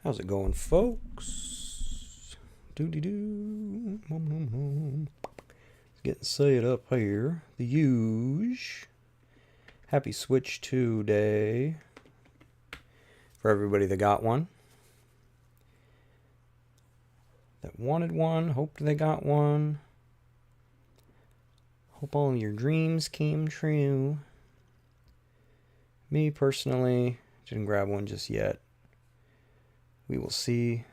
How's it going, folks? Doo-dee-doo. Getting set up here. The huge. Happy Switch 2 Day. For everybody that got one. That wanted one. Hoped they got one. Hope all of your dreams came true. Me, personally, didn't grab one just yet. We will see.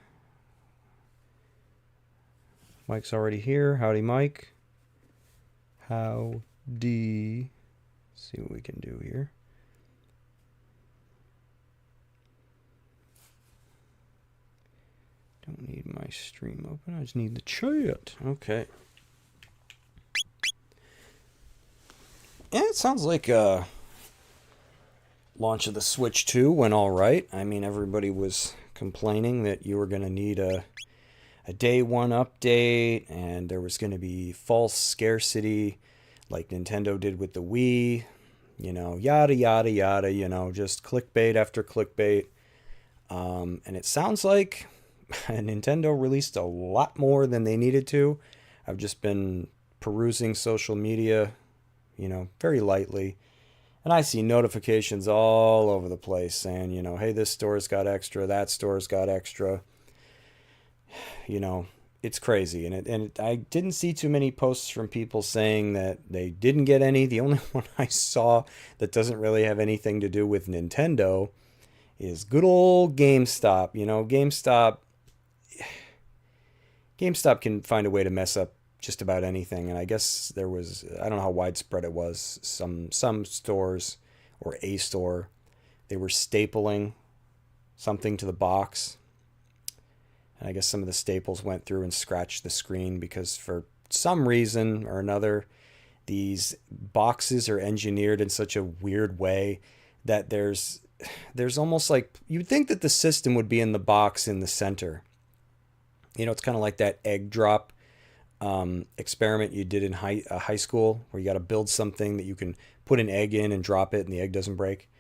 Mike's already here. Howdy, Mike. Howdy. See what we can do here. Don't need my stream open. I just need the chat. Okay. Yeah, it sounds like launch of the Switch 2 went all right. I mean, everybody was complaining that you were going to need a day one update and there was going to be false scarcity like Nintendo did with the Wii, yada, yada, yada, just clickbait after clickbait. And it sounds like Nintendo released a lot more than they needed to. I've just been perusing social media, very lightly. And I see notifications all over the place saying, hey, this store's got extra, that store's got extra. It's crazy. And I didn't see too many posts from people saying that they didn't get any. The only one I saw that doesn't really have anything to do with Nintendo is good old GameStop. GameStop can find a way to mess up just about anything, and I guess there was, I don't know how widespread it was, some stores or a store, they were stapling something to the box, and I guess some of the staples went through and scratched the screen because for some reason or another these boxes are engineered in such a weird way that there's almost like, you'd think that the system would be in the box in the center. It's kind of like that egg drop experiment you did in high school where you got to build something that you can put an egg in and drop it and the egg doesn't break.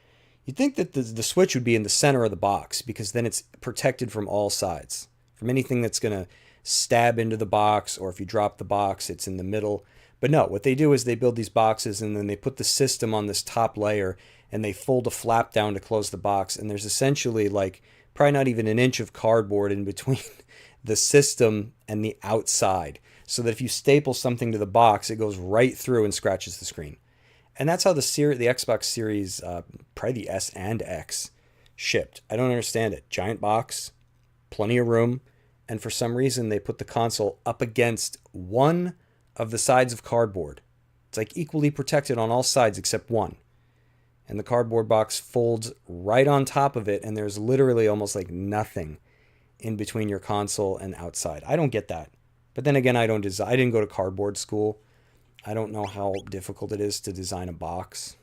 You'd think that the Switch would be in the center of the box because then it's protected from all sides, from anything that's going to stab into the box, or if you drop the box, it's in the middle. But no, what they do is they build these boxes and then they put the system on this top layer and they fold a flap down to close the box, and there's essentially like probably not even an inch of cardboard in between the system and the outside, so that if you staple something to the box, it goes right through and scratches the screen. And that's how the Xbox Series, probably the S and X, shipped. I don't understand it. Giant box, plenty of room, and for some reason they put the console up against one of the sides of cardboard. It's like equally protected on all sides except one. And the cardboard box folds right on top of it, and there's literally almost like nothing in between your console and outside. I don't get that. But then again, I didn't go to cardboard school. I don't know how difficult it is to design a box.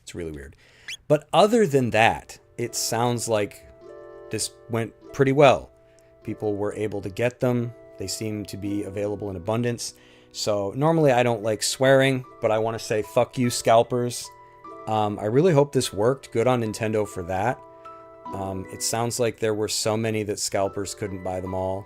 It's really weird. But other than that, it sounds like this went pretty well. People were able to get them. They seem to be available in abundance. So normally I don't like swearing, but I want to say fuck you, scalpers. I really hope this worked. Good on Nintendo for that. It sounds like there were so many that scalpers couldn't buy them all.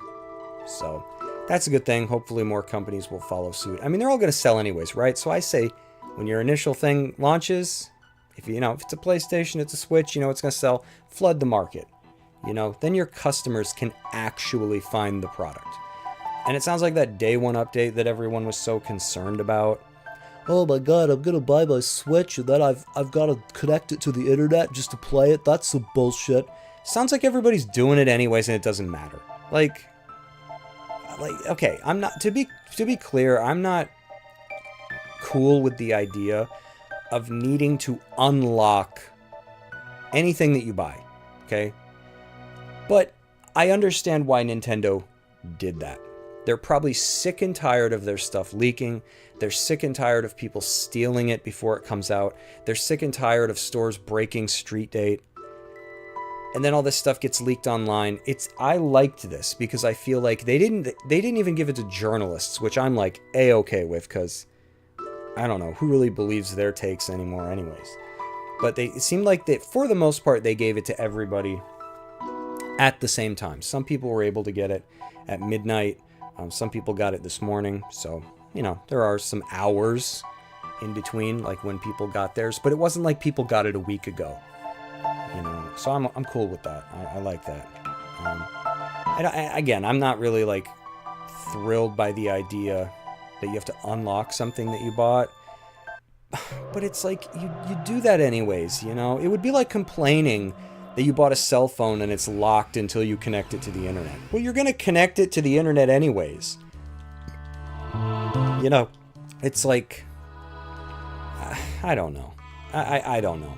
So that's a good thing. Hopefully more companies will follow suit. I mean, they're all going to sell anyways, right? So I say when your initial thing launches, if it's a PlayStation, it's a Switch, it's going to sell, flood the market. Then your customers can actually find the product. And it sounds like that day one update that everyone was so concerned about. Oh my god, I'm gonna buy my Switch and then I've got to connect it to the internet just to play it. That's some bullshit. Sounds like everybody's doing it anyways and it doesn't matter. Like okay, I'm not, to be clear, I'm not cool with the idea of needing to unlock anything that you buy, okay? But I understand why Nintendo did that. They're probably sick and tired of their stuff leaking. They're sick and tired of people stealing it before it comes out. They're sick and tired of stores breaking street date. And then all this stuff gets leaked online. I liked this because I feel like they didn't even give it to journalists, which I'm like A-okay with, because I don't know who really believes their takes anymore anyways. But it seemed like that for the most part they gave it to everybody at the same time. Some people were able to get it at midnight. Some people got it this morning. So, you know, there are some hours in between, like when people got theirs. But it wasn't like people got it a week ago. You know, so I'm cool with that. I like that. Again, I'm not really like thrilled by the idea that you have to unlock something that you bought. But it's like, you do that anyways, you know? It would be like complaining that you bought a cell phone and it's locked until you connect it to the internet. Well, you're going to connect it to the internet anyways. You know, it's like, I don't know. I don't know.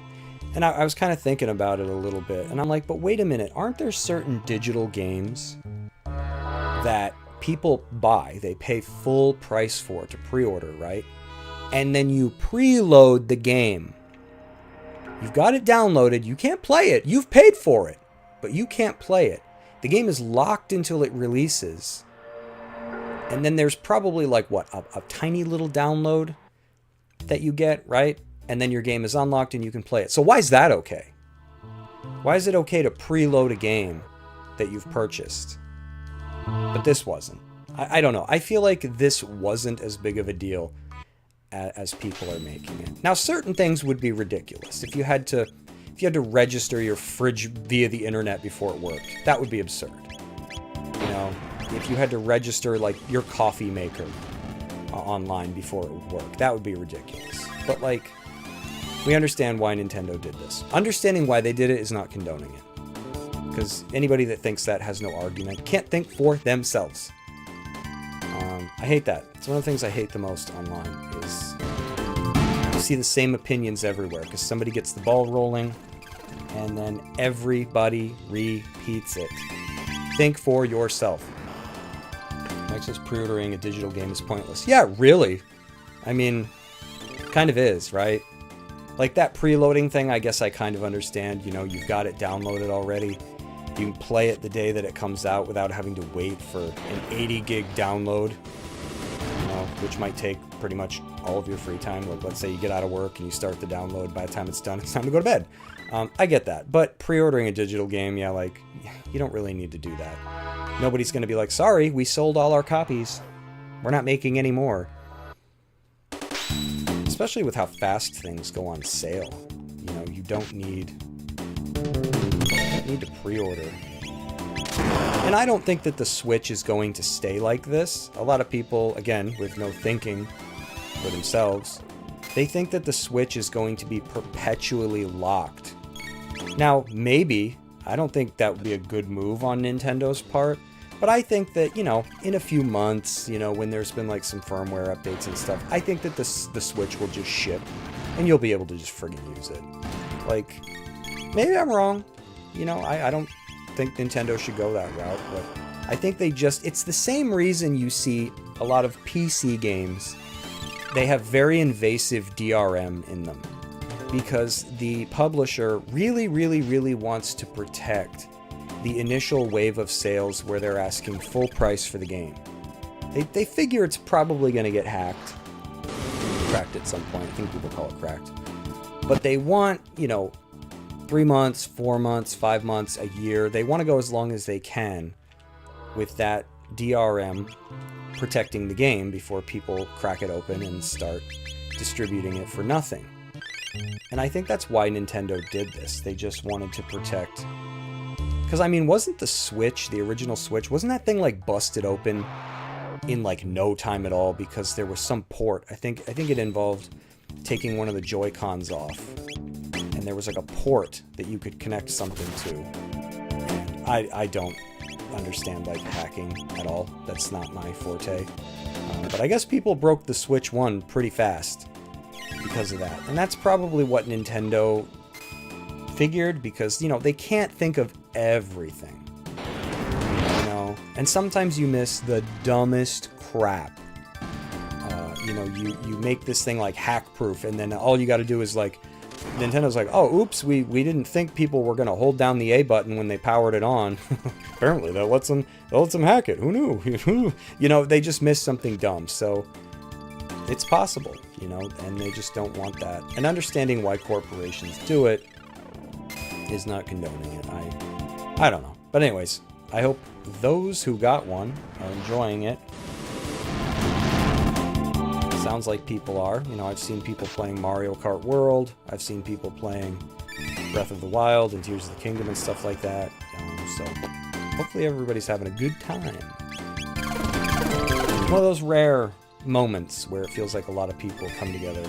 And I was kind of thinking about it a little bit. And I'm like, but wait a minute. Aren't there certain digital games that people buy? They pay full price for to pre-order, right? And then you preload the game. You've got it downloaded. You can't play it. You've paid for it, but you can't play it. The game is locked until it releases. And then there's probably like, what, a tiny little download that you get, right? And then your game is unlocked and you can play it. So why is that okay? Why is it okay to preload a game that you've purchased? But this wasn't. I don't know. I feel like this wasn't as big of a deal as people are making it. Now, certain things would be ridiculous. If you had to register your fridge via the internet before it worked, that would be absurd. You know, if you had to register like your coffee maker online before it would work, that would be ridiculous. But like, we understand why Nintendo did this. Understanding why they did it is not condoning it. Because anybody that thinks that has no argument, can't think for themselves. I hate that. It's one of the things I hate the most online, is you see the same opinions everywhere, because somebody gets the ball rolling, and then everybody repeats it. Think for yourself. Mike says pre-ordering a digital game is pointless. Yeah, really. I mean, kind of is, right? Like that preloading thing, I guess I kind of understand. You know, you've got it downloaded already. You can play it the day that it comes out without having to wait for an 80 gig download, you know, which might take pretty much all of your free time. Like, let's say you get out of work and you start the download. By the time it's done, it's time to go to bed. I get that. But pre-ordering a digital game, yeah, like, you don't really need to do that. Nobody's going to be like, sorry, we sold all our copies. We're not making any more. Especially with how fast things go on sale. You know, you don't need to pre-order. And I don't think that the Switch is going to stay like this. A lot of people, again, with no thinking for themselves, they think that the Switch is going to be perpetually locked. Now, maybe, I don't think that would be a good move on Nintendo's part, but I think that, you know, in a few months, you know, when there's been like some firmware updates and stuff, I think that the Switch will just ship and you'll be able to just friggin' use it. Like, maybe I'm wrong. You know, I don't think Nintendo should go that route, but I think they just, it's the same reason you see a lot of PC games, they have very invasive DRM in them, because the publisher really, really, really wants to protect the initial wave of sales where they're asking full price for the game. They figure it's probably going to get hacked. Cracked at some point. I think people call it cracked. But they want, you know, 3 months, 4 months, 5 months, a year. They want to go as long as they can with that DRM protecting the game before people crack it open and start distributing it for nothing. And I think that's why Nintendo did this. They just wanted to protect... Because, I mean, wasn't the Switch, the original Switch, wasn't that thing, like, busted open in, like, no time at all because there was some port? I think it involved taking one of the Joy-Cons off. And there was, like, a port that you could connect something to. And I don't understand, like, hacking at all. That's not my forte. But I guess people broke the Switch 1 pretty fast because of that. And that's probably what Nintendo figured, because, you know, they can't think of everything, you know, and sometimes you miss the dumbest crap. You know, you make this thing like hack proof, and then all you got to do is like, Nintendo's like, oh, oops, we didn't think people were gonna hold down the A button when they powered it on. Apparently that lets them hack it. Who knew? You know, they just missed something dumb. So it's possible, you know, and they just don't want that. And understanding why corporations do it is not condoning it. I don't know. But anyways, I hope those who got one are enjoying it. Sounds like people are. You know, I've seen people playing Mario Kart World. I've seen people playing Breath of the Wild and Tears of the Kingdom and stuff like that. So hopefully everybody's having a good time. One of those rare moments where it feels like a lot of people come together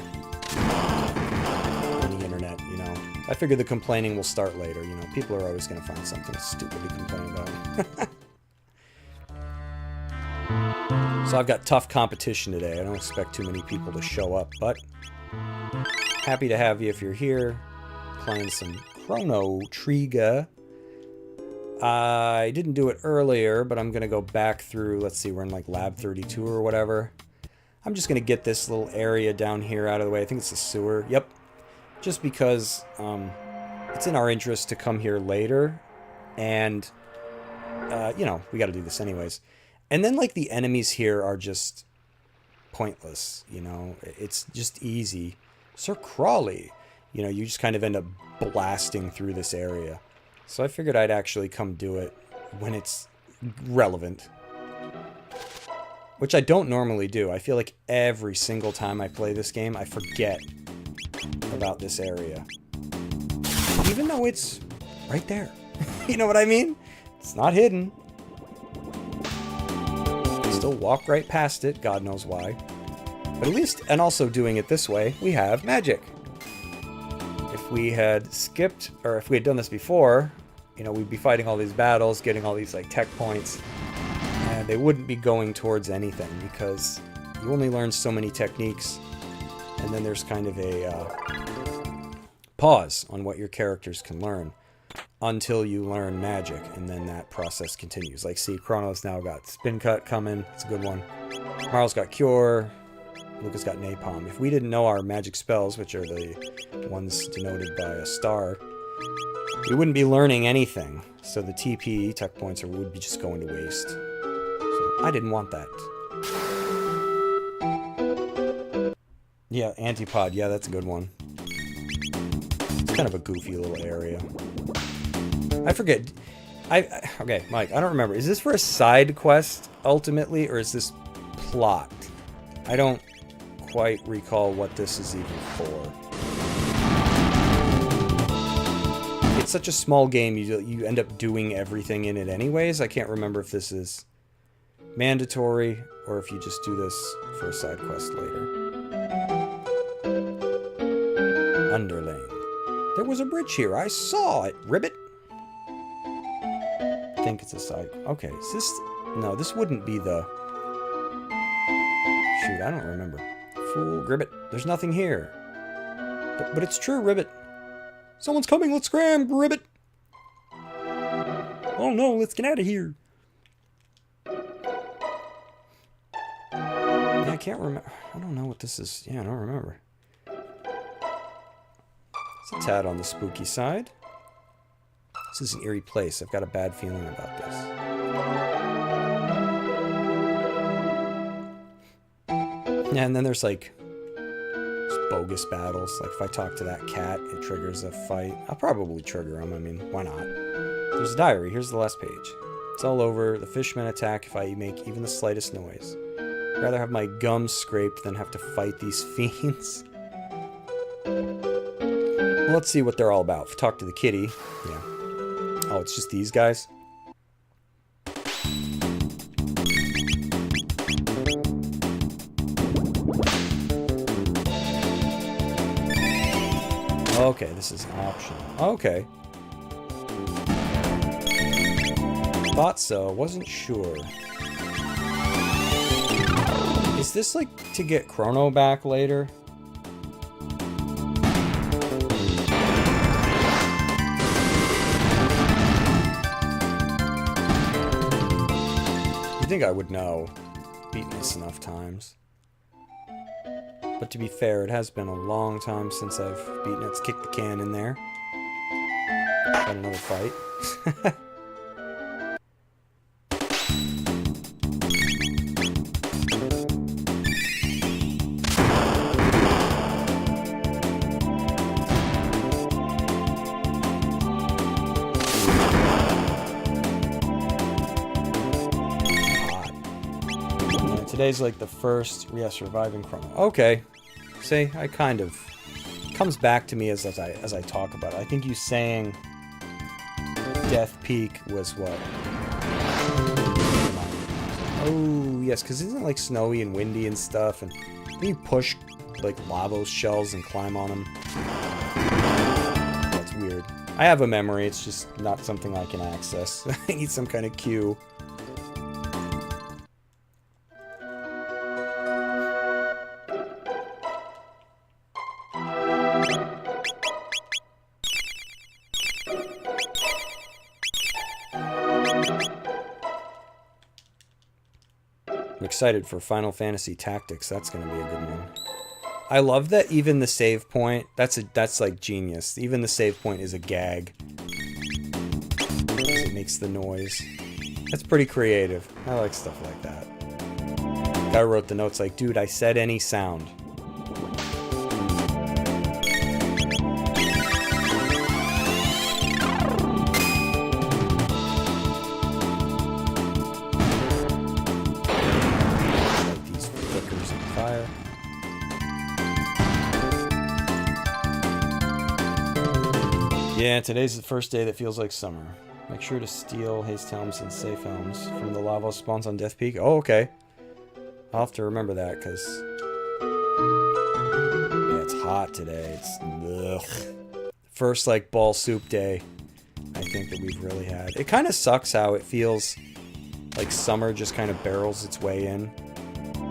on the internet, you know. I figure the complaining will start later, you know. People are always going to find something stupid to complain about. So I've got tough competition today. I don't expect too many people to show up, but happy to have you if you're here. Playing some Chrono Trigger. I didn't do it earlier, but I'm going to go back through, let's see, we're in like Lab 32 or whatever. I'm just going to get this little area down here out of the way. I think it's the sewer. Yep. Just because it's in our interest to come here later. And, you know, we got to do this anyways. And then, like, the enemies here are just pointless, you know. It's just easy. Sir Crawley. You know, you just kind of end up blasting through this area. So I figured I'd actually come do it when it's relevant. Which I don't normally do. I feel like every single time I play this game, I forget about this area. Even though it's right there. You know what I mean? It's not hidden. Still walk right past it, God knows why. But at least, and also doing it this way, we have magic. If we had skipped, or if we had done this before, you know, we'd be fighting all these battles, getting all these, like, tech points, and they wouldn't be going towards anything, because you only learn so many techniques, and then there's kind of a pause on what your characters can learn until you learn magic, and then that process continues. Like, see, Chrono's now got Spin Cut coming. It's a good one. Marl's got Cure. Lucas got Napalm. If we didn't know our magic spells, which are the ones denoted by a star, we wouldn't be learning anything. So the TP, tech points, would be just going to waste. So I didn't want that. Yeah, Antipod. Yeah, that's a good one. It's kind of a goofy little area. I forget. Okay, Mike, I don't remember. Is this for a side quest, ultimately, or is this plot? I don't quite recall what this is even for. It's such a small game, you end up doing everything in it anyways. I can't remember if this is mandatory, or if you just do this for a side quest later. Underlane. There was a bridge here. I saw it, Ribbit. I think it's a side. Okay, is this... No, this wouldn't be the... Shoot, I don't remember. Fool, Gribbit. There's nothing here. But it's true, Ribbit. Someone's coming. Let's scram, Ribbit. Oh no, let's get out of here. Yeah, I can't remember. I don't know what this is. Yeah, I don't remember. It's a tad on the spooky side. This is an eerie place. I've got a bad feeling about this. Yeah, and then there's like bogus battles. Like if I talk to that cat, it triggers a fight. I'll probably trigger them. I mean, why not? There's a diary. Here's the last page. It's all over. The fishmen attack if I make even the slightest noise. I'd rather have my gums scraped than have to fight these fiends. Well, let's see what they're all about. Talk to the kitty. Yeah. Oh, it's just these guys? Okay, this is optional. Okay. Thought so, wasn't sure. Is this like to get Chrono back later? You'd think I would know. Beaten this enough times. But to be fair, it has been a long time since I've beaten it. Let's kick the can in there. Got another fight. Today's like the first, yeah, surviving Chrono. Okay. See, I kind of... It comes back to me as I talk about it. I think you saying Death Peak was what? Oh, yes, because isn't it like snowy and windy and stuff? And then you push like lava shells and climb on them. That's weird. I have a memory, it's just not something I can access. I need some kind of cue. I'm excited for Final Fantasy Tactics. That's going to be a good one. I love that even the save point, that's like genius. Even the save point is a gag. It makes the noise. That's pretty creative. I like stuff like that. Guy wrote the notes like, dude, I said any sound. Like these flickers of fire. Yeah, today's the first day that feels like summer. Make sure to steal haste helms and safe helms from the lava spawns on Death Peak. Oh, okay. I'll have to remember that, because... yeah, it's hot today. It's... ugh. First, like, ball soup day, I think, that we've really had. It kind of sucks how it feels like summer just kind of barrels its way in.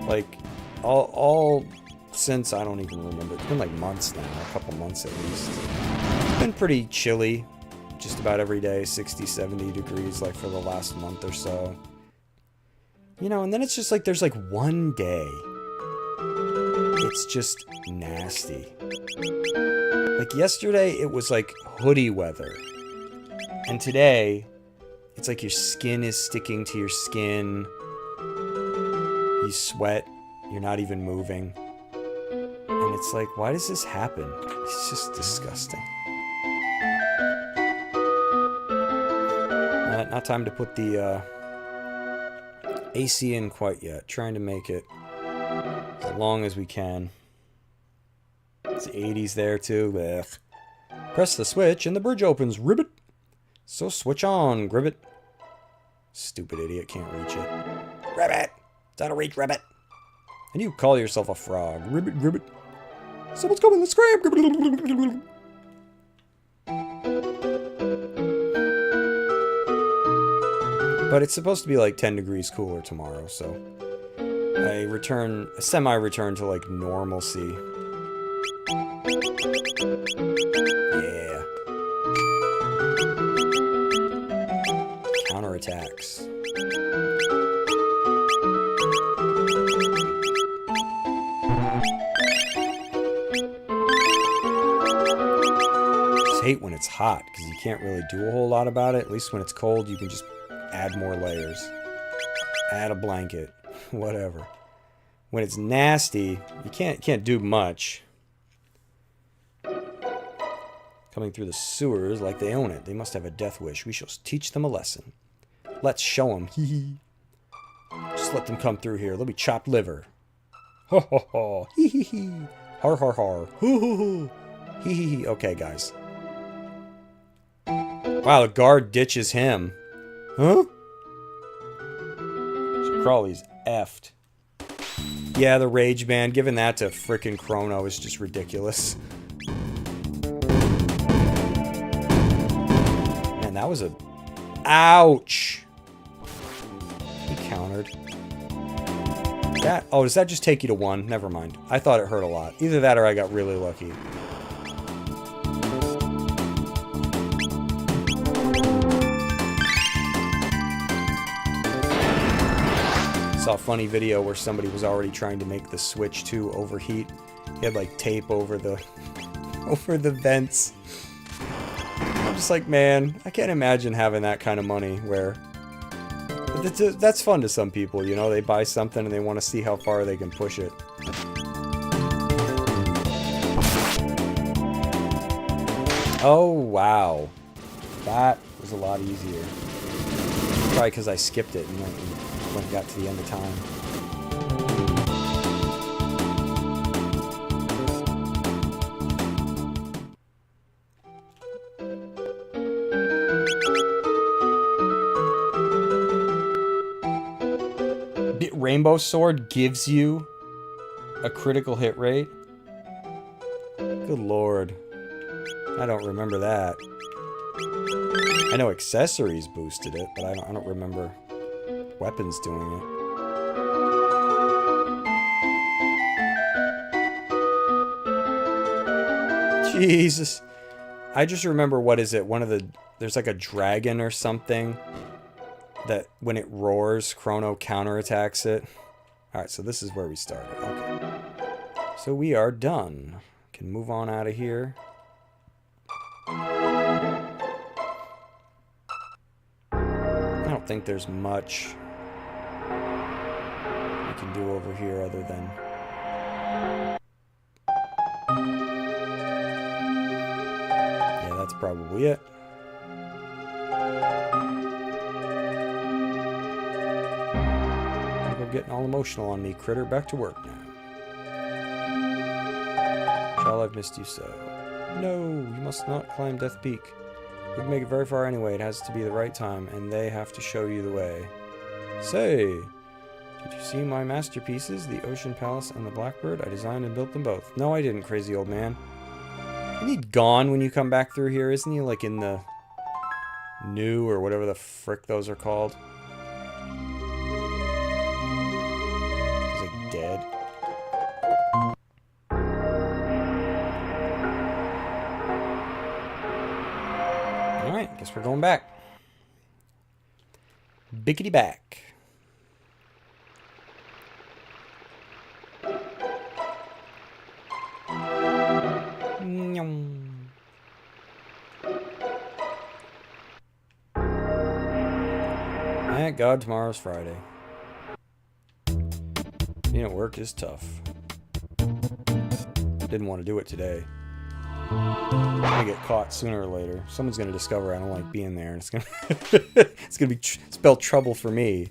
Like, all since, I don't even remember. It's been like months now, a couple months at least. It's been pretty chilly just about every day, 60, 70 degrees, like for the last month or so. You know, and then it's just like there's like one day it's just nasty. Like yesterday it was like hoodie weather. And today it's like your skin is sticking to your skin. You sweat, you're not even moving. And it's like, why does this happen? It's just disgusting. Not time to put the AC in quite yet. Trying to make it as long as we can. It's the 80s there too. Ugh. Press the switch and the bridge opens. Ribbit. So switch on, Gribbit. Stupid idiot, can't reach it. Ribbit! It's out of reach, Ribbit. And you call yourself a frog. Ribbit, Ribbit. Someone's coming, let's scram! But it's supposed to be like 10 degrees cooler tomorrow, so I semi-return to like normalcy. Yeah. Counterattacks. Just hate when it's hot, because you can't really do a whole lot about it. At least when it's cold, you can just add more layers. Add a blanket. Whatever. When it's nasty, you can't do much. Coming through the sewers like they own it. They must have a death wish. We shall teach them a lesson. Let's show them. Hee hee. Just let them come through here. Let me chop liver. Ho ho ho. Hee hee hee. Har har har. Hoo hoo hoo. Hee hee hee. Okay, guys. Wow, the guard ditches him. Huh? So Crawley's effed. Yeah, the rage band. Giving that to frickin' Chrono is just ridiculous. Man, that was a... ouch! He countered. That... oh, does that just take you to 1? Never mind. I thought it hurt a lot. Either that or I got really lucky. Saw a funny video where somebody was already trying to make the Switch 2 overheat. He had like tape over the vents. I'm just like, man, I can't imagine having that kind of money where... but that's fun to some people, you know? They buy something and they want to see how far they can push it. Oh, wow. That was a lot easier. Probably because I skipped it and went and got to the end of time. Rainbow Sword gives you a critical hit rate? Good lord. I don't remember that. I know accessories boosted it, but I don't remember weapons doing it. Jesus. I just remember, what is it? There's like a dragon or something that when it roars, Chrono counterattacks it. Alright, so this is where we started. Okay. So we are done. Can move on out of here. I don't think there's much we can do over here other than... Yeah, that's probably it. You're getting all emotional on me, critter. Back to work now. Child, I've missed you so. No, you must not climb Death Peak. We can make it very far anyway. It has to be the right time, and they have to show you the way. Say, did you see my masterpieces, the Ocean Palace and the Blackbird? I designed and built them both. No, I didn't, crazy old man. Isn't he gone when you come back through here? Isn't he like in the new or whatever the frick those are called? He's like dead. Alright, guess we're going back. Bickety back. Thank God tomorrow's Friday. Being at work is tough. Didn't want to do it today. I'm gonna get caught sooner or later. Someone's gonna discover I don't like being there, and it's gonna it's gonna be spell trouble for me.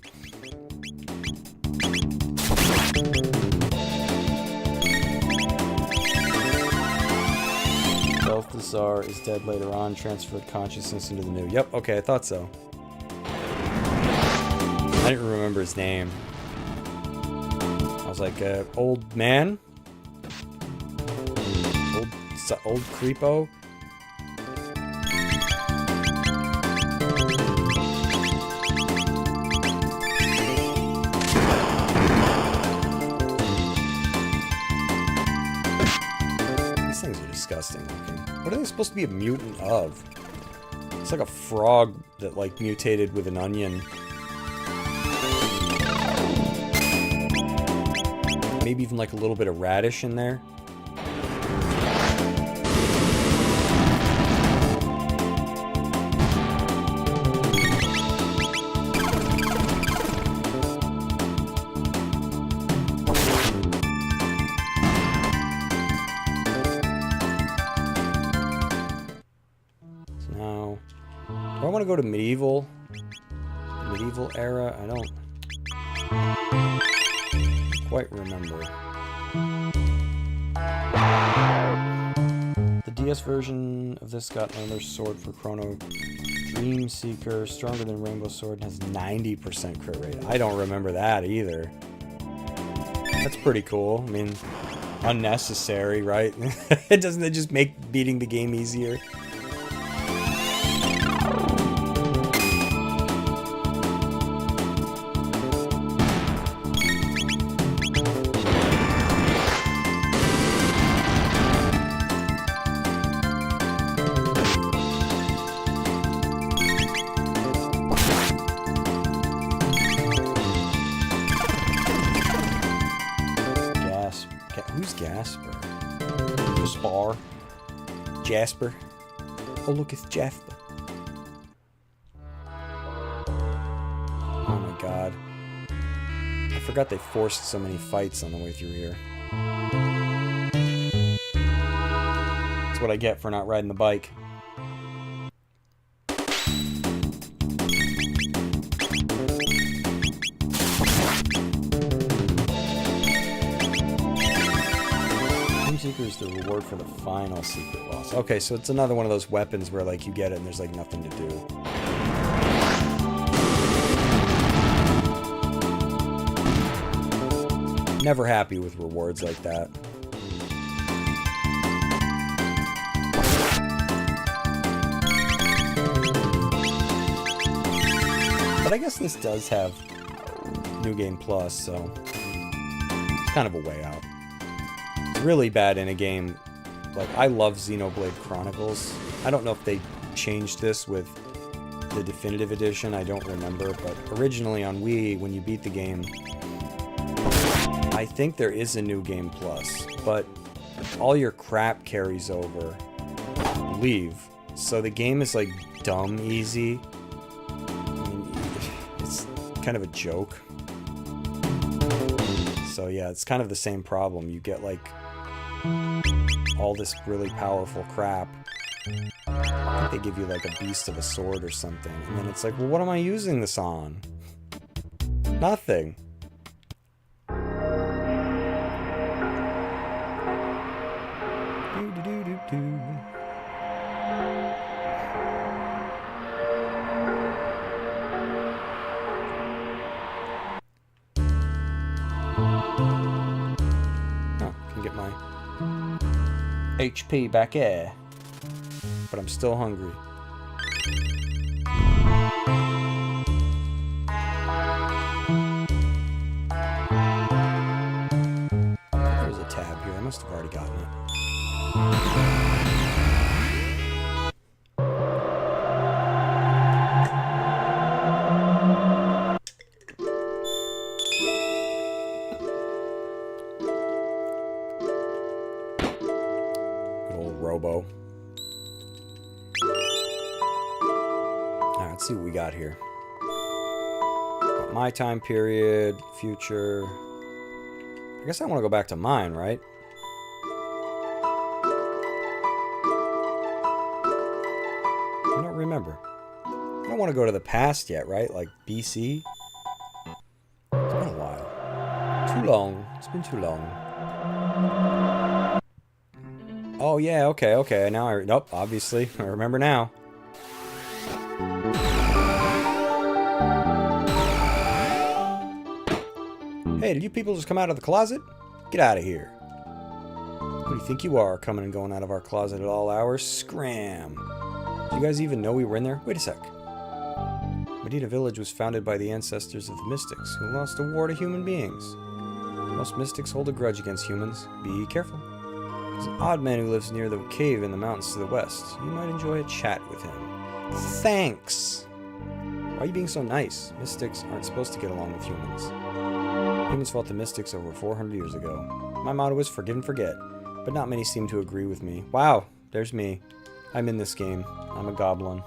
Balthazar is dead later on. Transferred consciousness into the new. Yep. Okay, I thought so. I didn't remember his name. I was like, old man? Old creepo? These things are disgusting looking. What are they supposed to be a mutant of? It's like a frog that like mutated with an onion. Maybe even like a little bit of radish in there. So now, do I want to go to medieval era? I don't quite remember. The DS version of this got another sword for Chrono. Dream Seeker, stronger than Rainbow Sword, has 90% crit rate. I don't remember that either. That's pretty cool. I mean, unnecessary, right? Doesn't it just make beating the game easier? Who's Gasper? Spar? Jasper? Oh, look, it's Jasper. Oh my god. I forgot they forced so many fights on the way through here. That's what I get for not riding the bike. Seeker is the reward for the final secret boss. Okay, so it's another one of those weapons where like you get it and there's like nothing to do. Never happy with rewards like that. But I guess this does have New Game Plus, so it's kind of a way out. It's really bad in a game. Like, I love Xenoblade Chronicles. I don't know if they changed this with the definitive edition, I don't remember, but originally on Wii, when you beat the game, I think there is a New Game Plus, but all your crap carries over. Leave. So the game is like dumb easy. I mean, it's kind of a joke. So yeah, it's kind of the same problem. You get like all this really powerful crap. I think they give you like a beast of a sword or something. And then it's like, well, what am I using this on? Nothing. Do-do-do-do-do. Oh, can get my HP back here. But I'm still hungry. There's a tab here. I must have already gotten it. Good old Robo. Alright, let's see what we got here. Got my time period, future. I guess I want to go back to mine, right? I don't remember. I don't want to go to the past yet, right? Like BC? It's been a while. Too long. It's been too long. Oh, yeah, okay. Now nope, obviously. I remember now. Hey, did you people just come out of the closet? Get out of here. Who do you think you are, coming and going out of our closet at all hours? Scram. Do you guys even know we were in there? Wait a sec. Medina Village was founded by the ancestors of the mystics, who lost a war to human beings. Most mystics hold a grudge against humans. Be careful. There's an odd man who lives near the cave in the mountains to the west. You might enjoy a chat with him. Thanks! Why are you being so nice? Mystics aren't supposed to get along with humans. Humans fought the mystics over 400 years ago. My motto is forgive and forget, but not many seem to agree with me. Wow, there's me. I'm in this game. I'm a goblin.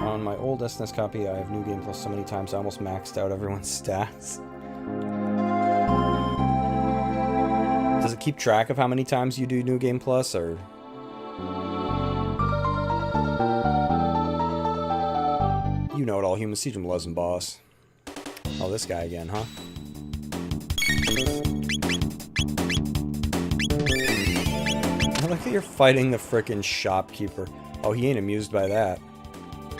On my old SNES copy, I have New Game Plus so many times I almost maxed out everyone's stats. Does it keep track of how many times you do New Game Plus, or... You know it all, human siege him, Lesson boss. Oh, this guy again, huh? I like that you're fighting the frickin' shopkeeper. Oh, he ain't amused by that.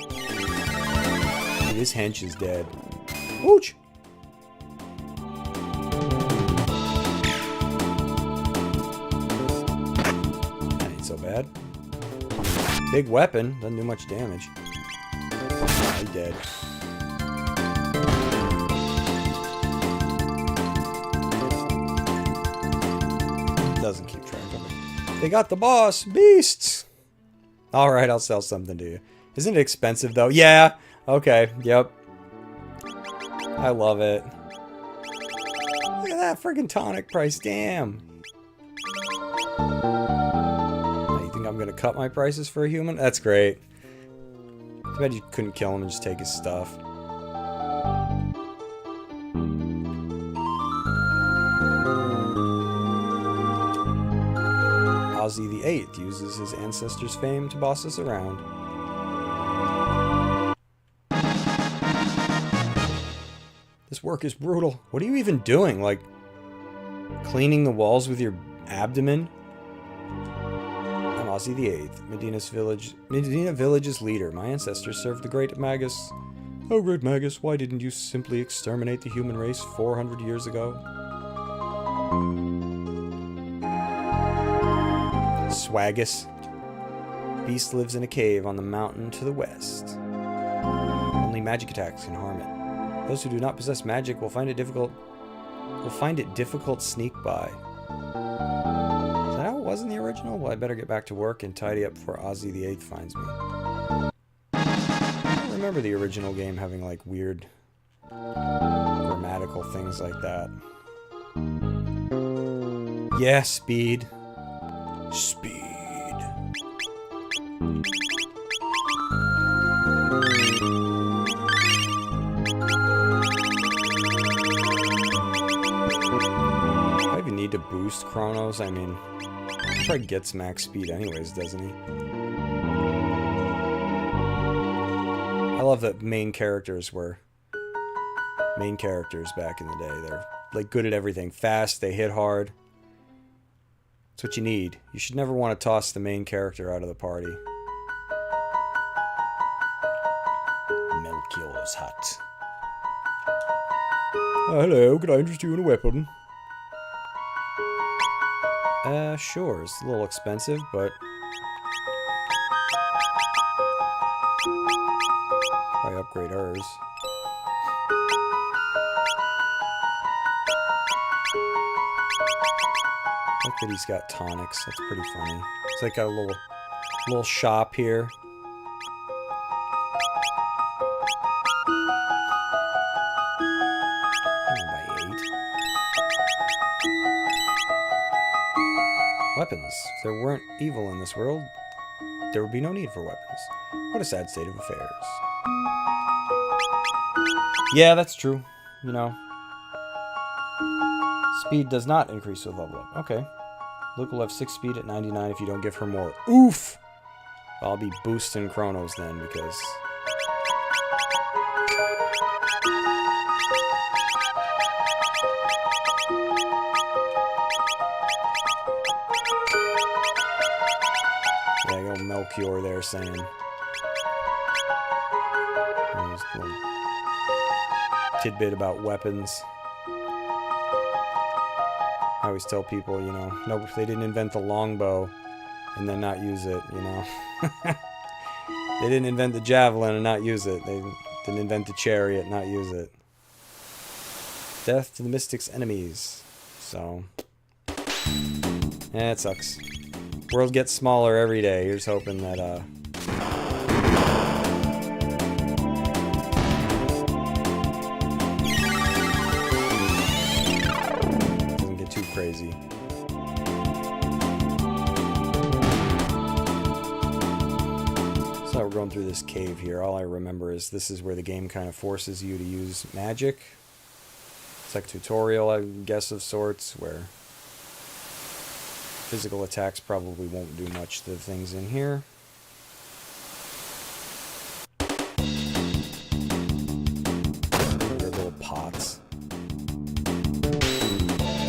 Dude, his hench is dead. Ouch! That ain't so bad. Big weapon, doesn't do much damage. He's dead. Doesn't keep track of it. They got the boss! Beasts! Alright, I'll sell something to you. Isn't it expensive, though? Yeah! Okay, yep. I love it. Look at that freaking tonic price, damn! Now, you think I'm gonna cut my prices for a human? That's great. Too bad you couldn't kill him and just take his stuff. Ozzy the Eighth uses his ancestors' fame to boss us around. This work is brutal. What are you even doing? Like, cleaning the walls with your abdomen? I'm Ozzy the Eighth, Medina Village's leader. My ancestors served the great Magus Oh, great Magus, why didn't you simply exterminate the human race 400 years ago? Swagus. Beast lives in a cave on the mountain to the west. Only magic attacks can harm it. Those who do not possess magic will find it difficult sneak by. Is that how it was in the original? Well, I better get back to work and tidy up before Ozzy the Eighth finds me. I don't remember the original game having like weird grammatical things like that. Yeah, speed. Speed. Do I even need to boost Chronos? I mean, he probably gets max speed anyways, doesn't he? I love that main characters were main characters back in the day. They're like good at everything. Fast, they hit hard. That's what you need. You should never want to toss the main character out of the party. Melchior's hut. Hello, could I interest you in a weapon? Sure. It's a little expensive, but... probably upgrade hers. I like that he's got tonics. That's pretty funny. It's like a little shop here. By 8. Weapons. If there weren't evil in this world, there would be no need for weapons. What a sad state of affairs. Yeah, that's true. You know. Speed does not increase with level up. Okay. Luke will have 6 speed at 99 if you don't give her more. Oof! I'll be boosting Chronos then, because... yeah, I got Melchior there saying... there's a little tidbit about weapons. I always tell people, you know, no, they didn't invent the longbow and then not use it, you know. They didn't invent the javelin and not use it. They didn't invent the chariot and not use it. Death to the mystic's enemies. So, yeah, it sucks. World gets smaller every day. Here's hoping that, crazy. So we're going through this cave here. All I remember is this is where the game kind of forces you to use magic. It's like a tutorial, I guess, of sorts, where physical attacks probably won't do much to the things in here. They're little pots.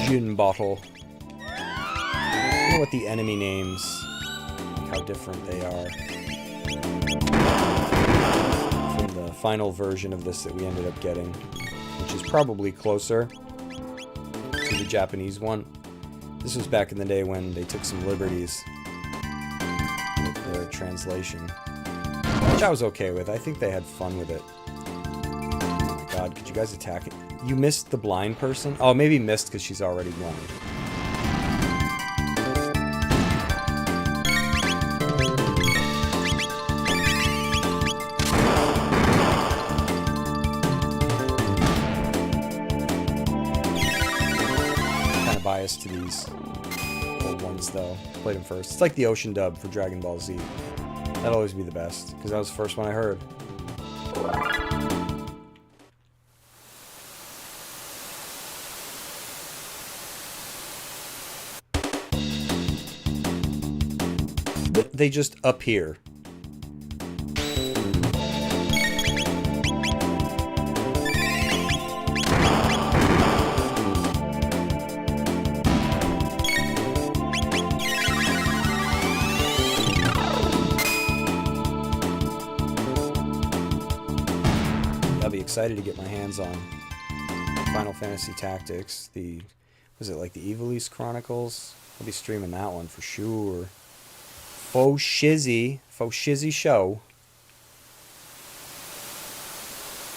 Gin bottle. I don't know what the enemy names, how different they are from the final version of this that we ended up getting, which is probably closer to the Japanese one. This was back in the day when they took some liberties with their translation, which I was okay with. I think they had fun with it. Oh my God, could you guys attack it? You missed the blind person? Oh, maybe missed because she's already blind. Kind of biased to these old ones, though. Played them first. It's like the Ocean dub for Dragon Ball Z. That'll always be the best, because that was the first one I heard. They just appear. excited to get my hands on Final Fantasy Tactics. Was it like the Evilise Chronicles? I'll be streaming that one for sure. Faux Shizzy show.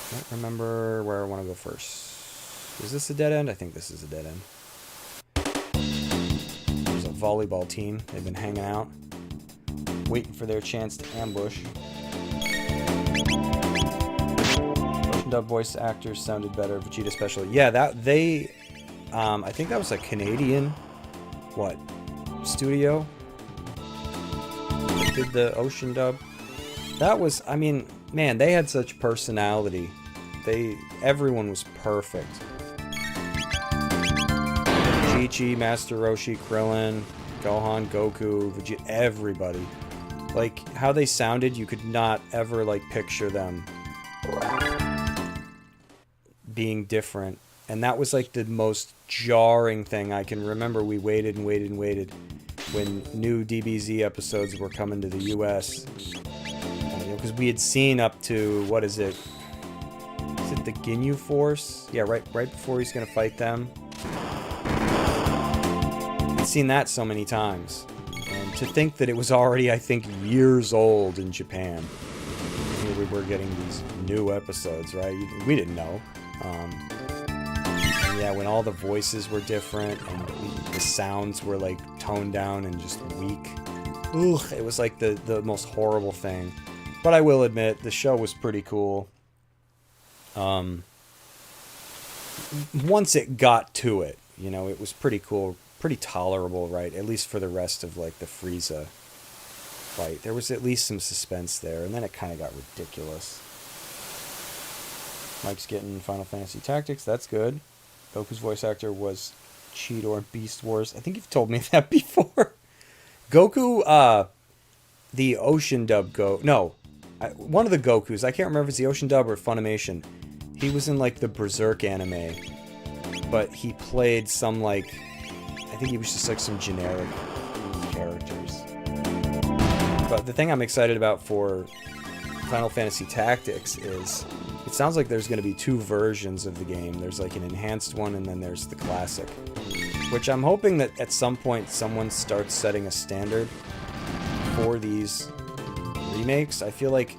I don't remember where I want to go first. Is this a dead end? I think this is a dead end. There's a volleyball team. They've been hanging out, waiting for their chance to ambush. Russian dub voice actors sounded better. Vegeta special. Yeah, I think that was a Canadian, studio that did the Ocean dub. That was, I mean, man, they had such personality. Everyone was perfect. Chi-Chi, Master Roshi, Krillin, Gohan, Goku, Vegeta, everybody. Like, how they sounded, you could not ever, picture them being different. And that was, the most jarring thing. I can remember we waited and waited and waited when new DBZ episodes were coming to the US. Because we had seen up to, what is it? Is it the Ginyu Force? Yeah, right before he's going to fight them. I've seen that so many times. And to think that it was already, I think, years old in Japan. And here we were getting these new episodes, right? We didn't know. Yeah, when all the voices were different and the sounds were toned down and just weak. Ugh, it was the most horrible thing. But I will admit, the show was pretty cool. Once it got to it, it was pretty cool, pretty tolerable, right? At least for the rest of the Frieza fight. There was at least some suspense there, and then it kind of got ridiculous. Mike's getting Final Fantasy Tactics, that's good. Goku's voice actor was Cheetor in Beast Wars. I think you've told me that before. Goku, the Ocean dub one of the Gokus, I can't remember if it's the Ocean dub or Funimation. He was in the Berserk anime, but he played some I think he was just some generic characters. But the thing I'm excited about for Final Fantasy Tactics is it sounds like there's going to be two versions of the game. There's an enhanced one and then there's the classic, which I'm hoping that at some point someone starts setting a standard for these remakes. I feel like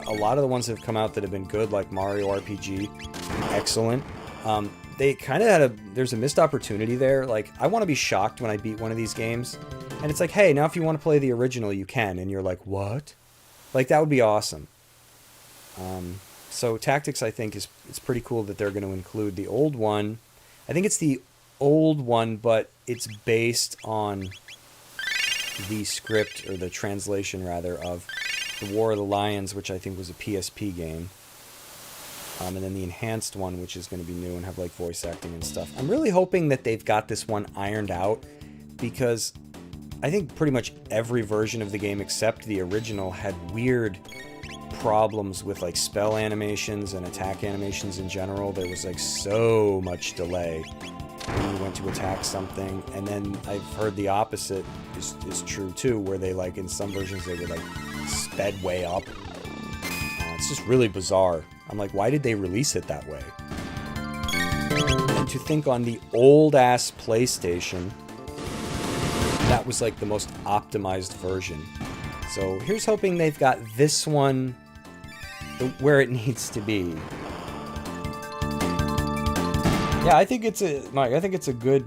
a lot of the ones that have come out that have been good, like Mario RPG, excellent. They kind of there's a missed opportunity there. I want to be shocked when I beat one of these games, and it's hey, now if you want to play the original, you can, and you're what? That would be awesome. So Tactics, I think, it's pretty cool that they're going to include the old one. I think it's the old one, but it's based on the script, or the translation, rather, of the War of the Lions, which I think was a PSP game. And then the enhanced one, which is going to be new and have voice acting and stuff. I'm really hoping that they've got this one ironed out, because I think pretty much every version of the game except the original had weird problems with spell animations and attack animations in general. There was so much delay when you went to attack something, and then I've heard the opposite is true too, where they in some versions they were sped way up. It's just really bizarre. I'm why did they release it that way? And to think on the old ass PlayStation, that was the most optimized version. So here's hoping they've got this one where it needs to be. Yeah, I think it's a good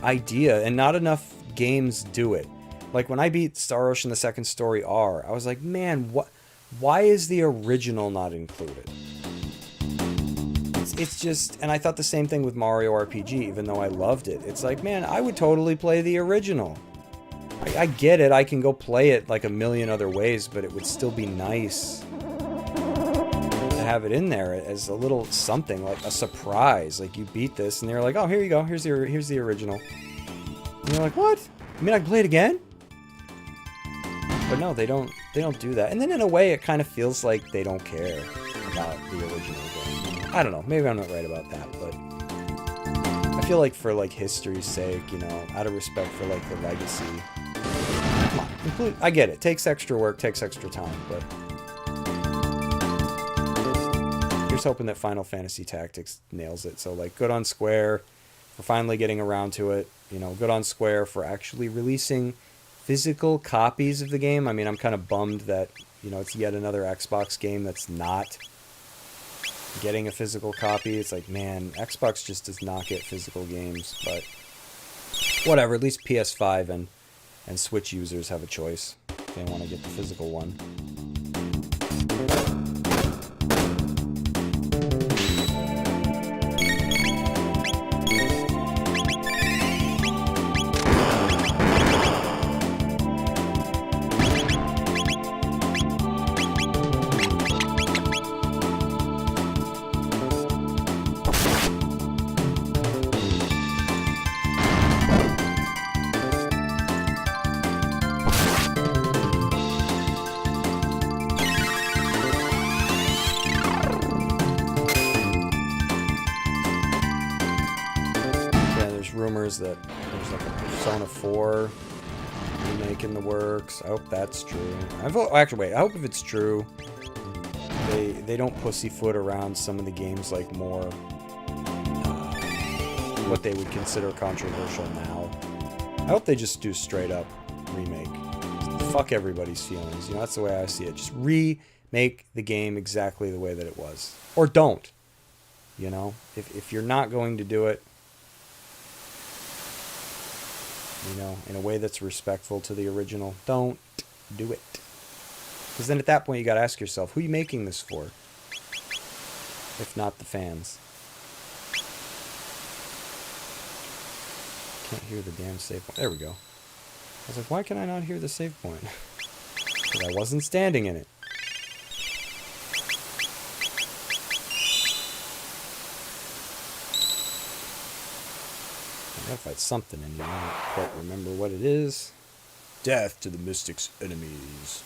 idea, and not enough games do it. When I beat Star Ocean: The Second Story R, I was man, why is the original not included? It's just, and I thought the same thing with Mario RPG, even though I loved it. It's man, I would totally play the original. I get it, I can go play it a million other ways, but it would still be nice to have it in there as a little something, a surprise. You beat this, and they're oh, here you go, here's the original. And you're what? You mean I can play it again? But no, they don't do that. And then in a way, it kind of feels like they don't care about the original game. I don't know, maybe I'm not right about that, but I feel for history's sake, out of respect for the legacy. Come on, I get it. Takes extra work, takes extra time, but here's hoping that Final Fantasy Tactics nails it. So, like, good on Square for finally getting around to it. You know, good on Square for actually releasing physical copies of the game. I mean, I'm kind of bummed that, you know, it's yet another Xbox game that's not getting a physical copy. It's like, man, Xbox just does not get physical games, but whatever. At least PS5 and Switch users have a choice if they want to get the physical one. Rumors that there's like a Persona 4 remake in the works. I hope that's true. Actually, wait. I hope if it's true, they don't pussyfoot around some of the games like more what they would consider controversial now. I hope they just do straight up remake. Fuck everybody's feelings. You know, that's the way I see it. Just remake the game exactly the way that it was, or don't. You know, if you're not going to do it, you know, in a way that's respectful to the original, don't do it. Because then at that point you gotta ask yourself, who are you making this for? If not the fans. Can't hear the damn save point. There we go. I was like, why can I not hear the save point? Because I wasn't standing in it. I gotta fight something in here. I don't quite remember what it is. Death to the Mystic's enemies.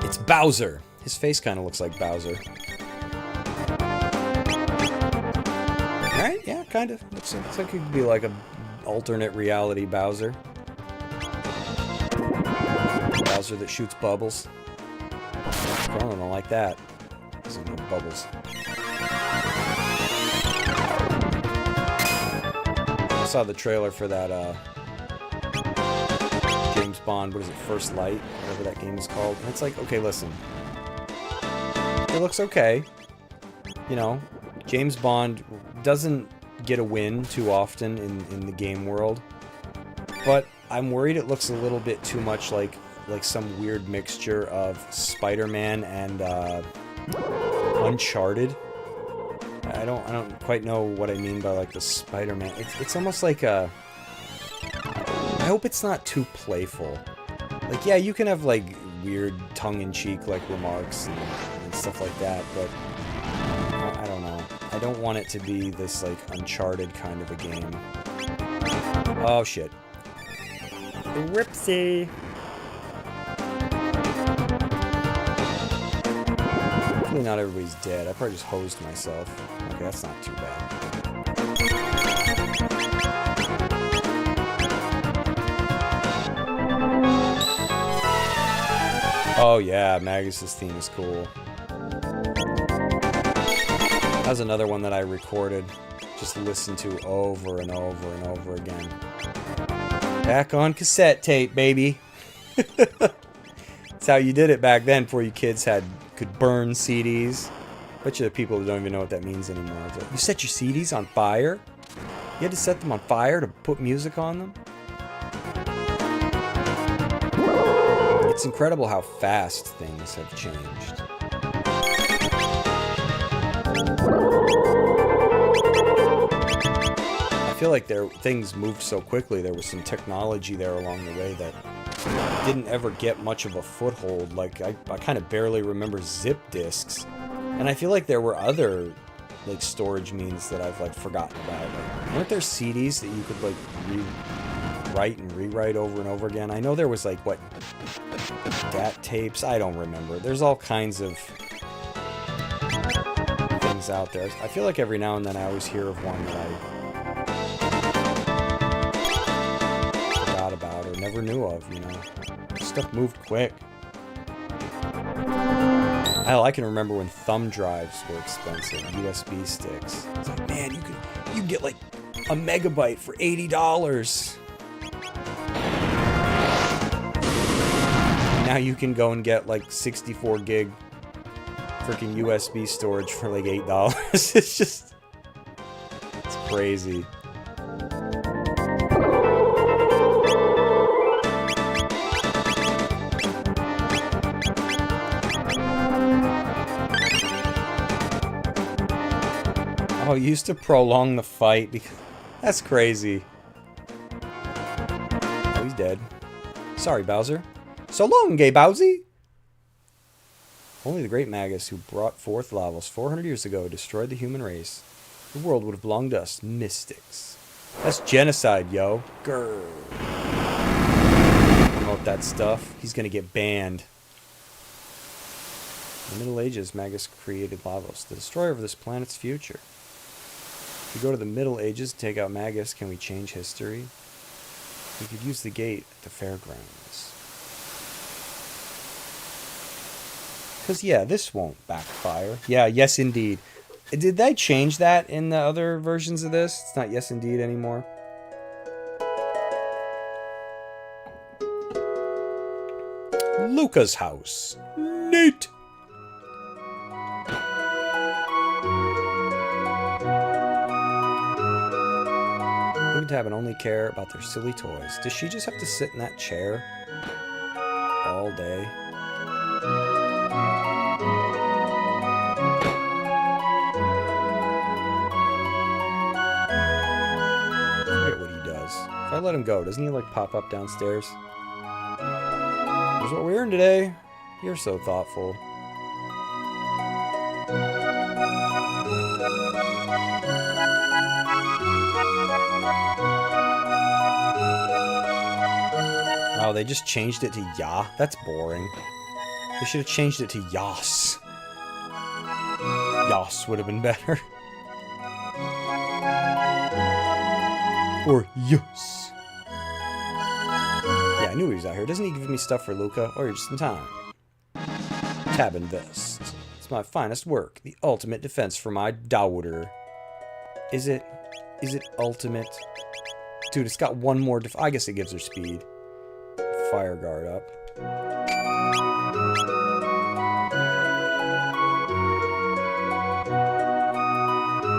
It's Bowser. His face kind of looks like Bowser. Right? Yeah, kind of. Looks like he could be like an alternate reality Bowser. Bowser that shoots bubbles. Chrono don't like that. There's no bubbles. I saw the trailer for that James Bond, what is it, First Light, whatever that game is called. And it's like, okay, listen. It looks okay. You know, James Bond doesn't get a win too often in the game world. But I'm worried it looks a little bit too much like some weird mixture of Spider-Man and Uncharted. I don't quite know what I mean by like the Spider-Man. It's almost like a... I hope it's not too playful. Like, yeah, you can have like weird tongue-in-cheek like remarks and stuff like that, but I don't know. I don't want it to be this like Uncharted kind of a game. Oh shit. Ripsy. Hopefully not everybody's dead. I probably just hosed myself. Okay, that's not too bad. Oh yeah, Magus' theme is cool. That was another one that I recorded, just listened to over and over and over again. Back on cassette tape, baby. That's how you did it back then, before you kids could burn CDs. Bet you the people who don't even know what that means anymore. Like, you set your CDs on fire? You had to set them on fire to put music on them? It's incredible how fast things have changed. I feel like things moved so quickly. There was some technology there along the way that didn't ever get much of a foothold. Like, I kind of barely remember zip disks. And I feel like there were other, like, storage means that I've, like, forgotten about. Like, weren't there CDs that you could, like, rewrite and rewrite over and over again? I know there was, like, what, DAT tapes? I don't remember. There's all kinds of things out there. I feel like every now and then I always hear of one that I forgot about or never knew of, you know. Stuff moved quick. Hell, I can remember when thumb drives were expensive. USB sticks. It's like, man, you can get like a megabyte for $80. Now you can go and get like 64 gig freaking USB storage for like $8. It's just... it's crazy. Oh, you used to prolong the fight because... that's crazy. Oh, he's dead. Sorry, Bowser. So long, gay Bowsy! Only the great Magus, who brought forth Lavos 400 years ago, destroyed the human race. The world would have belonged to us, mystics. That's genocide, yo. Grrr. Promote that stuff. He's gonna get banned. In the Middle Ages, Magus created Lavos, the destroyer of this planet's future. If we go to the Middle Ages and take out Magus, can we change history? We could use the gate at the fairgrounds. Because, yeah, this won't backfire. Yeah, yes, indeed. Did they change that in the other versions of this? It's not yes, indeed anymore. Luca's house. Neat! Tab and only care about their silly toys. Does she just have to sit in that chair all day? I forget what he does. If I let him go, doesn't he like pop up downstairs? Here's what we earned today. You're so thoughtful. Oh, they just changed it to Ya? That's boring. They should have changed it to Yas. Yas would have been better. Or Yus. Yeah, I knew he was out here. Doesn't he give me stuff for Luca? Or you're just in time. Tab and vest. It's my finest work. The ultimate defense for my daughter. Is it ultimate? Dude, it's got one more I guess it gives her speed. Fire guard up.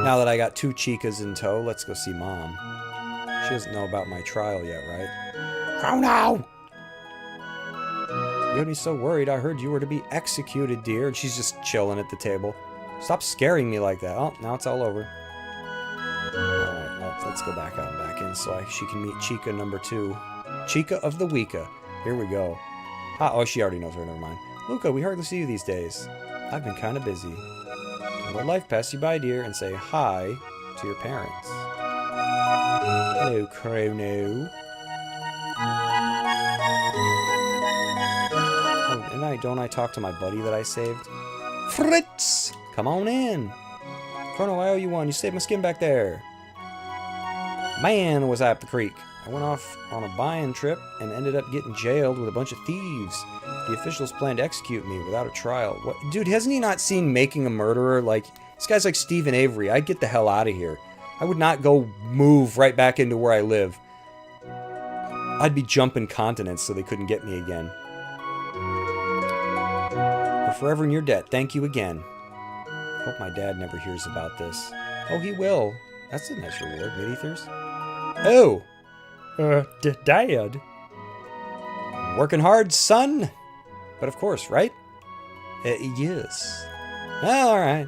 Now that I got 2 chicas in tow, let's go see Mom. She doesn't know about my trial yet, right? Chrono! You had me so worried I heard you were to be executed, dear. And she's just chilling at the table. Stop scaring me like that. Oh, now it's all over. Alright, let's go back out and back in so she can meet Chica number 2. Chica of the Weeka. Here we go. Ah, oh, she already knows her. Never mind. Luca, we hardly see you these days. I've been kind of busy. Let life pass you by, dear, and say hi to your parents. Hello, Chrono. Oh, and don't I talk to my buddy that I saved? Fritz! Come on in. Chrono, I owe you one. You saved my skin back there. Man, was I up the creek. I went off on a buying trip and ended up getting jailed with a bunch of thieves. The officials planned to execute me without a trial. What? Dude, hasn't he not seen Making a Murderer? Like, this guy's like Stephen Avery. I'd get the hell out of here. I would not go move right back into where I live. I'd be jumping continents so they couldn't get me again. We're forever in your debt. Thank you again. Hope my dad never hears about this. Oh, he will. That's a nice reward, mid-ethers. Oh! Dad. Working hard, son? But of course, right? Yes. Oh, alright.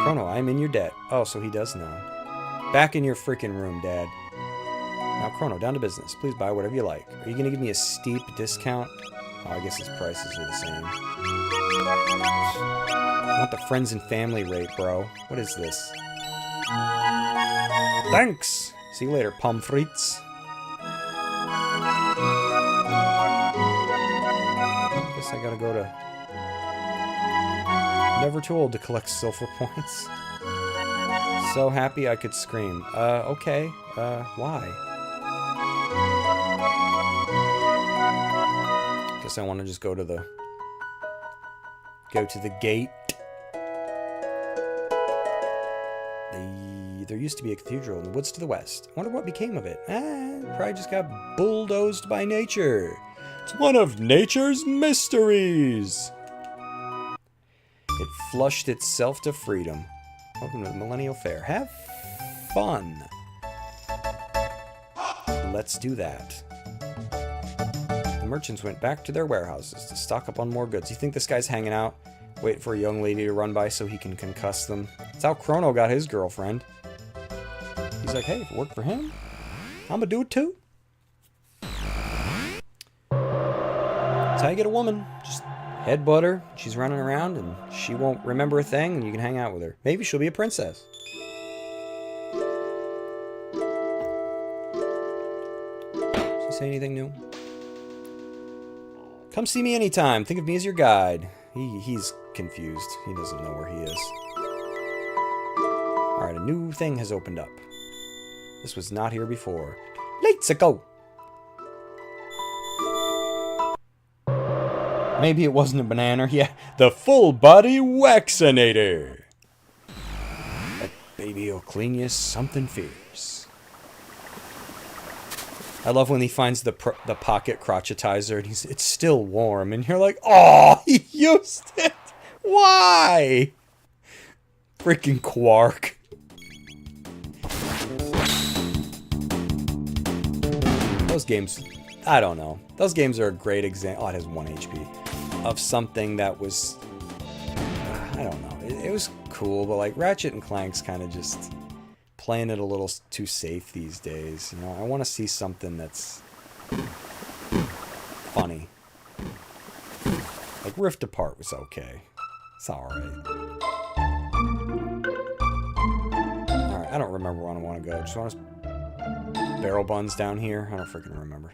Chrono, I'm in your debt. Oh, so he does know. Back in your freaking room, Dad. Now, Chrono, down to business. Please buy whatever you like. Are you going to give me a steep discount? Oh, I guess his prices are the same. I want the friends and family rate, bro. What is this? Thanks! See you later, pomfrites. Guess I gotta go to... Never too old to collect silver points. So happy I could scream. Okay. Why? Guess I want to just go to the Go to the gate. There used to be a cathedral in the woods to the west. I wonder what became of it. Probably just got bulldozed by nature. It's one of nature's mysteries. It flushed itself to freedom. Welcome to the Millennial Fair. Have fun. Let's do that. The merchants went back to their warehouses to stock up on more goods. You think this guy's hanging out, waiting for a young lady to run by so he can concuss them? That's how Chrono got his girlfriend. He's like, hey, if it worked for him, I'm gonna do it too. That's how you get a woman. Just headbutt her. She's running around and she won't remember a thing and you can hang out with her. Maybe she'll be a princess. Does he say anything new? Come see me anytime. Think of me as your guide. He's confused. He doesn't know where he is. Alright, a new thing has opened up. This was not here before. Let's go! Maybe it wasn't a banana. Yeah, the full body vaccinator. That baby'll clean you something fierce. I love when he finds the pocket crotchetizer and it's still warm and you're like, oh, he used it. Why? Freaking Quark. Those games, I don't know. Those games are a great example. Oh, it has 1 HP. Of something that was, I don't know. It was cool, but like Ratchet and Clank's kind of just playing it a little too safe these days. You know, I want to see something that's funny. Like Rift Apart was okay. It's alright. Alright, I don't remember where I want to go. Just want to barrel buns down here? I don't freaking remember.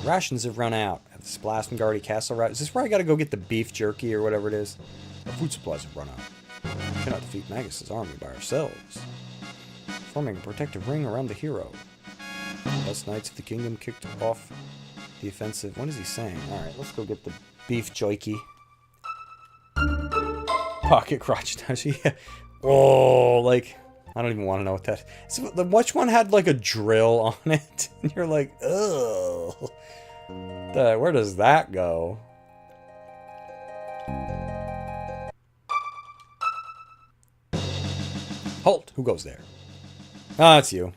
Rations have run out at the Splasmgardy Castle route. Is this where I gotta go get the beef jerky or whatever it is? Our food supplies have run out. We cannot defeat Magus' army by ourselves. Forming a protective ring around the hero. Thus Knights of the Kingdom kicked off the offensive. What is he saying? Alright, let's go get the beef jerky. Pocket crotch. Yeah. Oh, like... I don't even want to know what that... So, which one had, like, a drill on it? And you're like, ugh. Where does that go? Halt! Who goes there? Ah, it's you.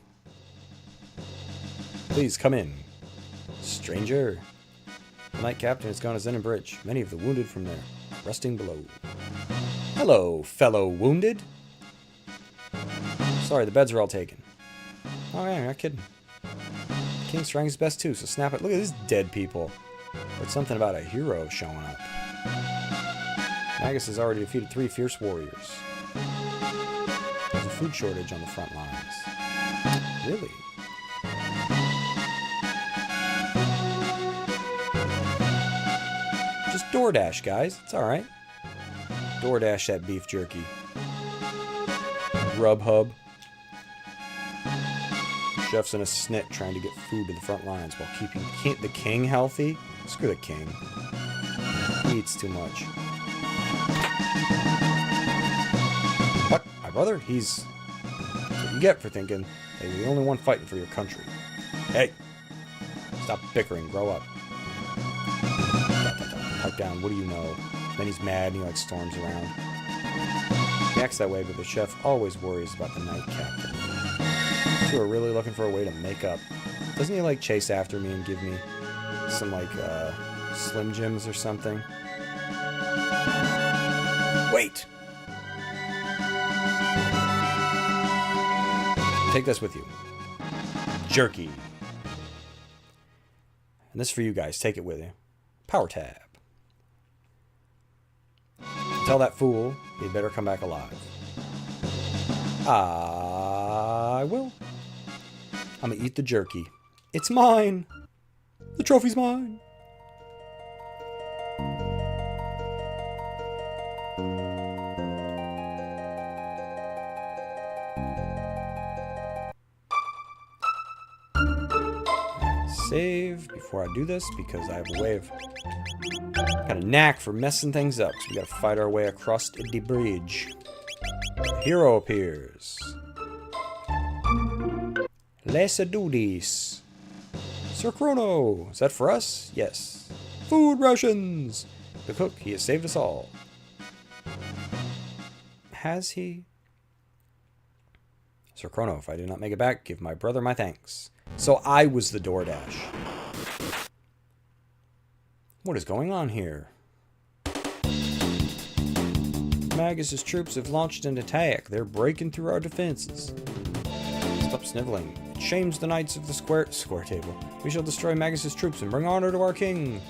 Please, come in. Stranger. The Knight Captain has gone to Zenon Bridge. Many of the wounded from there, resting below. Hello, fellow wounded. Sorry, the beds are all taken. Oh yeah, you're not kidding. The King's trying his best too, so snap it. Look at these dead people. But something about a hero showing up. Magus has already defeated 3 fierce warriors. There's a food shortage on the front lines. Really? Just DoorDash, guys. It's alright. DoorDash that beef jerky. Grubhub. Chef's in a snit trying to get food to the front lines while keeping the king healthy. Screw the king. He eats too much. What? My brother? He's... That's what you get for thinking that you're the only one fighting for your country. Hey! Stop bickering. Grow up. Pipe down. What do you know? Then he's mad and he like storms around. He acts that way, but the chef always worries about the Knight Captain. You two are really looking for a way to make up. Doesn't he like chase after me and give me some like Slim Jims or something? Wait! Take this with you. Jerky. And this is for you guys. Take it with you. Power tab. Tell that fool he'd better come back alive. I will. I'm gonna eat the jerky. It's mine! The trophy's mine! save before I do this because I have a way of... got a knack for messing things up. So we gotta fight our way across the bridge. A hero appears. Let's do this. Sir Chrono! Is that for us? Yes. Food rations! The cook, he has saved us all. Has he? Sir Chrono, if I do not make it back, give my brother my thanks. So I was the DoorDash. What is going on here? Magus' troops have launched an attack. They're breaking through our defenses. Stop sniveling. It shames the knights of the square table. We shall destroy Magus' troops and bring honor to our king.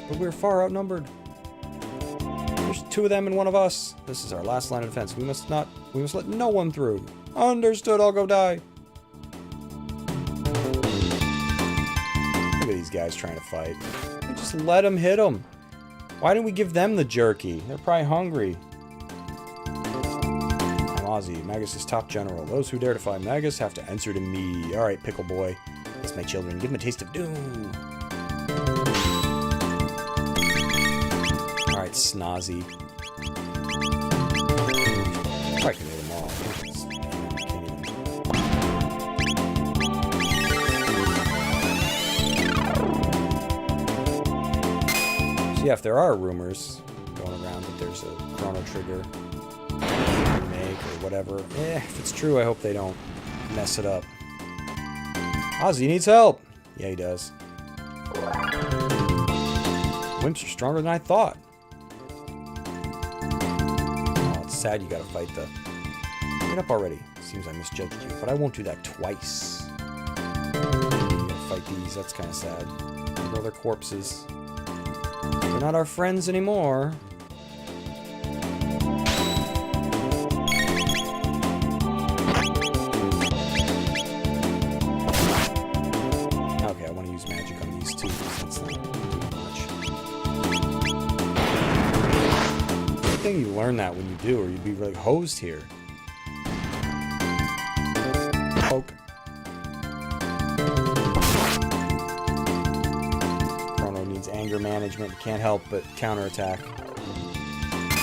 But we're far outnumbered. There's 2 of them and 1 of us. This is our last line of defense. We must let no one through. Understood, I'll go die. Look at these guys trying to fight. We just let them hit them. Why didn't we give them the jerky? They're probably hungry. I'm Ozzy, Magus' top general. Those who dare to fight Magus have to answer to me. Alright, Pickle Boy. That's my children. Give them a taste of doom. Alright, Snozzy. I can hit them all. So yeah, if there are rumors going around that there's a Chrono Trigger remake or whatever, if it's true, I hope they don't mess it up. Ozzy needs help! Yeah, he does. Wimps are stronger than I thought. Oh, it's sad you gotta fight the... Get up already. Seems I misjudged you, but I won't do that twice. You gotta fight these, that's kinda sad. They're their corpses. They're not our friends anymore. Okay, I want to use magic on these 2 because that's not much. Good thing you learn that when you do, or you'd be really hosed here. Poke. Chrono needs anger management. Can't help but counterattack.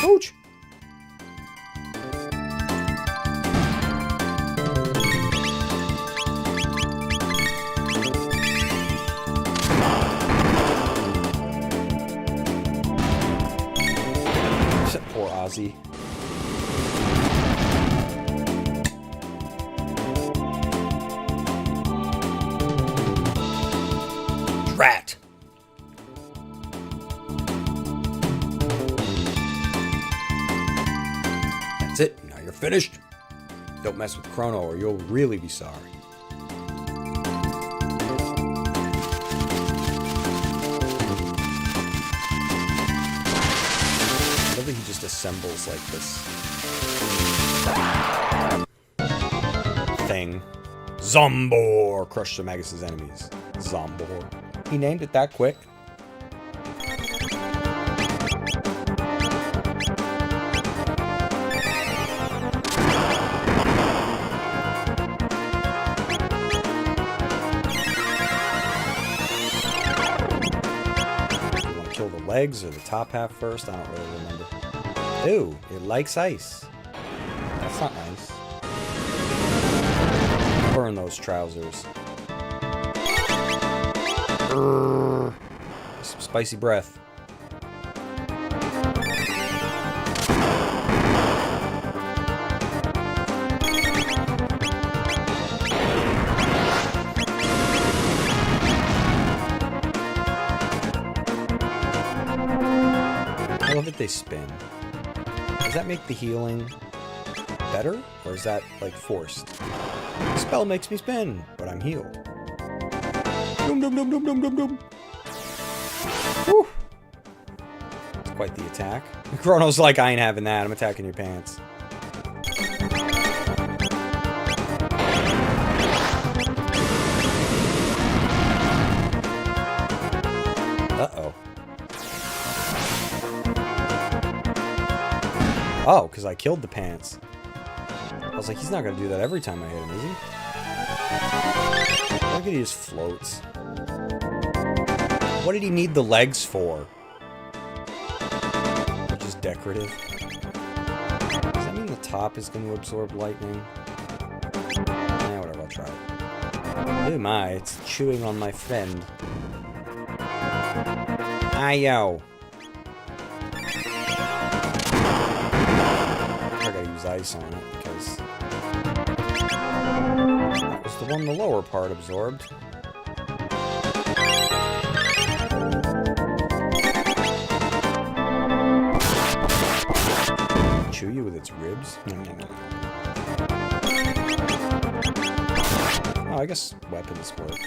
Ouch! Poor Ozzy. Rat! That's it. Now you're finished. Don't mess with Chrono or you'll really be sorry. I love that he just assembles like this thing. Zombor! Crush the Magus' enemies. Zombor. He named it that quick. You want to kill the legs or the top half first? I don't really remember. Ooh, it likes ice. That's not nice. Burn those trousers. Some spicy breath. I love that they spin. Does that make the healing better? Or is that, like, forced? The spell makes me spin, but I'm healed. Dum dum dum dum dum dum dum. Whew. That's quite the attack. Chrono's like, I ain't having that. I'm attacking your pants. Uh-oh. Oh, because I killed the pants. I was like, he's not going to do that every time I hit him, is he? Look at he just floats. What did he need the legs for? They're just decorative. Does that mean the top is going to absorb lightning? Whatever, I'll try it. Oh my, it's chewing on my friend. Ayo. I gotta use ice on it because that was the one the lower part absorbed. Chew you with its ribs? Oh, I guess weapons work.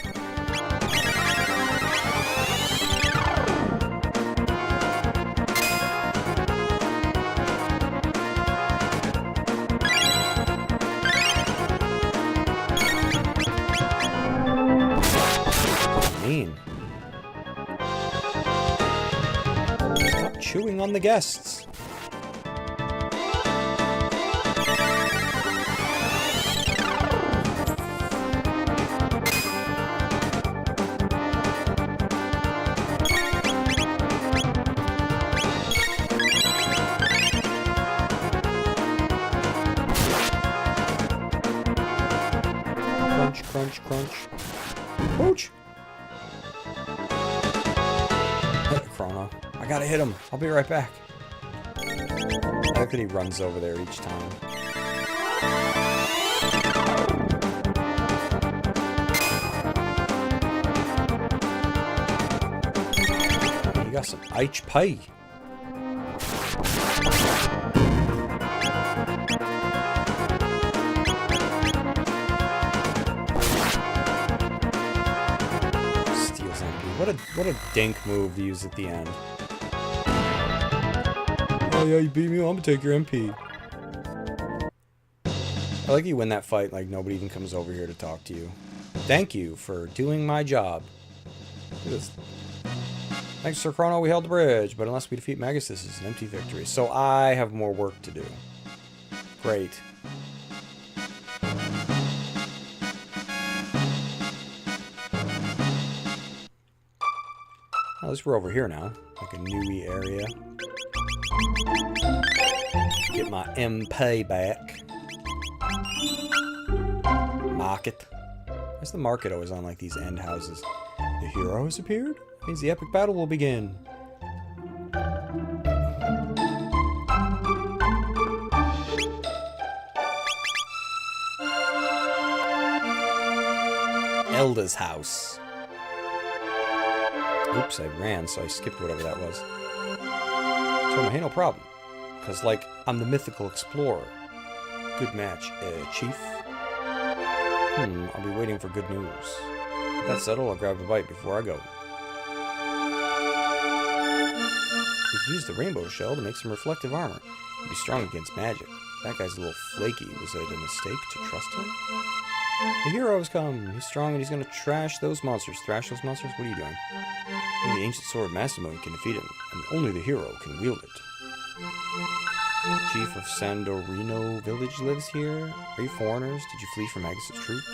Mean. Stop chewing on the guests. Crunch, crunch, crunch. Pooch! Chrono. I gotta hit him. I'll be right back. I like that he runs over there each time. You got some ice pie. What a dink move to use at the end. Oh yeah, you beat me, well, I'm gonna take your MP. I like you win that fight like nobody even comes over here to talk to you. Thank you for doing my job. Look at this. Thanks, Sir Chrono, we held the bridge, but unless we defeat Magus, this is an empty victory. So I have more work to do. Great. At least we're over here now. Like a newy area. Get my MP back. Market. Why's the market always on like these end houses? The hero has appeared? Means the epic battle will begin. Elda's house. Oops, I ran, so I skipped whatever that was. So, hey, no problem. Because, like, I'm the mythical explorer. Good match, Chief. I'll be waiting for good news. If that's settled, I'll grab a bite before I go. We could use the rainbow shell to make some reflective armor. It'll be strong against magic. That guy's a little flaky. Was it a mistake to trust him? The hero has come. He's strong and he's going to trash those monsters. Thrash those monsters? What are you doing? Only the ancient sword of Masamune can defeat him, and only the hero can wield it. Chief of Sandorino village lives here. Are you foreigners? Did you flee from Magus' troops?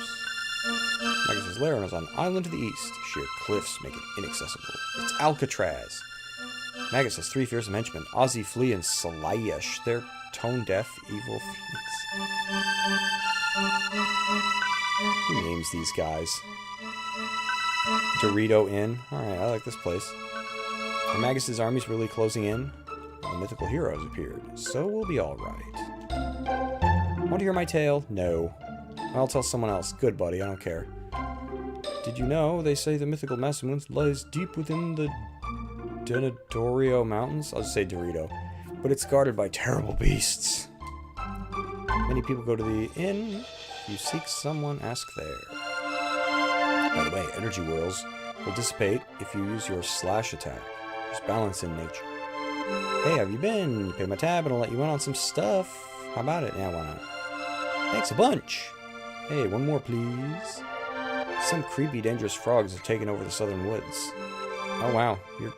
Magus' lair is on an island to the east. Sheer cliffs make it inaccessible. It's Alcatraz. Magus has 3 fearsome henchmen, Ozzy, Flea, and Slayesh. They're tone-deaf, evil fiends. Who names these guys? Dorito Inn. Alright, I like this place. Are Magus' armies really closing in? The mythical heroes appeared, so we'll be alright. Want to hear my tale? No. I'll tell someone else. Good, buddy, I don't care. Did you know they say the mythical Masamune lies deep within the Denodorio Mountains? I'll just say Dorito. But it's guarded by terrible beasts. Many people go to the inn. If you seek someone, ask there. By the way, energy whirls will dissipate if you use your slash attack. There's balance in nature. Hey, how have you been? You pay my tab and I'll let you in on some stuff. How about it? Yeah, why not? Thanks a bunch. Hey, one more, please. Some creepy, dangerous frogs have taken over the southern woods. Oh, wow. Your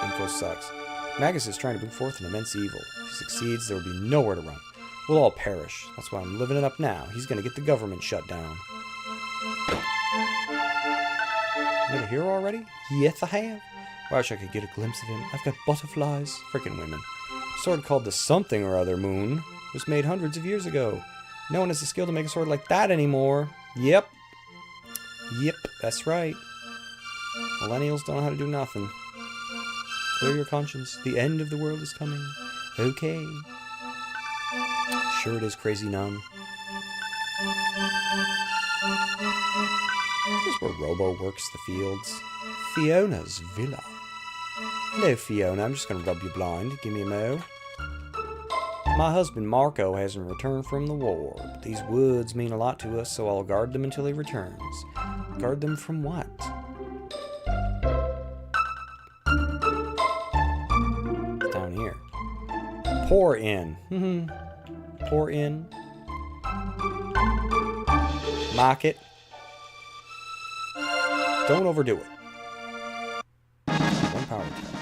info sucks. Magus is trying to bring forth an immense evil. If he succeeds, there will be nowhere to run. We'll all perish. That's why I'm living it up now. He's going to get the government shut down. Another hero already? Yes, I have. I wish I could get a glimpse of him. I've got butterflies. Frickin' women. A sword called the something or other moon was made hundreds of years ago. No one has the skill to make a sword like that anymore. Yep. Yep, that's right. Millennials don't know how to do nothing. Clear your conscience. The end of the world is coming. Okay. Sure it is, crazy nun. This is where Robo works the fields. Fiona's villa. Hello, Fiona. I'm just going to rub you blind. Give me a mo. My husband, Marco, hasn't returned from the war. But these woods mean a lot to us, so I'll guard them until he returns. Guard them from what? It's down here. Pour in. Pour in. Market. Don't overdo it. One power attack.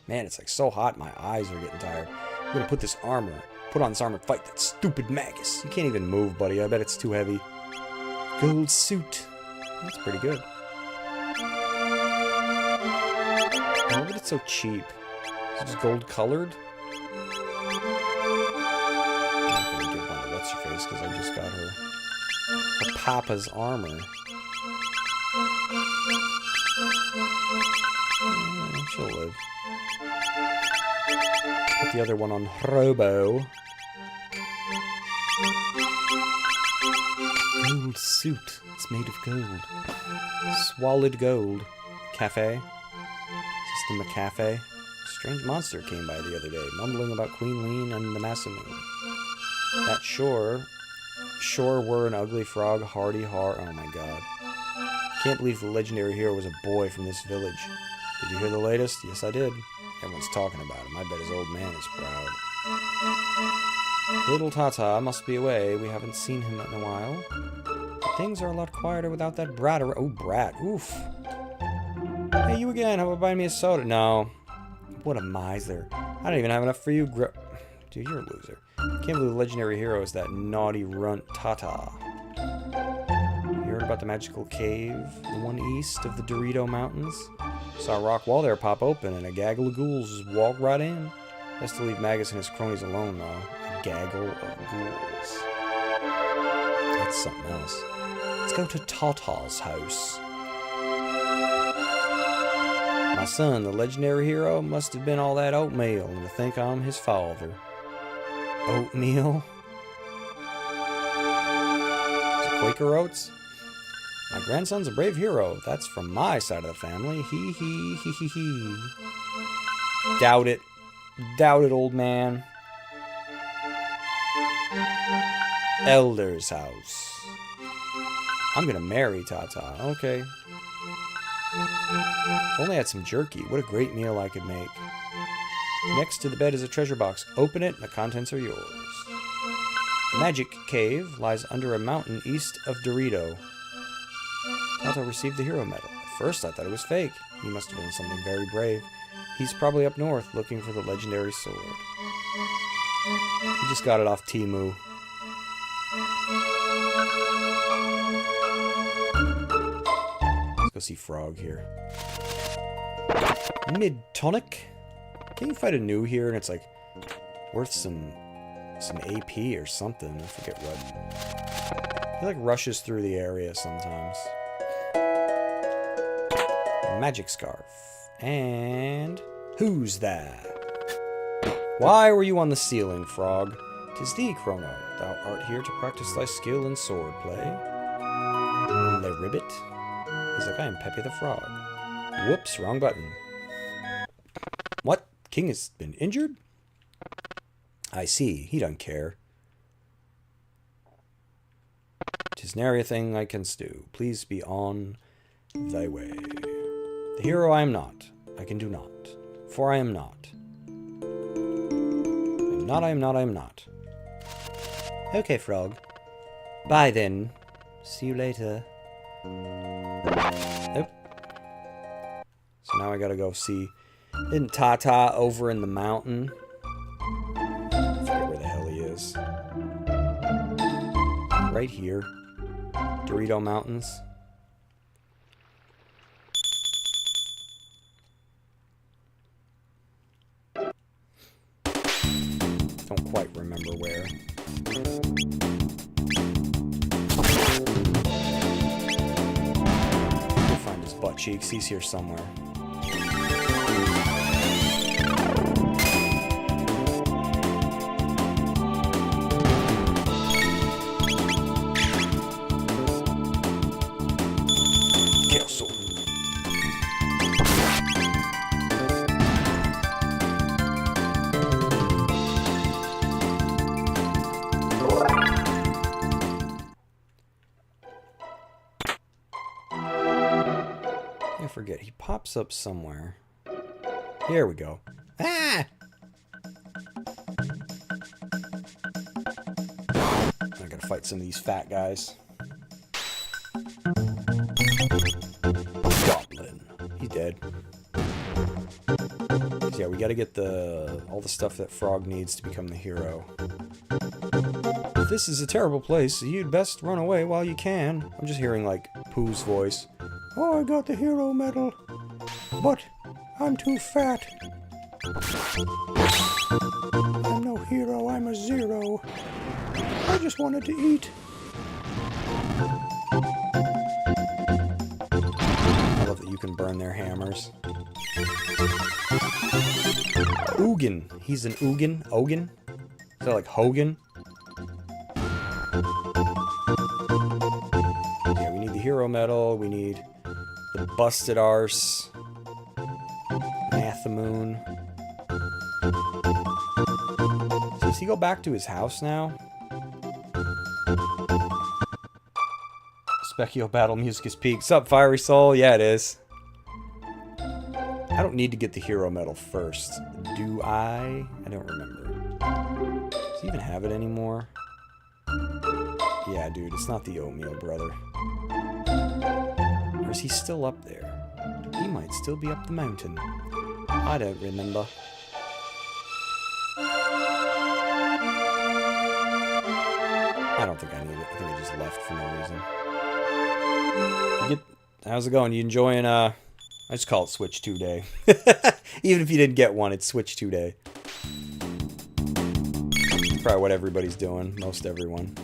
Man, it's like so hot, my eyes are getting tired. I'm gonna put on this armor, fight that stupid Magus. You can't even move, buddy. I bet it's too heavy. Gold suit. That's pretty good. Why is it so cheap? Is it just gold colored? I'm not gonna give one to What's-Her-Face because I just got her Papa's armor. She'll live. Put the other one on Robo. Gold suit. It's made of gold. Swallowed gold. Cafe. Is this the McCafe? A strange monster came by the other day, mumbling about Queen Lean and the Masamune. That sure were an ugly frog, hardy har. Oh my god. Can't believe the legendary hero was a boy from this village. Did you hear the latest? Yes, I did. Everyone's talking about him. I bet his old man is proud. Little Tata must be away. We haven't seen him in a while. But things are a lot quieter without that brat. Oh, brat. Oof. Hey, you again. How about buying me a soda? No. What a miser. I don't even have enough for you, Dude, you're a loser. Can't believe the legendary hero is that naughty runt Tata. You heard about the magical cave? The one east of the Dorito Mountains? Saw a rock wall there pop open, and a gaggle of ghouls just walked right in. Best to leave Magus and his cronies alone, though. A gaggle of ghouls. That's something else. Let's go to Tata's house. My son, the legendary hero, must have been all that oatmeal, and to think I'm his father. Oatmeal? Is it Quaker Oats? My grandson's a brave hero. That's from my side of the family. Hee hee hee hee hee. Doubt it. Doubt it, old man. Elder's house. I'm gonna marry Tata. Okay. If only I had some jerky. What a great meal I could make. Next to the bed is a treasure box. Open it and the contents are yours. The magic cave lies under a mountain east of Dorito. Tata received the hero medal. At first I thought it was fake. He must have been something very brave. He's probably up north looking for the legendary sword. He just got it off Temu. Let's go see Frog here. Mid-tonic? Can you fight a new here and it's like worth some AP or something? I forget what. He like rushes through the area sometimes. Magic scarf. And who's that? Why were you on the ceiling, Frog? 'Tis thee, Chrono. Thou art here to practice thy skill in sword play. Le Ribbit? He's like, I am Pepe the Frog. Whoops, wrong button. What? King has been injured? I see. He don't care. 'Tis nary a thing I can do. Please be on thy way. The hero I am not. I can do not. For I am not. I am not. Okay, Frog. Bye then. See you later. Nope. So now I gotta go see... Isn't Tata over in the mountain? I forget where the hell he is. Right here. Dorito Mountains. quite remember where. We'll find his butt cheeks. He's here somewhere. Forget, he pops up somewhere. Here we go. Ah! I gotta fight some of these fat guys. Goblin. He's dead. So yeah, we gotta get all the stuff that Frog needs to become the hero. This is a terrible place. You'd best run away while you can. I'm just hearing, like, Pooh's voice. Oh, I got the hero medal, but I'm too fat. I'm no hero, I'm a zero. I just wanted to eat. I love that you can burn their hammers. Ugin. He's an Ugin? Ogin? Is that like Hogan? Yeah, we need the hero medal. We need the busted arse. Mathamoon. So does he go back to his house now? Specchio battle music is peak. Sup, Fiery Soul? Yeah, it is. I don't need to get the hero medal first. Do I? I don't remember. Does he even have it anymore? Yeah, dude, it's not the Oatmeal Brother. Or is he still up there? He might still be up the mountain. I don't remember. I don't think I need it. I think I just left for no reason. How's it going? You enjoying, I just call it Switch 2 Day. Even if you didn't get one, it's Switch 2 Day. It's probably what everybody's doing. Most everyone.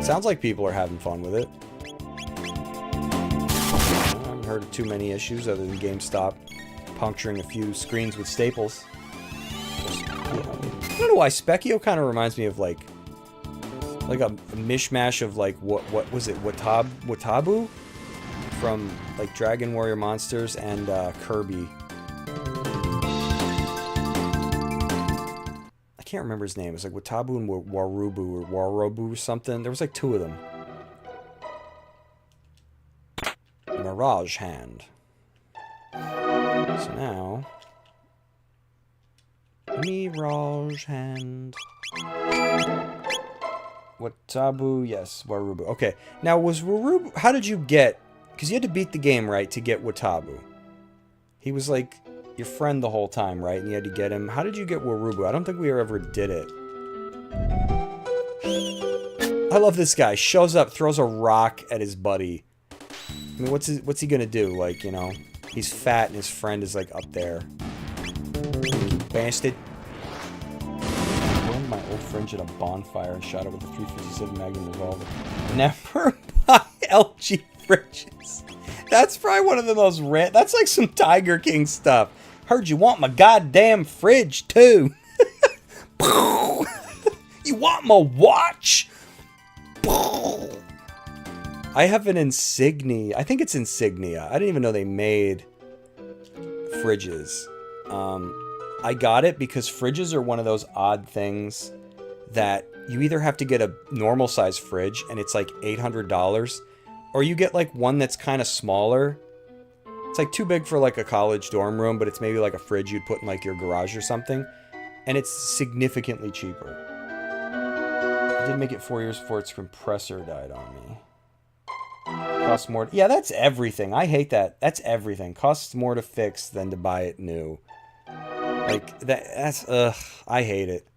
Sounds like people are having fun with it. I haven't heard of too many issues other than GameStop puncturing a few screens with staples. I don't know why Specchio kind of reminds me of like a mishmash of like what was it, Watabu from like Dragon Warrior Monsters and Kirby. I can't remember his name. It was like Watabu and Warubu or Warobu or something. There was like two of them. Mirage Hand. So now, Mirage Hand. Watabu, yes, Warubu. Okay, now was Warubu... How did you get... Because you had to beat the game, right, to get Watabu. He was, like, your friend the whole time, right? And you had to get him... How did you get Warubu? I don't think we ever did it. I love this guy. Shows up, throws a rock at his buddy. I mean, what's he gonna do? Like, you know, he's fat and his friend is, like, up there. Bastard. My old fringe at a bonfire and shot it with a 357 Magnum revolver. Never buy LG fridges. That's probably one of the most that's like some Tiger King stuff. Heard you want my goddamn fridge too. You want my watch? I have an Insignia. I think it's Insignia. I didn't even know they made fridges. I got it because fridges are one of those odd things that you either have to get a normal size fridge and it's like $800, or you get like one that's kind of smaller. It's like too big for like a college dorm room, but it's maybe like a fridge you'd put in like your garage or something, and it's significantly cheaper. I did make it 4 years before its compressor died on me. Costs more. Yeah, that's everything. I hate that. That's everything. Costs more to fix than to buy it new. Like, that's, I hate it.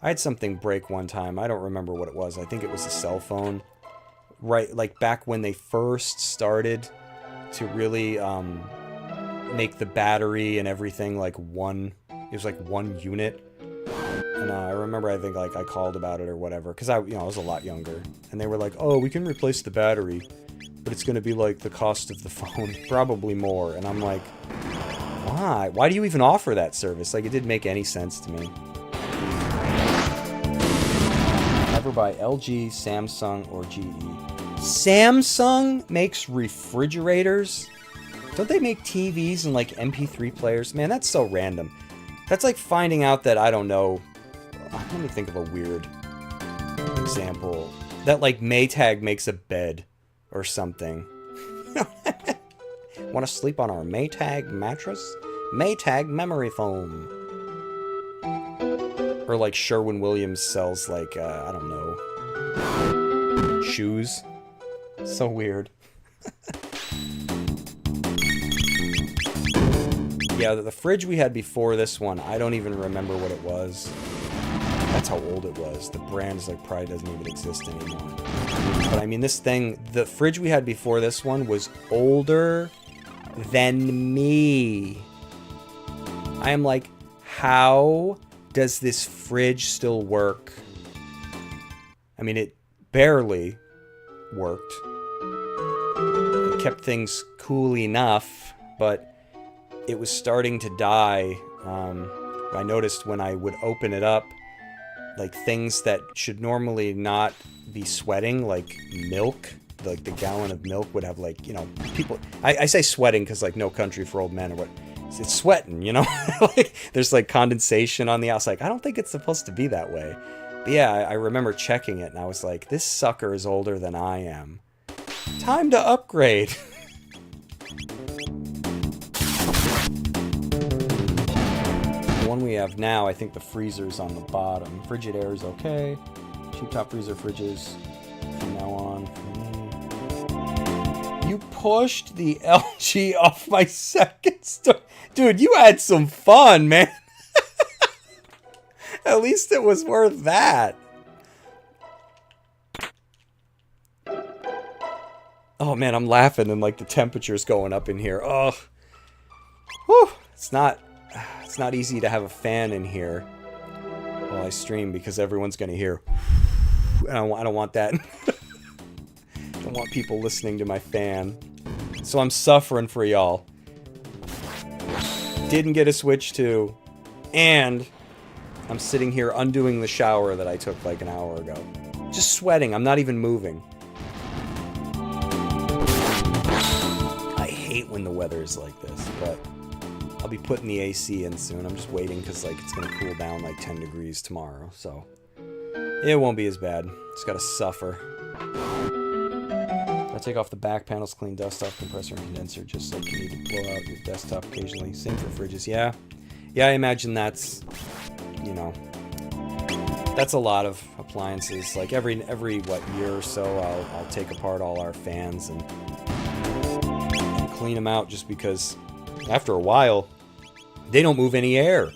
I had something break one time. I don't remember what it was. I think it was a cell phone. Right, like, back when they first started to really, make the battery and everything, like, one It was like 1 unit. And I remember, I think, like, I called about it or whatever, because I was a lot younger. And they were like, oh, we can replace the battery, but it's going to be, like, the cost of the phone. Probably more. And I'm like, why? Why do you even offer that service? Like, it didn't make any sense to me. Never buy LG, Samsung, or GE. Samsung makes refrigerators? Don't they make TVs and, like, MP3 players? Man, that's so random. That's like finding out that, I don't know... Let me think of a weird example. That, like, Maytag makes a bed or something. Want to sleep on our Maytag mattress? Maytag memory foam. Or, like, Sherwin-Williams sells, like, I don't know, shoes. So weird. Yeah, the fridge we had before this one, I don't even remember what it was. That's how old it was. The brand is like probably doesn't even exist anymore. But I mean, this thing, the fridge we had before this one was older than me. I am like, how does this fridge still work? I mean, it barely worked. It kept things cool enough, but it was starting to die. I noticed when I would open it up, like things that should normally not be sweating, like milk, like the gallon of milk would have, like, you know, people, I say sweating because, like, No Country for Old Men or what, it's sweating, you know? Like, there's like condensation on the outside. Like, I don't think it's supposed to be that way. But yeah, I remember checking it and I was like, this sucker is older than I am. Time to upgrade. One we have now, I think the freezer's on the bottom. Frigidaire is okay. Cheap top freezer fridges from now on. You pushed the LG off my second store. Dude, you had some fun, man. At least it was worth that. Oh man, I'm laughing and like the temperature's going up in here. Oh. Whew. It's not easy to have a fan in here while I stream because everyone's going to hear. And I don't want that. I don't want people listening to my fan. So I'm suffering for y'all. Didn't get a Switch 2. And I'm sitting here undoing the shower that I took like an hour ago. Just sweating. I'm not even moving. I hate when the weather is like this, but I'll be putting the AC in soon. I'm just waiting because like it's gonna cool down like 10 degrees tomorrow, so it won't be as bad. Just gotta suffer. I take off the back panels, clean dust off compressor and condenser, just like you need to blow out your desktop occasionally. Same for fridges. Yeah, I imagine that's, you know, that's a lot of appliances. Like every what, year or so, I'll take apart all our fans and clean them out just because. After a while, they don't move any air.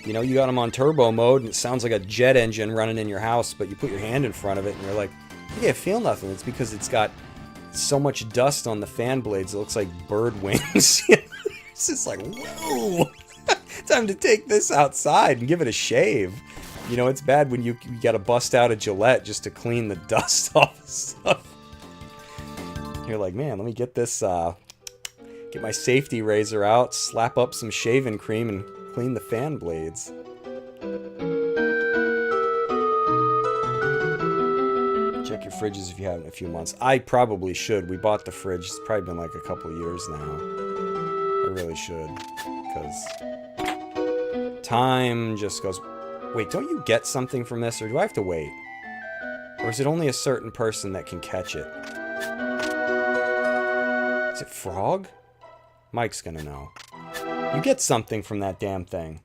You know, you got them on turbo mode, and it sounds like a jet engine running in your house, but you put your hand in front of it, and you're like, yeah, I feel nothing. It's because it's got so much dust on the fan blades, it looks like bird wings. It's just like, whoa! Time to take this outside and give it a shave. You know, it's bad when you got to bust out a Gillette just to clean the dust off the stuff. You're like, man, let me get this... Get my safety razor out, slap up some shaving cream, and clean the fan blades. Check your fridges if you haven't in a few months. I probably should. We bought the fridge. It's probably been like a couple of years now. I really should. Because time just goes... Wait, don't you get something from this, or do I have to wait? Or is it only a certain person that can catch it? Is it Frog? Mike's gonna know. You get something from that damn thing.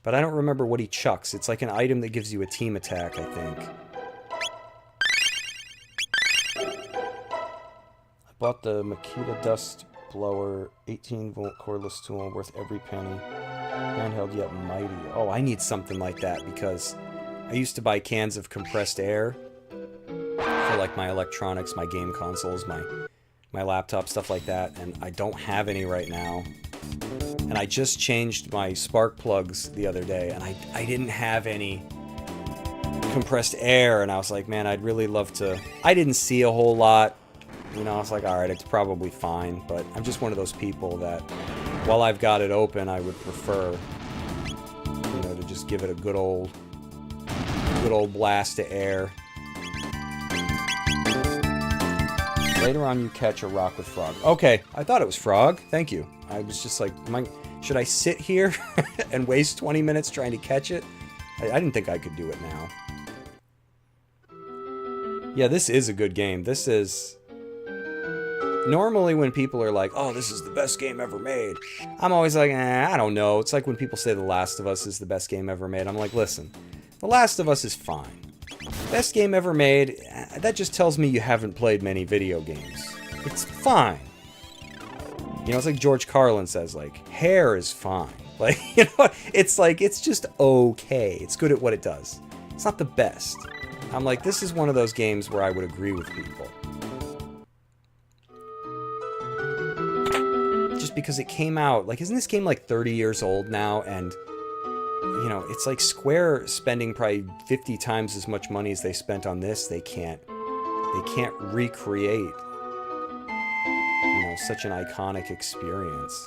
But I don't remember what he chucks. It's like an item that gives you a team attack, I think. I bought the Makita Dust Blower 18-volt cordless tool, worth every penny. Handheld yet mighty. Oh, I need something like that because I used to buy cans of compressed air for like my electronics, my game consoles, my laptop, stuff like that, and I don't have any right now. And I just changed my spark plugs the other day, and I didn't have any compressed air, and I was like, man, I'd really love to. I didn't see a whole lot. You know, I was like, all right, it's probably fine, but I'm just one of those people that, while I've got it open, I would prefer, you know, to just give it a good old blast of air. Later on, you catch a rock with frog. Okay, I thought it was frog. Thank you. I was just like, should I sit here and waste 20 minutes trying to catch it? I didn't think I could do it now. Yeah, this is a good game. This is... Normally when people are like, oh, this is the best game ever made, I'm always like, I don't know. It's like when people say The Last of Us is the best game ever made. I'm like, listen, The Last of Us is fine. Best game ever made, that just tells me you haven't played many video games. It's fine. You know, it's like George Carlin says, like, hair is fine. Like, you know, it's like, it's just okay. It's good at what it does. It's not the best. I'm like, this is one of those games where I would agree with people. Just because it came out, like, isn't this game like 30 years old now? And, you know, it's like Square spending probably 50 times as much money as they spent on this. They can't recreate, you know, such an iconic experience.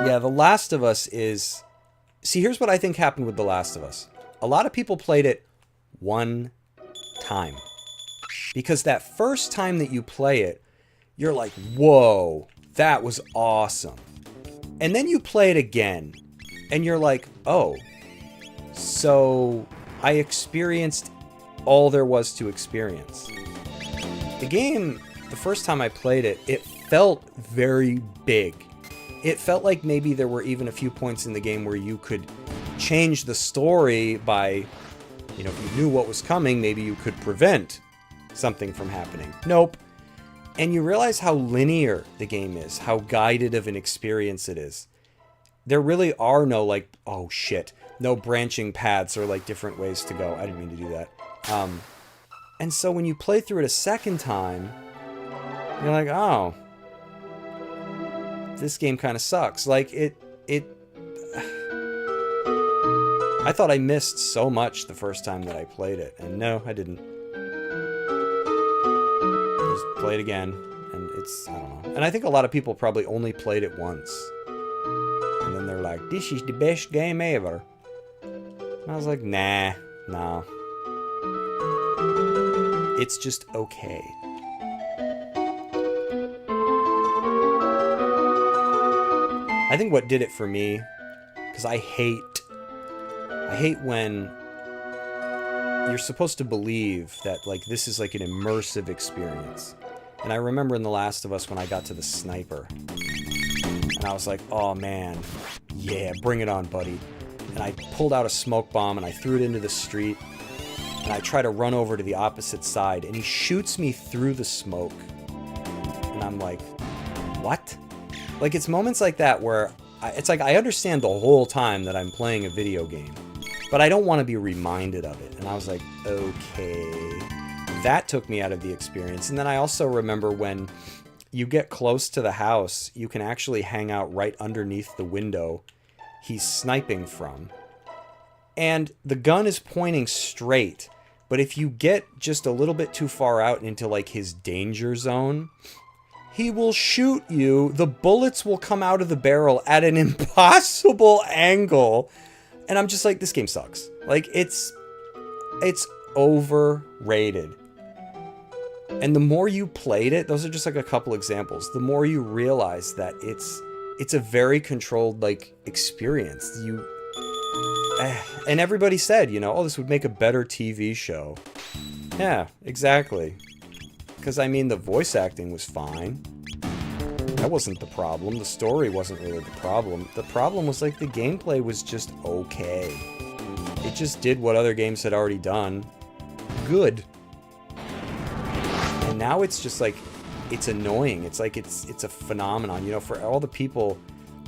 Yeah, The Last of Us is... See, here's what I think happened with The Last of Us. A lot of people played it one time. Because that first time that you play it, you're like, whoa, that was awesome. And then you play it again, and you're like, oh, so I experienced all there was to experience. The game, the first time I played it, it felt very big. It felt like maybe there were even a few points in the game where you could change the story by, you know, if you knew what was coming, maybe you could prevent something from happening. Nope. And you realize how linear the game is, how guided of an experience it is. There really are no, like, oh shit, no branching paths or like different ways to go. I didn't mean to do that. And so when you play through it a second time, you're like, oh, this game kind of sucks. Like, I thought I missed so much the first time that I played it, and no, I didn't. Just play it again, and it's, I don't know. And I think a lot of people probably only played it once. And then they're like, this is the best game ever. And I was like, nah. It's just okay. I think what did it for me, because I hate when you're supposed to believe that, like, this is like an immersive experience. And I remember in The Last of Us when I got to the sniper, and I was like, oh man, yeah, bring it on, buddy. And I pulled out a smoke bomb and I threw it into the street, and I try to run over to the opposite side, and he shoots me through the smoke. And I'm like, what? Like, it's moments like that where it's like I understand the whole time that I'm playing a video game, but I don't want to be reminded of it. And I was like, okay. That took me out of the experience. And then I also remember when you get close to the house, you can actually hang out right underneath the window he's sniping from. And the gun is pointing straight, but if you get just a little bit too far out into, like, his danger zone, he will shoot you. The bullets will come out of the barrel at an impossible angle. And I'm just like, this game sucks. Like, it's overrated. And the more you played it, those are just like a couple examples, the more you realize that it's a very controlled, like, experience. And everybody said, you know, oh, this would make a better TV show. Yeah, exactly. Because, I mean, the voice acting was fine. That wasn't the problem. The story wasn't really the problem. The problem was, like, the gameplay was just okay. It just did what other games had already done. Good. And now it's just, like, it's annoying. It's like, it's a phenomenon. You know, for all the people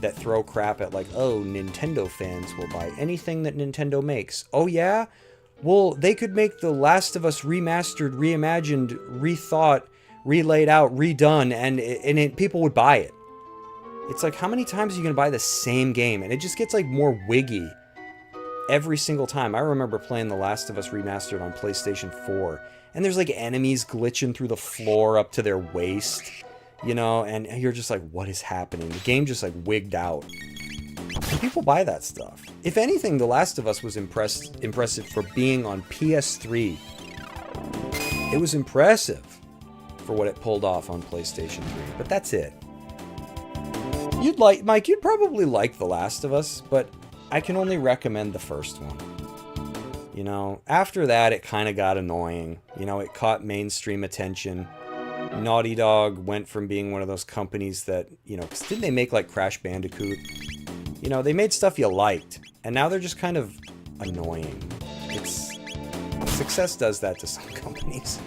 that throw crap at, like, oh, Nintendo fans will buy anything that Nintendo makes. Oh, yeah? Well, they could make The Last of Us remastered, reimagined, rethought, relaid out, redone, and people would buy it. It's like, how many times are you going to buy the same game? And it just gets like more wiggy every single time. I remember playing The Last of Us Remastered on PlayStation 4, and there's like enemies glitching through the floor up to their waist, you know, and you're just like, what is happening? The game just like wigged out. And people buy that stuff. If anything, The Last of Us was impressive for being on PS3. It was impressive for what it pulled off on PlayStation 3, but that's it. Mike, you'd probably like The Last of Us, but I can only recommend the first one. You know, after that, it kind of got annoying. You know, it caught mainstream attention. Naughty Dog went from being one of those companies that, you know, 'cause didn't they make like Crash Bandicoot? You know, they made stuff you liked, and now they're just kind of annoying. Success does that to some companies.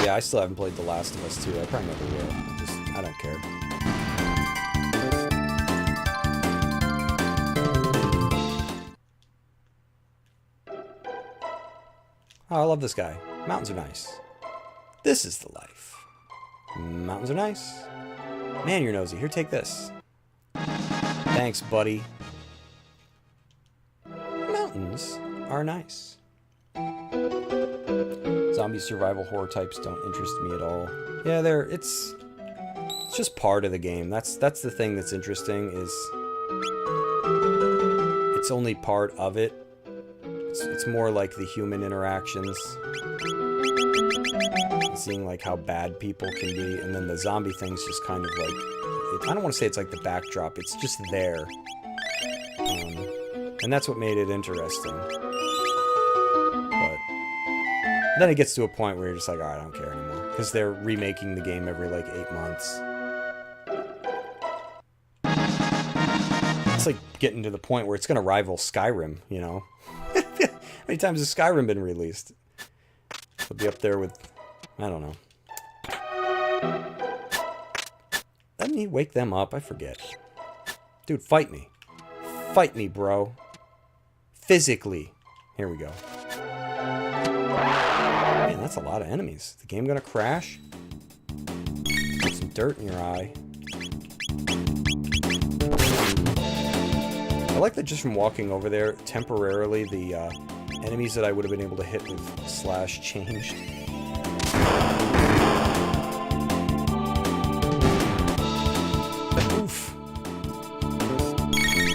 I still haven't played The Last of Us 2. I probably never will. I don't care. Oh, I love this guy. Mountains are nice. This is the life. Mountains are nice. Man, you're nosy. Here, take this. Thanks, buddy. Mountains are nice. Zombie survival horror types don't interest me at all. Yeah, it's just part of the game. That's the thing that's interesting, is it's only part of it. It's more like the human interactions, and seeing like how bad people can be, and then the zombie thing's just kind of like, I don't want to say it's like the backdrop, it's just there. And that's what made it interesting. Then it gets to a point where you're just like, alright, I don't care anymore. Because they're remaking the game every, like, 8 months. It's like getting to the point where it's going to rival Skyrim, you know? How many times has Skyrim been released? It'll be up there with, I don't know. Doesn't he wake them up? I forget. Dude, fight me. Fight me, bro. Physically. Here we go. Man, that's a lot of enemies. The game gonna crash? Put some dirt in your eye. I like that just from walking over there, temporarily the enemies that I would have been able to hit with slash changed. Oof.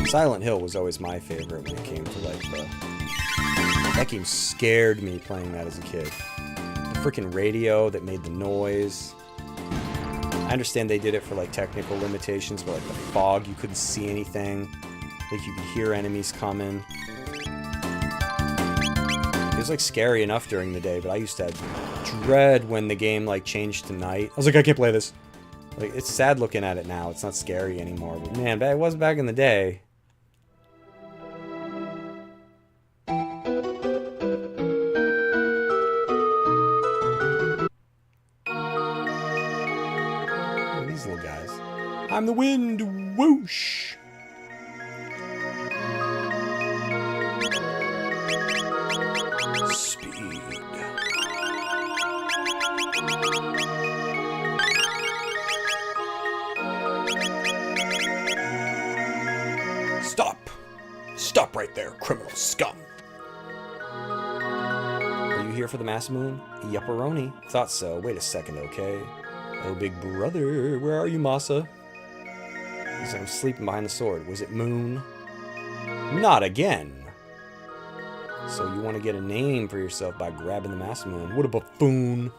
Silent Hill was always my favorite when it came to like that game scared me playing that as a kid. The freaking radio that made the noise. I understand they did it for like technical limitations, but like the fog, you couldn't see anything. Like you could hear enemies coming. It was like scary enough during the day, but I used to dread when the game like changed to night. I was like, I can't play this. Like, it's sad looking at it now. It's not scary anymore, but man, it was back in the day. These little guys. I'm the wind, whoosh. Speed. Stop. Stop right there, criminal scum. Are you here for the Mass Moon? Yupperoni. Thought so. Wait a second, okay? Oh, big brother. Where are you, Masa? He's like, I'm sleeping behind the sword. Was it Moon? Not again. So you want to get a name for yourself by grabbing the Mass Moon. What a buffoon.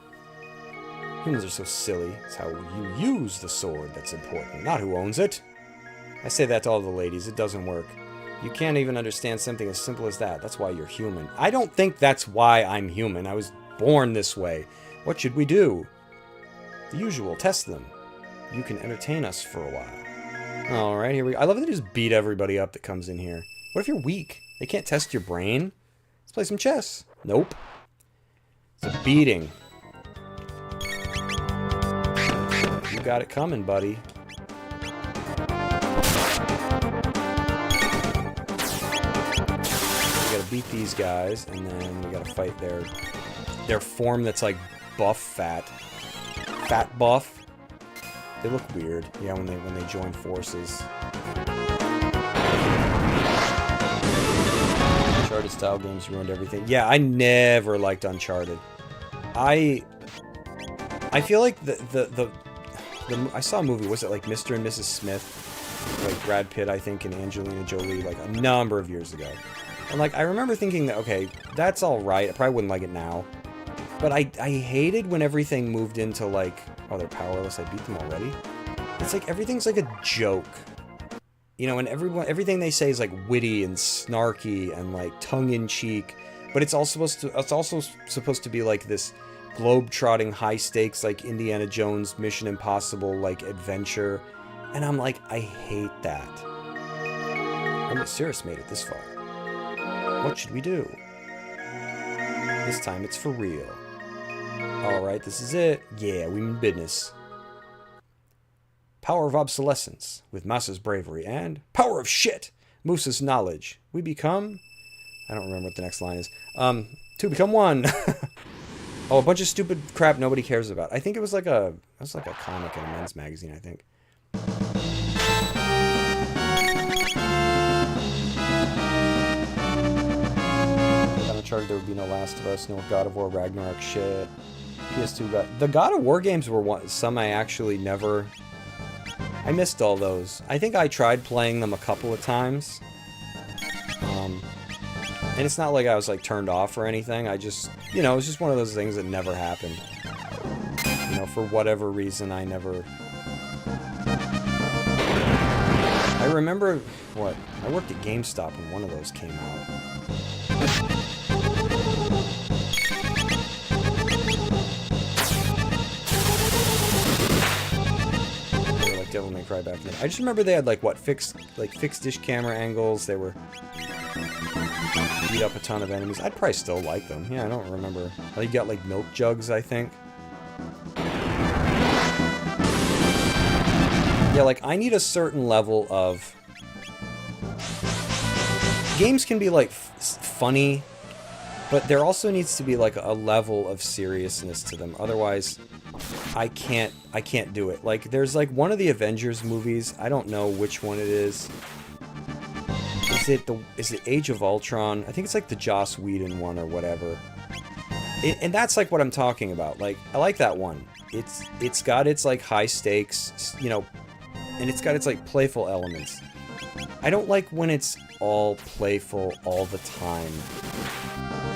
Humans are so silly. It's how you use the sword that's important, not who owns it. I say that to all the ladies. It doesn't work. You can't even understand something as simple as that. That's why you're human. I don't think that's why I'm human. I was born this way. What should we do? The usual. Test them. You can entertain us for a while. Alright, here we go. I love that they just beat everybody up that comes in here. What if you're weak? They can't test your brain? Let's play some chess. Nope. It's a beating. You got it coming, buddy. beat these guys, and then we gotta fight their form that's like buff fat. Fat buff. They look weird, yeah, when they join forces. Uncharted style games ruined everything. Yeah, I never liked Uncharted. I feel like I saw a movie, was it like Mr. and Mrs. Smith? Like Brad Pitt, I think, and Angelina Jolie, like a number of years ago. And like, I remember thinking that, okay, that's alright, I probably wouldn't like it now. But I hated when everything moved into like, oh, they're powerless, I beat them already? It's like, everything's like a joke. You know, and everything they say is like witty and snarky and like tongue-in-cheek. But it's also supposed to be like this globe-trotting, high-stakes, like Indiana Jones, Mission Impossible, like adventure. And I'm like, I hate that. I'm serious, made it this far. What should we do? This time it's for real. Alright, this is it. Yeah, we mean business. Power of obsolescence, with Masa's bravery, and power of shit, Musa's knowledge. We become... I don't remember what the next line is. Two become one. Oh, a bunch of stupid crap nobody cares about. I think it was like a comic in a men's magazine, I think. Without Uncharted, there would be no Last of Us, no God of War, Ragnarok shit. PS2 the God of War games were some I actually never... I missed all those. I think I tried playing them a couple of times. And it's not like I was like turned off or anything. I just, you know, it was just one of those things that never happened. You know, for whatever reason, I never... I remember, what? I worked at GameStop when one of those came out. Devil May Cry back then. I just remember they had like what fixed dish camera angles. They were beat up a ton of enemies. I'd probably still like them. Yeah, I don't remember. You got like milk jugs, I think. Yeah, like I need a certain level of games can be like funny, but there also needs to be like a level of seriousness to them. Otherwise, I can't do it. Like, there's like one of the Avengers movies, I don't know which one it is. Is it Age of Ultron? I think it's like the Joss Whedon one or whatever. And that's like what I'm talking about. Like, I like that one. It's got its like high stakes, you know, and it's got its like playful elements. I don't like when it's all playful all the time.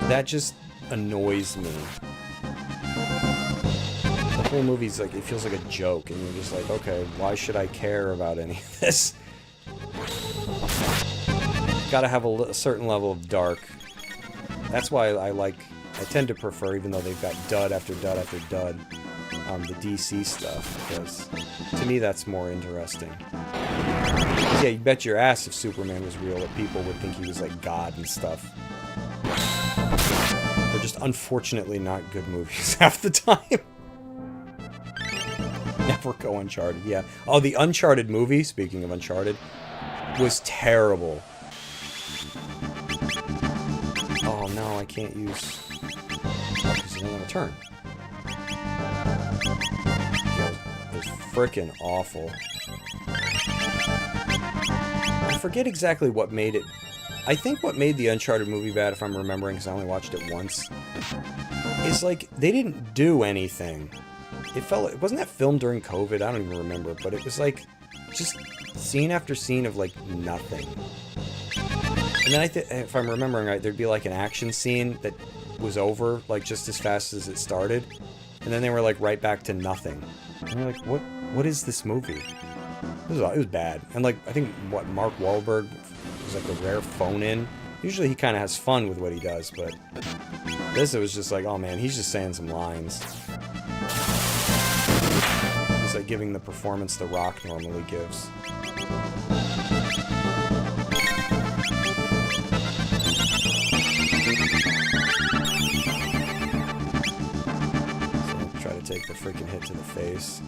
That just annoys me. The whole movie's like, it feels like a joke, and you're just like, okay, why should I care about any of this? Gotta have a certain level of dark. That's why I tend to prefer, even though they've got dud after dud after dud, the DC stuff, because to me that's more interesting. Yeah, you bet your ass if Superman was real that people would think he was like God and stuff. They're just unfortunately not good movies half the time. Never go Uncharted, yeah. Oh, the Uncharted movie, speaking of Uncharted, was terrible. Oh no, I can't use... because I don't want to turn. It was frickin' awful. I forget exactly what made it... I think what made the Uncharted movie bad, if I'm remembering, because I only watched it once, is like, they didn't do anything. It wasn't that filmed during COVID? I don't even remember, but it was like, just scene after scene of like, nothing. And then if I'm remembering right, there'd be like an action scene that was over, like, just as fast as it started. And then they were like, right back to nothing. And you're like, what is this movie? It was bad. And like, I think, what, Mark Wahlberg was like a rare phone-in. Usually he kind of has fun with what he does, but this, it was just like, oh man, he's just saying some lines. He's like giving the performance The Rock normally gives. So try to take the freaking hit to the face.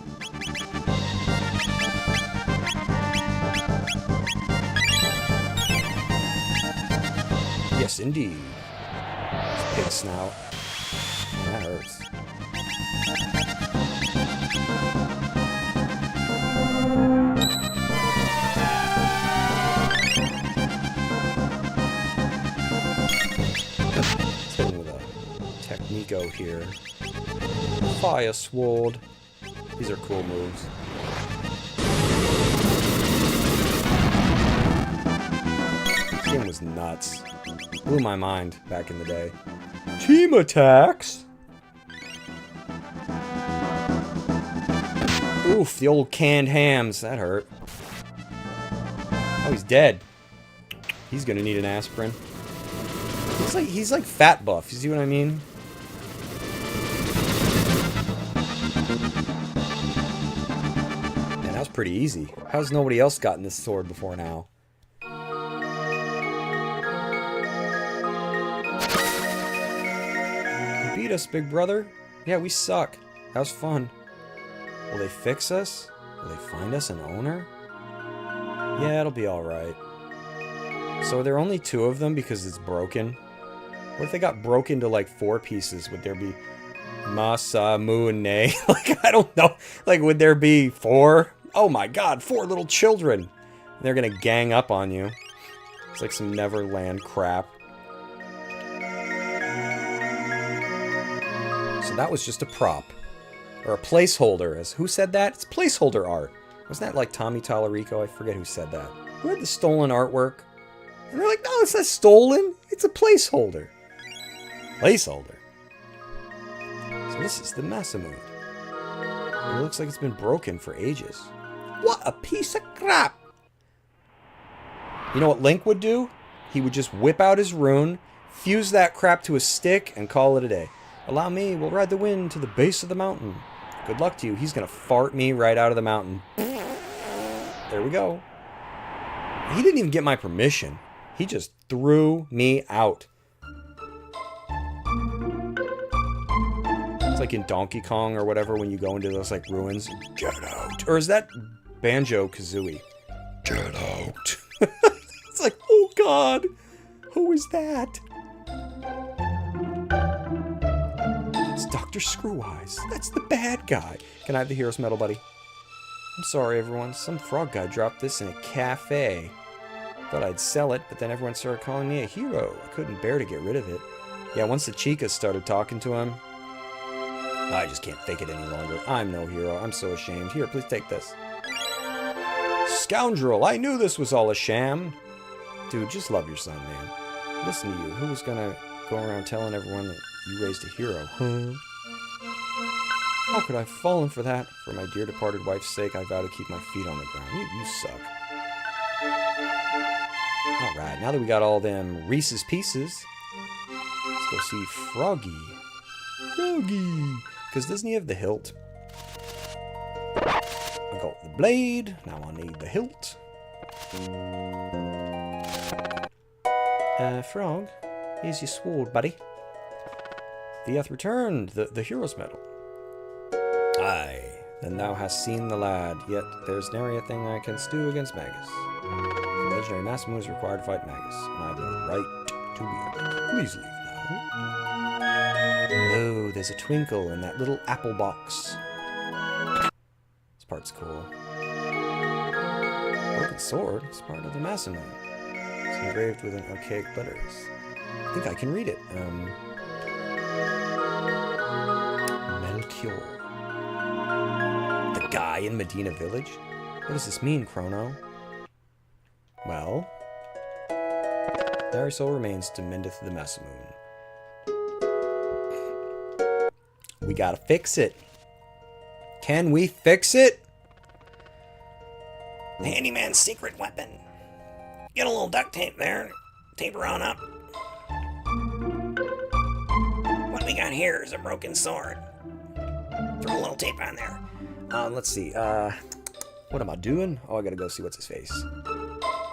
Yes, indeed. Pig snout. That hurts. Let's hit him with a Technico here. Fire Sword. These are cool moves. This game was nuts. Blew my mind back in the day. Team attacks! Oof, the old canned hams. That hurt. Oh, he's dead. He's gonna need an aspirin. He's like fat buff. You see what I mean? Man, that was pretty easy. How's nobody else gotten this sword before now? You beat us, big brother. Yeah, we suck. That was fun. Will they fix us? Will they find us an owner? Yeah, it'll be alright. So are there only 2 of them because it's broken? What if they got broken to like 4 pieces? Would there be Masa, Mu, and Ne? Like, I don't know. Like, would there be 4? Oh my god, 4 little children! They're gonna gang up on you. It's like some Neverland crap. So that was just a prop. Or a placeholder. As who said that? It's placeholder art. Wasn't that like Tommy Tallarico? I forget who said that. Who had the stolen artwork? And they're like, no, it's not stolen. It's a placeholder. Placeholder. So this is the Masamune. It looks like it's been broken for ages. What a piece of crap! You know what Link would do? He would just whip out his rune, fuse that crap to a stick, and call it a day. Allow me, we'll ride the wind to the base of the mountain. Good luck to you. He's gonna fart me right out of the mountain. There we go. He didn't even get my permission. He just threw me out. It's like in Donkey Kong or whatever when you go into those like ruins. Get out. Or is that Banjo-Kazooie? Get out. It's like, oh god. Who is that? It's Dr. Screw Eyes. That's the bad guy. Can I have the Hero's Medal, buddy? I'm sorry, everyone. Some frog guy dropped this in a cafe. Thought I'd sell it, but then everyone started calling me a hero. I couldn't bear to get rid of it. Yeah, once the Chicas started talking to him, I just can't fake it any longer. I'm no hero. I'm so ashamed. Here, please take this. Scoundrel! I knew this was all a sham! Dude, just love your son, man. Listen to you. Who was gonna go around telling everyone that you raised a hero? Huh? How could I have fallen for that? For my dear departed wife's sake, I vow to keep my feet on the ground. You suck. Alright, now that we got all them Reese's Pieces, let's go see Froggy. Froggy! Because doesn't he have the hilt? I got the blade, now I need the hilt. Frog, here's your sword, buddy. Thee hath returned the hero's medal. Aye, then thou hast seen the lad, yet there's nary a thing I can do against Magus. The legendary Masamune is required to fight Magus, and I have no right to wield it. Please leave now. Oh, there's a twinkle in that little apple box. This part's cool. Broken sword is part of the Masamune. It's engraved with an archaic letters. I think I can read it. Melchior. The guy in Medina Village? What does this mean, Chrono? Well, there soul remains to mendeth the Masamune. We gotta fix it. Can we fix it? The handyman's secret weapon. Get a little duct tape there. Tape her on up. What we got here is a broken sword. Throw a little tape on there. Let's see. What am I doing? Oh, I gotta go see what's his face.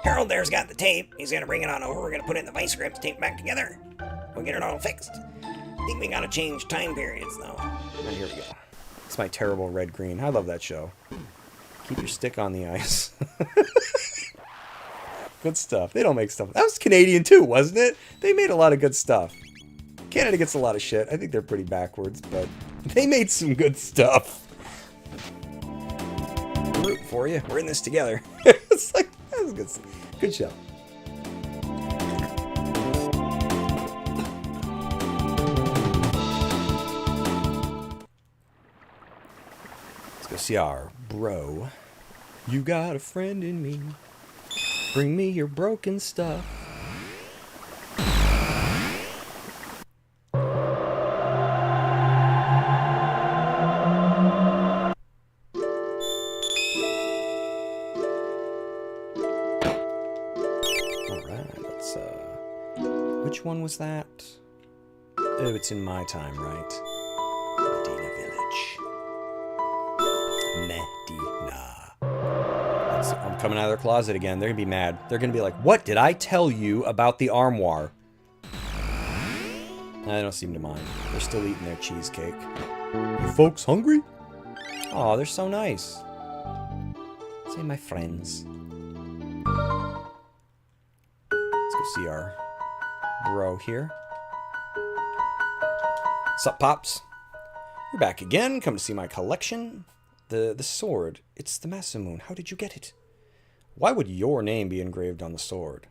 Harold there's got the tape. He's gonna bring it on over. We're gonna put it in the vice grips, tape back together. We'll get it all fixed. Think we gotta change time periods though. And here we go. It's my terrible red-green. I love that show. Keep your stick on the ice. Good stuff. They don't make stuff. That was Canadian too, wasn't it? They made a lot of good stuff. Canada gets a lot of shit. I think they're pretty backwards, but they made some good stuff. I'm rooting for you. We're in this together. It's like, that was good. Good show. Let's go see our bro. You got a friend in me. Bring me your broken stuff. Which one was that? Oh, it's in my time, right? Medina Village. Medina. I'm coming out of their closet again. They're gonna be mad. They're gonna be like, what did I tell you about the armoire? I don't seem to mind. They're still eating their cheesecake. You folks hungry? Oh, they're so nice. Say my friends. Let's go see our bro here. Sup, Pops? You're back again. Come to see my collection. The sword. It's the Masamune. How did you get it? Why would your name be engraved on the sword?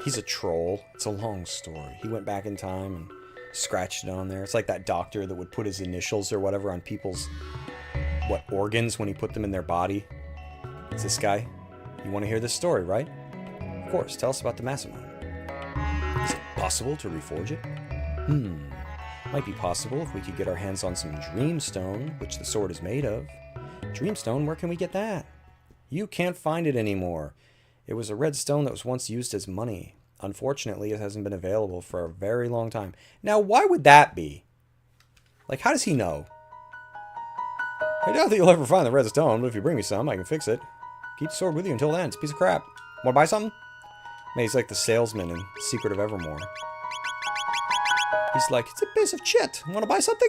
He's a troll. It's a long story. He went back in time and scratched it on there. It's like that doctor that would put his initials or whatever on people's, what, organs when he put them in their body. It's this guy. You want to hear this story, right? Of course. Tell us about the Masamune. Is it possible to reforge it? Might be possible if we could get our hands on some Dreamstone, which the sword is made of. Dreamstone, where can we get that? You can't find it anymore. It was a red stone that was once used as money. Unfortunately, it hasn't been available for a very long time. Now, why would that be? Like, how does he know? I doubt that you'll ever find the red stone, but if you bring me some, I can fix it. Keep the sword with you until then. It's a piece of crap. Want to buy something? Man, he's like the salesman in Secret of Evermore. He's like, it's a piece of shit. Want to buy something?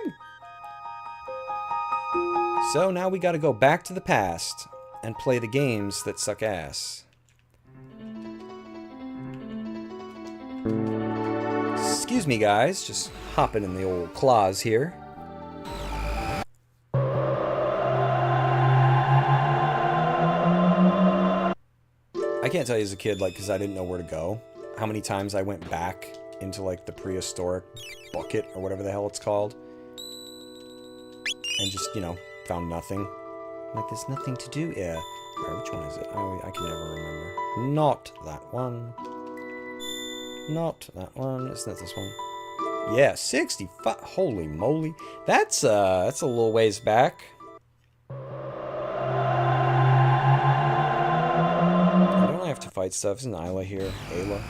So now we gotta go back to the past and play the games that suck ass. Excuse me, guys. Just hopping in the old claws here. I can't tell you as a kid, like, because I didn't know where to go, how many times I went back into, like, the prehistoric bucket, or whatever the hell it's called, and just, you know, found nothing. Like, there's nothing to do here. Alright, which one is it? I can never remember. Not that one. Not that one. Isn't that this one? Yeah, 65. Holy moly. That's a little ways back. I don't have to fight stuff. Isn't Isla here? Isla.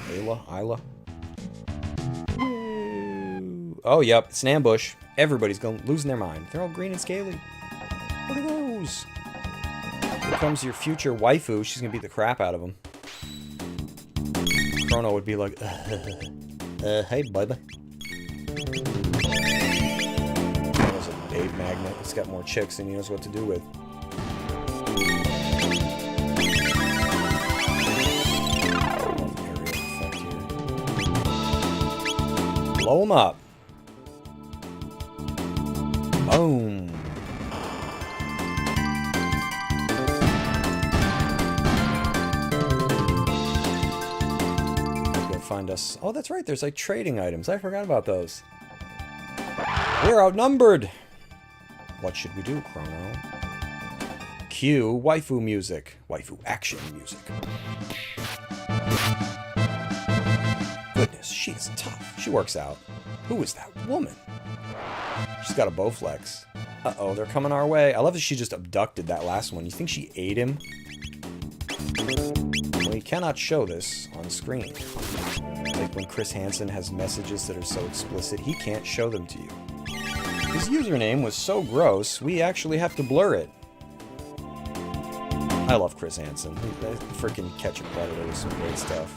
Oh, yep. It's an ambush. Everybody's losing their mind. They're all green and scaly. What are those? Here comes your future waifu. She's gonna beat the crap out of them. Chrono would be like, hey, baby. Chrono's a babe magnet. He's got more chicks than he knows what to do with. Blow him up. Boom. Go find us. Oh, that's right. There's like trading items. I forgot about those. We're outnumbered. What should we do, Chrono? Cue waifu music. Waifu action music. Goodness, she is tough. She works out. Who is that woman? She's got a Bowflex. Uh-oh, they're coming our way. I love that she just abducted that last one. You think she ate him? We cannot show this on screen. Like when Chris Hansen has messages that are so explicit, he can't show them to you. His username was so gross, we actually have to blur it. I love Chris Hansen. That freaking Catch a Predator was some great stuff.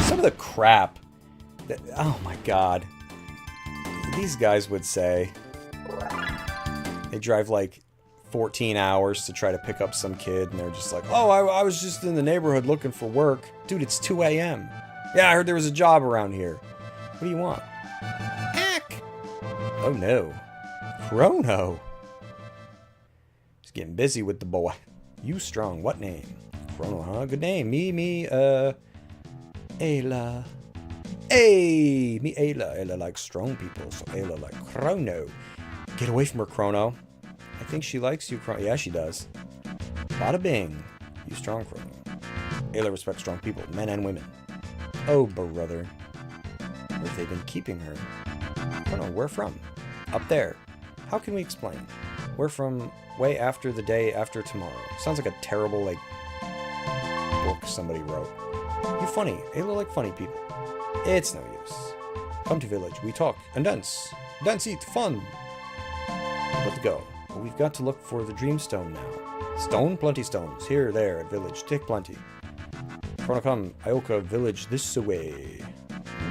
Some of the crap that, oh my god, these guys would say. They drive like 14 hours to try to pick up some kid, and they're just like, oh, I was just in the neighborhood looking for work. Dude, it's 2 a.m. Yeah, I heard there was a job around here. What do you want? Heck! Oh no. Chrono. He's getting busy with the boy. You strong. What name? Chrono, huh? Good name. Me, Ayla. Hey! Me, Ayla. Ayla likes strong people, so Ayla like Chrono. Get away from her, Chrono. I think she likes you, Chrono. Yeah, she does. Bada bing. You strong, Chrono. Ayla respects strong people, men and women. Oh, brother. Where have they been keeping her? Chrono, where from? Up there. How can we explain? We're from way after the day after tomorrow. Sounds like a terrible, like, book somebody wrote. You funny. Ayla like funny people. It's no use. Come to village. We talk and dance. Dance, eat, fun. Let's go. Well, we've got to look for the dreamstone now. Stone? Plenty stones. Here, there, at village. Take plenty. Chrono, come. Ioka village this way.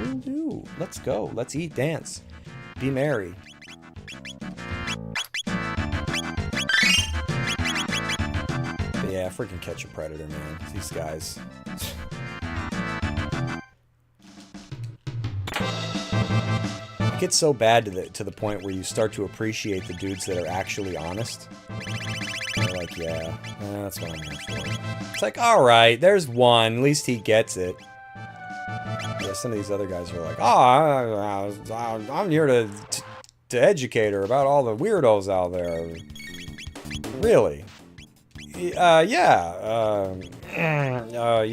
Will do. Let's go. Let's eat, dance. Be merry. But yeah, freaking catch a predator, man. These guys. It gets so bad to the point where you start to appreciate the dudes that are actually honest. They're like, yeah, that's what I'm here for. It's like, alright, there's one. At least he gets it. Yeah, some of these other guys are like, oh, I'm here to educate her about all the weirdos out there. Really? Yeah.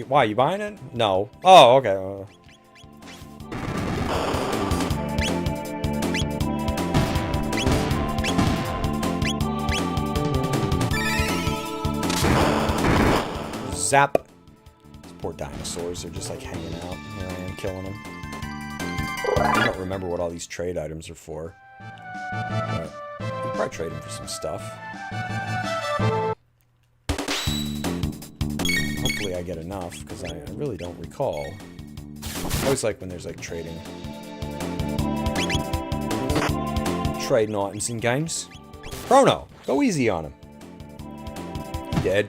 Why, you buying it? No. Oh, okay. Zap. These poor dinosaurs are just like hanging out. Here I am killing them. I don't remember what all these trade items are for. But you can probably trade them for some stuff. Hopefully I get enough, because I really don't recall. I always like when there's like trading items in games. Chrono! Go easy on him. Dead.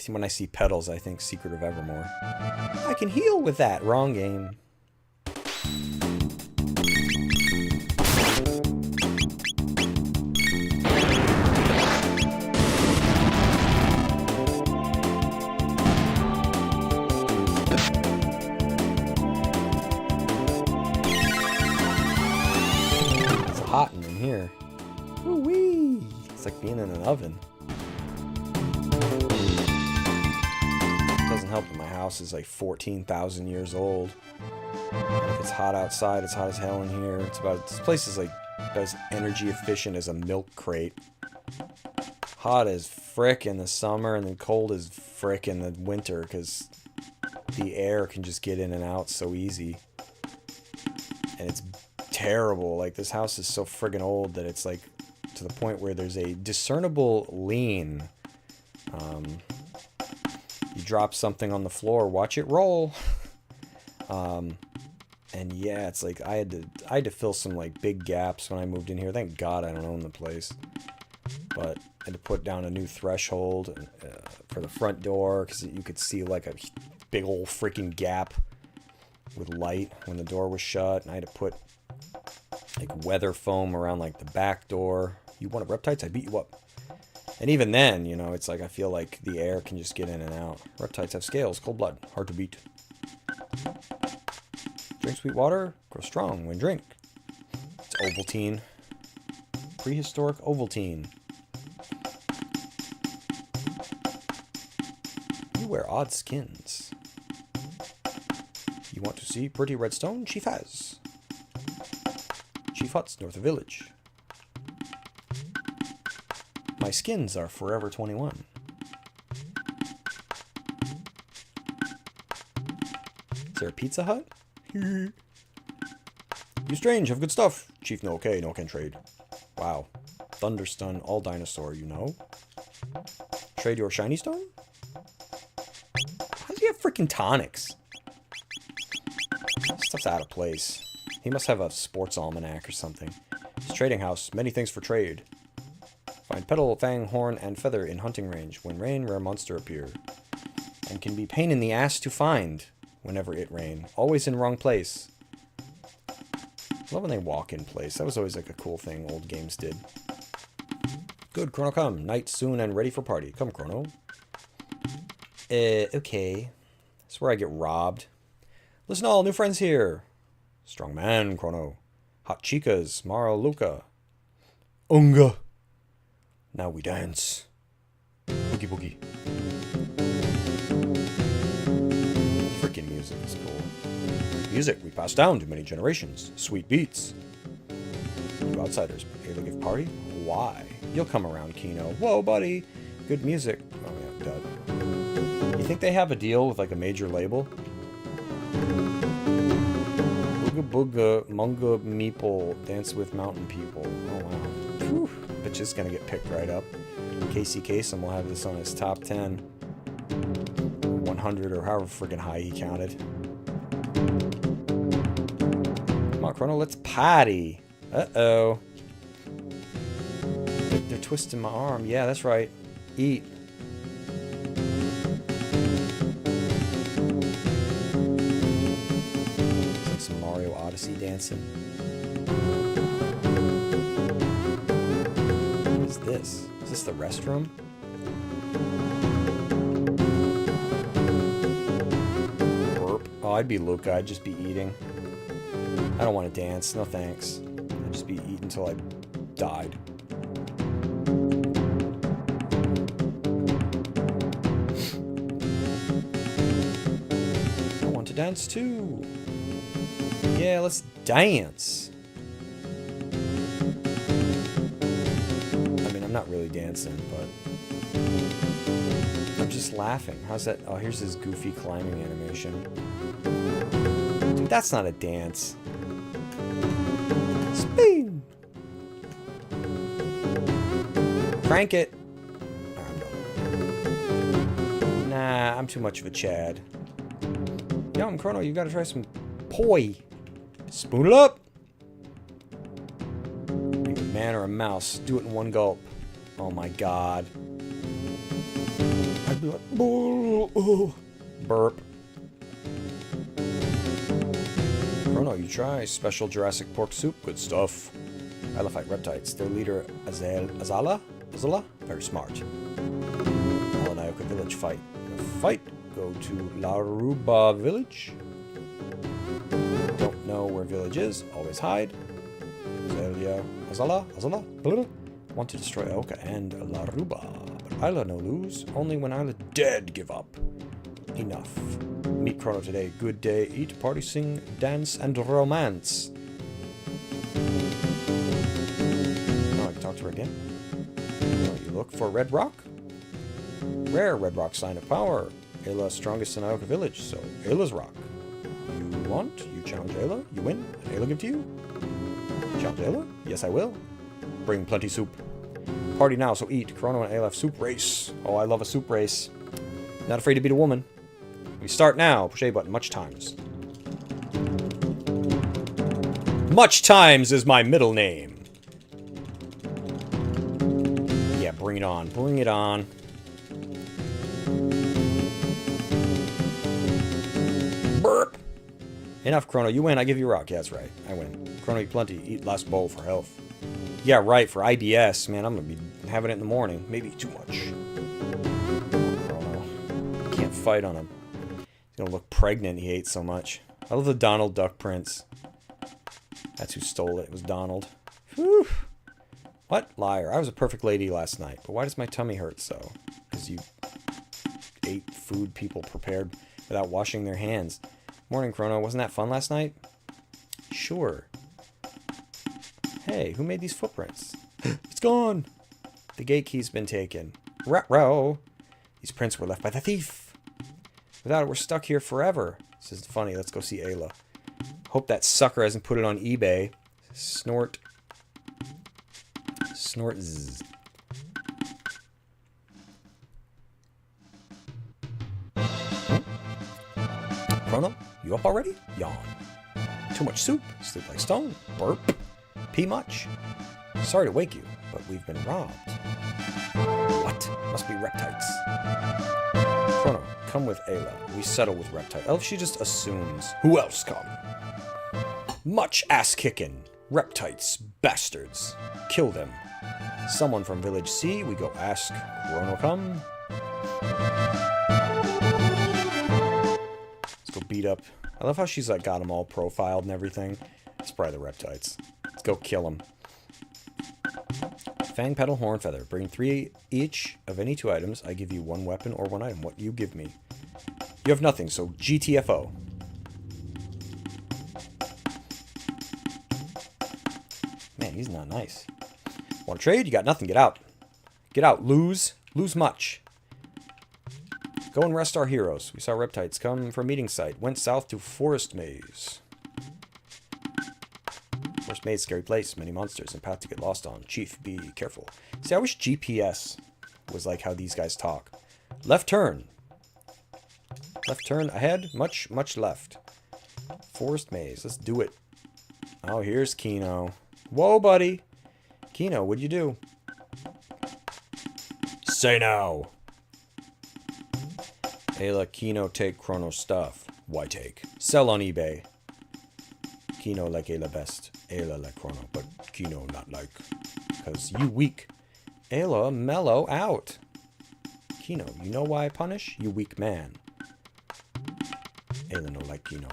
When I see petals, I think Secret of Evermore. I can heal with that. Wrong game. It's hot in here. Woo-wee! It's like being in an oven. Doesn't help that my house is like 14,000 years old. If it's hot outside, it's hot as hell in here. This place is like as energy efficient as a milk crate. Hot as frick in the summer and then cold as frick in the winter because the air can just get in and out so easy. And it's terrible. Like, this house is so friggin' old that it's like to the point where there's a discernible lean. You drop something on the floor, watch it roll. And yeah, it's like I had to fill some like big gaps when I moved in here. Thank God I don't own the place. But I had to put down a new threshold for the front door because you could see like a big old freaking gap with light when the door was shut. And I had to put like weather foam around like the back door. You want reptites? I beat you up. And even then, you know, it's like I feel like the air can just get in and out. Reptiles have scales, cold blood, hard to beat. Drink sweet water, grow strong when drink. It's Ovaltine. Prehistoric Ovaltine. You wear odd skins. You want to see pretty redstone? Chief has. Chief huts north of village. My skins are forever 21. Is there a Pizza Hut? You strange, have good stuff. Chief, no okay, no can trade. Wow. Thunderstun, all dinosaur, you know? Trade your shiny stone? How does he have freaking tonics? This stuff's out of place. He must have a sports almanac or something. His trading house, many things for trade. Find petal, fang, horn, and feather in hunting range. When rain, rare monster appear. And can be pain in the ass to find whenever it rain. Always in wrong place. I love when they walk in place. That was always like a cool thing old games did. Good, Chrono, come. Night soon and ready for party. Come, Chrono. Okay. That's where I get robbed. Listen all, new friends here. Strong man, Chrono. Hot chicas, Mara, Luca. Unga. Now we dance. Boogie boogie. Freaking music is cool. Music we passed down to many generations. Sweet beats. You outsiders, here to give party? Why? You'll come around, Kino. Whoa, buddy. Good music. Oh, yeah, duh. You think they have a deal with, like, a major label? Booga booga, munga meeple, dance with mountain people. Oh, wow. Whew. Bitch is gonna get picked right up. Casey Kasem will have this on his top 10. 100 or however friggin' high he counted. Come on, Chrono, let's party. Uh-oh. They're twisting my arm. Yeah, that's right. Eat. It's like some Mario Odyssey dancing. What is this? Is this the restroom? Burp. Oh, I'd be Luca. I'd just be eating. I don't want to dance. No thanks. I'd just be eating until I died. I want to dance too. Yeah, let's dance. I mean, I'm not really dancing, but I'm just laughing. How's that? Oh, here's his goofy climbing animation. Dude, that's not a dance. Spin! Crank it! Nah, I'm too much of a Chad. Yum, Chrono, you gotta try some poi. Spoon it up! Are you a man or a mouse? Do it in one gulp. Oh my god. I'd be like, oh, burp. Chrono, you try special Jurassic pork soup. Good stuff. I love fight reptiles. Their leader, Azala, very smart. Alanayoka village fight. Fight. Go to Laruba village. Don't know where village is. Always hide. Azala. Want to destroy Aoka and Laruba. But Isla no lose. Only when Isla dead give up. Enough. Meet Chrono today. Good day. Eat, party, sing, dance, and romance. Now I can talk to her again. Oh, you look for Red Rock? Rare Red Rock sign of power. Ayla strongest in Aoka village, so Ayla's rock. You want? You challenge Ayla. You win, and Ayla give to you. Challenge Ayla? Yes, I will. Bring plenty soup. Party now, so eat. Chrono and Ayla have soup race. Oh, I love a soup race. Not afraid to beat a woman. We start now. Push A button. Much times. Much times is my middle name. Yeah, bring it on. Bring it on. Burp. Enough, Chrono. You win. I give you a rock. Yeah, that's right. I win. Chrono, eat plenty. Eat last bowl for health. Yeah, right. For IBS. Man, I'm going to be having it in the morning. Maybe too much. Chrono. Can't fight on him. He's going to look pregnant. He ate so much. I love the Donald Duck prince. That's who stole it. It was Donald. Whew. What? Liar. I was a perfect lady last night. But why does my tummy hurt so? Because you ate food people prepared without washing their hands. Morning, Chrono. Wasn't that fun last night? Sure. Hey, who made these footprints? It's gone. The gate key's been taken. Ruh-roh. These prints were left by the thief. Without it, we're stuck here forever. This isn't funny. Let's go see Ayla. Hope that sucker hasn't put it on eBay. Snort. Snort. Zzz. Chrono, you up already? Yawn. Too much soup. Sleep like stone. Burp. Pee much. Sorry to wake you, but we've been robbed. What? Must be reptites. Chrono, come with Ayla. We settle with reptite. Oh, she just assumes. Who else come? Much ass-kicking. Reptites. Bastards. Kill them. Someone from Village C. We go ask. Chrono come. Let's go beat up. I love how she's like got them all profiled and everything. It's probably the reptites. Let's go kill them. Fang, petal, horn, feather. Bring 3 each of any 2 items. I give you 1 weapon or 1 item. What you give me? You have nothing, so GTFO. Man, he's not nice. Want to trade? You got nothing. Get out. Get out. Lose. Lose much. Go and rest our heroes. We saw reptites come from meeting site. Went south to Forest Maze. Forest Maze, scary place. Many monsters and path to get lost on. Chief, be careful. See, I wish GPS was like how these guys talk. Left turn. Left turn ahead. Much, much left. Forest Maze. Let's do it. Oh, here's Kino. Whoa, buddy. Kino, what'd you do? Say no. Ayla, Kino take Chrono stuff. Why take? Sell on eBay. Kino like Ayla best. Ayla like Chrono, but Kino not like. Cause you weak. Ayla, mellow out. Kino, you know why I punish? You weak man. Ayla no like Kino.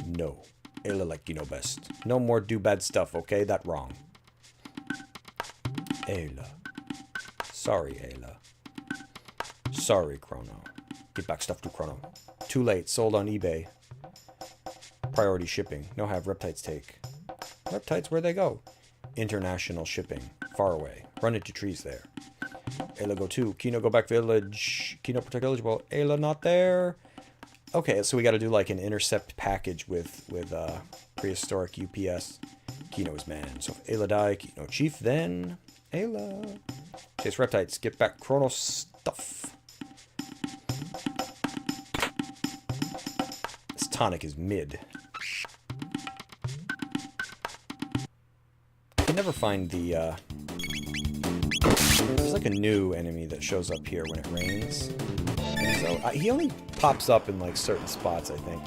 No. Ayla like Kino best. No more do bad stuff, okay? That wrong. Ayla. Sorry, Ayla. Sorry, Chrono. Get back stuff to Chrono. Too late. Sold on eBay. Priority shipping. No have reptites take. Reptites, where'd they go? International shipping. Far away. Run into trees there. Ayla go too. Kino go back village. Kino protect eligible. Ayla not there. Okay, so we got to do like an intercept package with prehistoric UPS. Kino is man. So if Ayla die, Kino chief, then Ayla. Chase reptites. Get back Chrono stuff. This tonic is mid. I can never find the, there's like a new enemy that shows up here when it rains. So he only pops up in like certain spots, I think.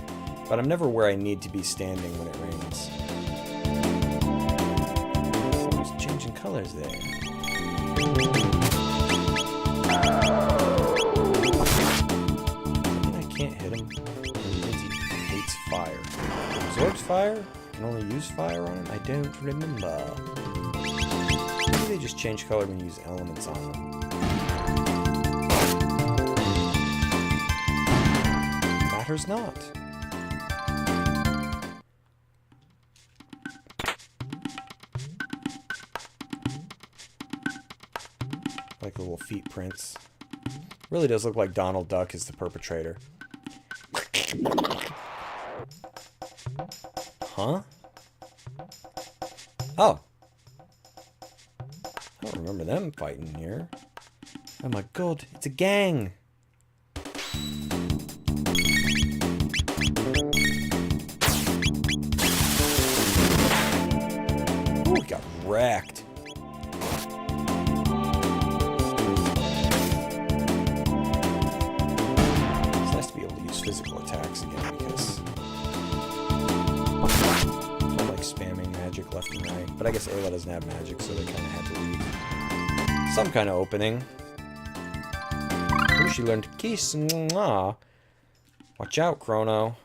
But I'm never where I need to be standing when it rains. Oh, he's changing colors there. I mean, I can't hit him. It means he hates fire. He absorbs fire? Can only use fire on him? I don't remember. Maybe they just change color when you use elements on them. Matters not. Like the little feet prints. Really does look like Donald Duck is the perpetrator. Huh? Oh. I don't remember them fighting here. Oh my god, it's a gang! Ooh, got wrecked. It's nice to be able to use physical attacks again because I don't like spamming magic left and right. But I guess Ayla doesn't have magic, so they kind of had to leave some kind of opening. Ooh, she learned to kiss. Mwah. Watch out, Chrono.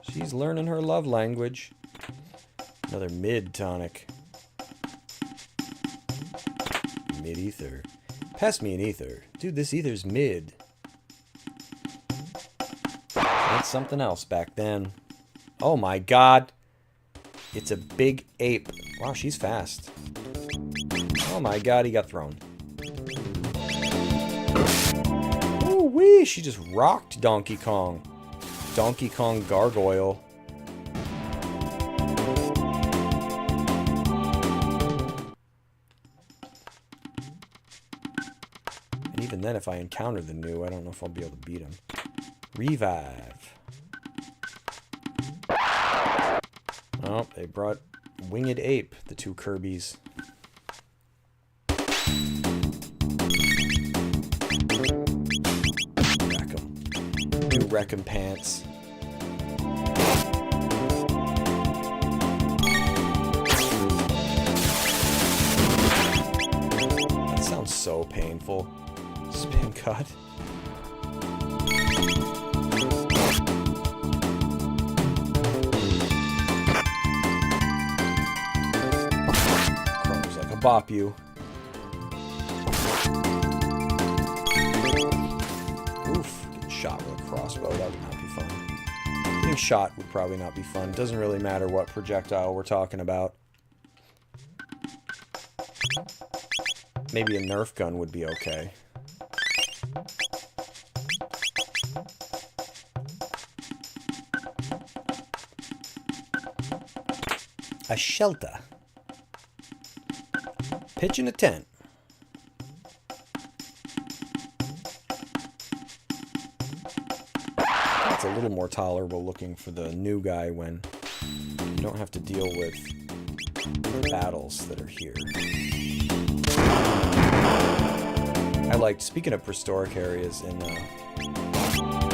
She's learning her love language. Another mid tonic. Mid ether. Pass me an ether. Dude, this ether's mid. That's something else back then. Oh my god. It's a big ape. Wow, she's fast. Oh my god, he got thrown. Ooh wee, she just rocked Donkey Kong. Donkey Kong Gargoyle. And even then, if I encounter the new, I don't know if I'll be able to beat him. Revive. Oh, they brought Winged Ape, the two Kirbys. Wreck 'em. New recompense. That sounds so painful. Spin cut. Chrono's like a bop you. Oof, getting shot with a crossbow, that would not be fun. Getting shot would probably not be fun. Doesn't really matter what projectile we're talking about. Maybe a Nerf gun would be okay. A shelter. Pitch in a tent. It's a little more tolerable looking for the new guy when you don't have to deal with the battles that are here. I liked, speaking of prehistoric areas, in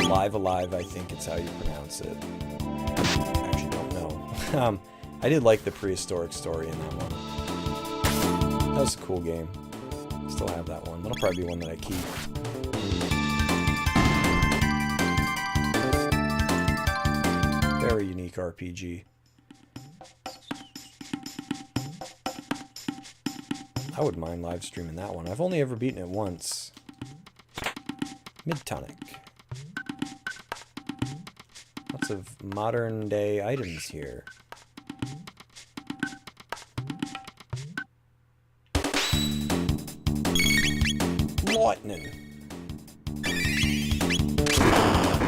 Live Alive, I think it's how you pronounce it. I actually don't know. I did like the prehistoric story in that one. That was a cool game. Still have that one. That'll probably be one that I keep. Very unique RPG. I wouldn't mind live streaming that one. I've only ever beaten it once. Mid-tonic. Lots of modern day items here. Lightning.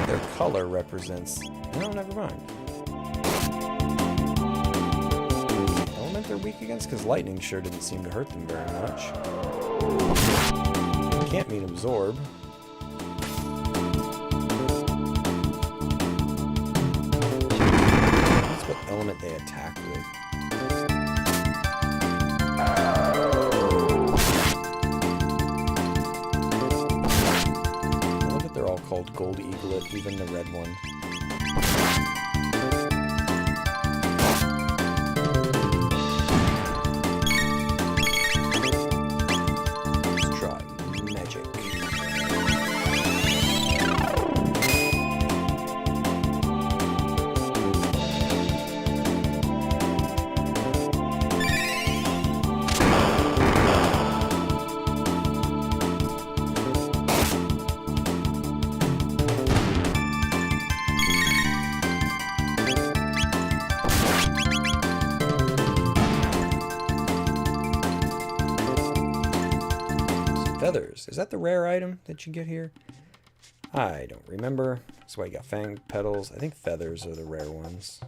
Their color represents... No, never mind. Element they're weak against? Because lightning sure didn't seem to hurt them very much. Can't mean absorb. That's what element they attack with. They're all called Gold Eaglet, even the red one. Let's try magic. Feathers. Is that the rare item that you get here? I don't remember. That's why you got fang petals. I think feathers are the rare ones.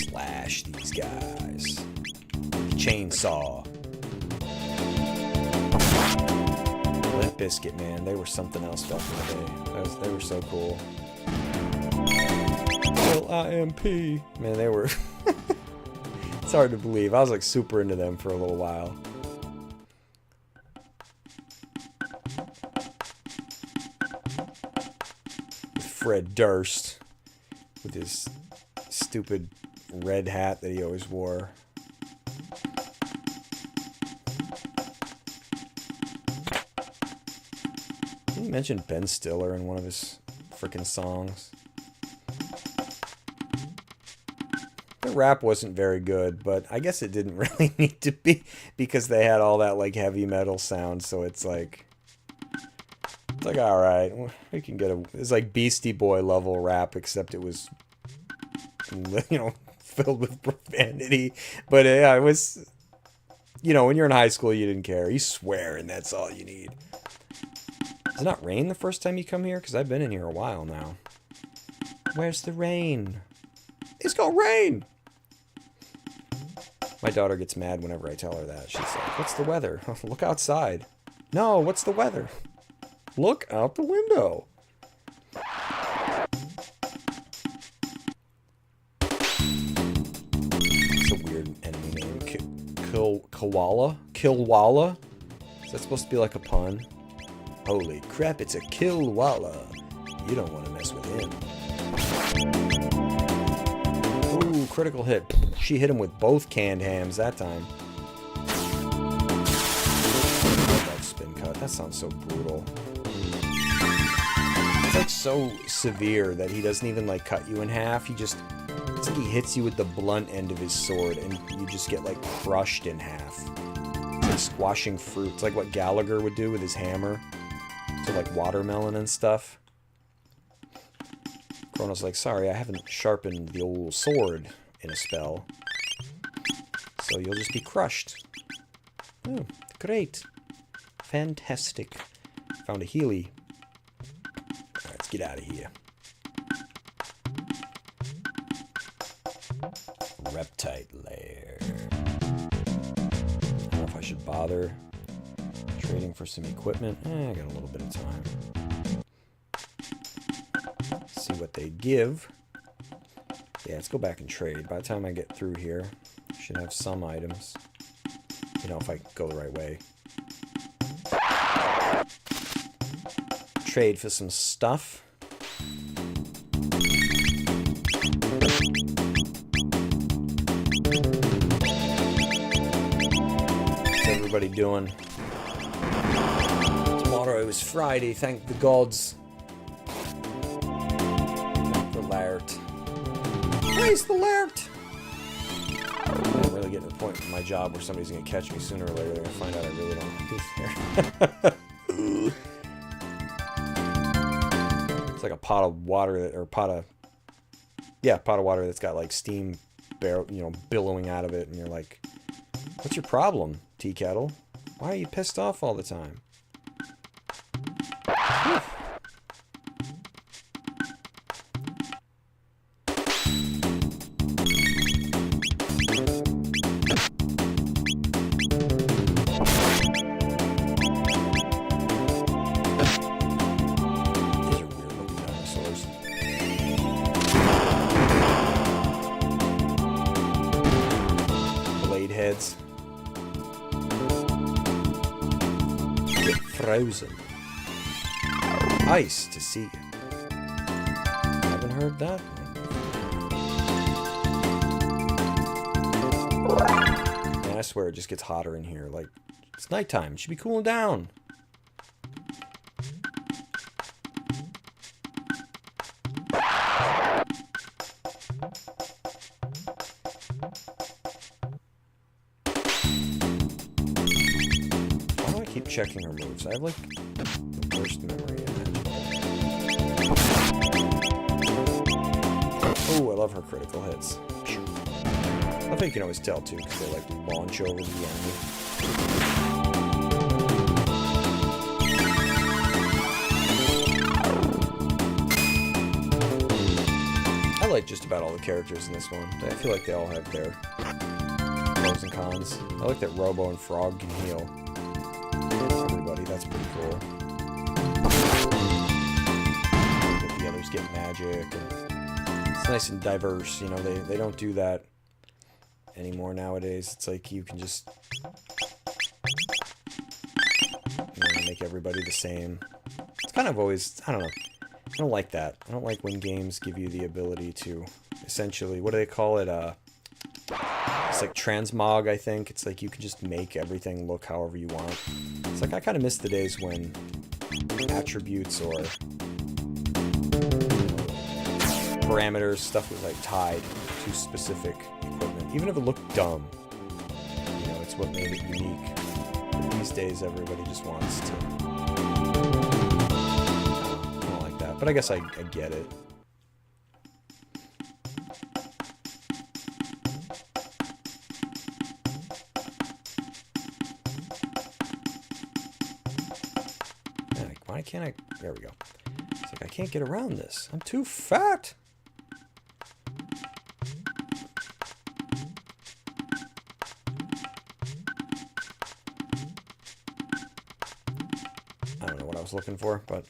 Slash these guys. Chainsaw. Limp Bizkit, man. They were something else back in the day. They were so cool. IMP. Man, they were... It's hard to believe. I was like super into them for a little while. Fred Durst. With his stupid red hat that he always wore. Didn't he mention Ben Stiller in one of his freaking songs? The rap wasn't very good, but I guess it didn't really need to be because they had all that like heavy metal sound, so it's like alright, we can get it's like Beastie Boy level rap, except it was, you know, filled with profanity. But yeah, it was, you know, when you're in high school, you didn't care. You swear, and that's all you need. Does it not rain the first time you come here? Because I've been in here a while now. Where's the rain? It's gonna rain! My daughter gets mad whenever I tell her that. She's like, what's the weather? Look outside. No, what's the weather? Look out the window. It's a weird enemy name. Koala? Kilwala? Is that supposed to be like a pun? Holy crap, it's a Kilwala. You don't want to mess with him. Ooh, critical hit. She hit him with both canned hams that time. That spin cut. That sounds so brutal. It's like so severe that he doesn't even like cut you in half. He just, it's like he hits you with the blunt end of his sword and you just get like crushed in half. It's like squashing fruit. It's like what Gallagher would do with his hammer to like watermelon and stuff. Chrono's like, sorry, I haven't sharpened the old sword in a spell. So you'll just be crushed. Oh, great. Fantastic. Found a Healy. Alright, let's get out of here. Reptite lair. I don't know if I should bother trading for some equipment. I got a little bit of time. See what they give. Yeah, let's go back and trade. By the time I get through here, I should have some items. You know, if I go the right way. Trade for some stuff. What's everybody doing? Tomorrow is Friday, thank the gods. Lart. Praise the Lart! I'm really getting to the point with my job where somebody's going to catch me sooner or later. They're going to find out I really don't want to be there. It's like a pot of water that, or pot of water that's got like steam billowing out of it, and you're like, what's your problem, tea kettle? Why are you pissed off all the time? Whew. Frozen. Ice to see. Haven't heard that one. Man, I swear it just gets hotter in here. Like, it's nighttime. It should be cooling down. Checking her moves. I have like the worst memory. Oh, I love her critical hits. I think you can always tell too because they like launch over the enemy. I like just about all the characters in this one. I feel like they all have their pros and cons. I like that Robo and Frog can heal. Everybody, that's pretty cool. That the others get magic. And it's nice and diverse, you know, they don't do that anymore nowadays. It's like you can just make everybody the same. It's kind of always, I don't know. I don't like that. I don't like when games give you the ability to essentially, what do they call it? It's like transmog, I think. It's like you can just make everything look however you want. It's like I kind of miss the days when attributes or parameters, stuff was like tied to specific equipment. Even if it looked dumb, you know, it's what made it unique. But these days, everybody just wants to. I don't like that, but I guess I get it. Why can't I? There we go. It's like I can't get around this. I'm too fat. was looking for, but...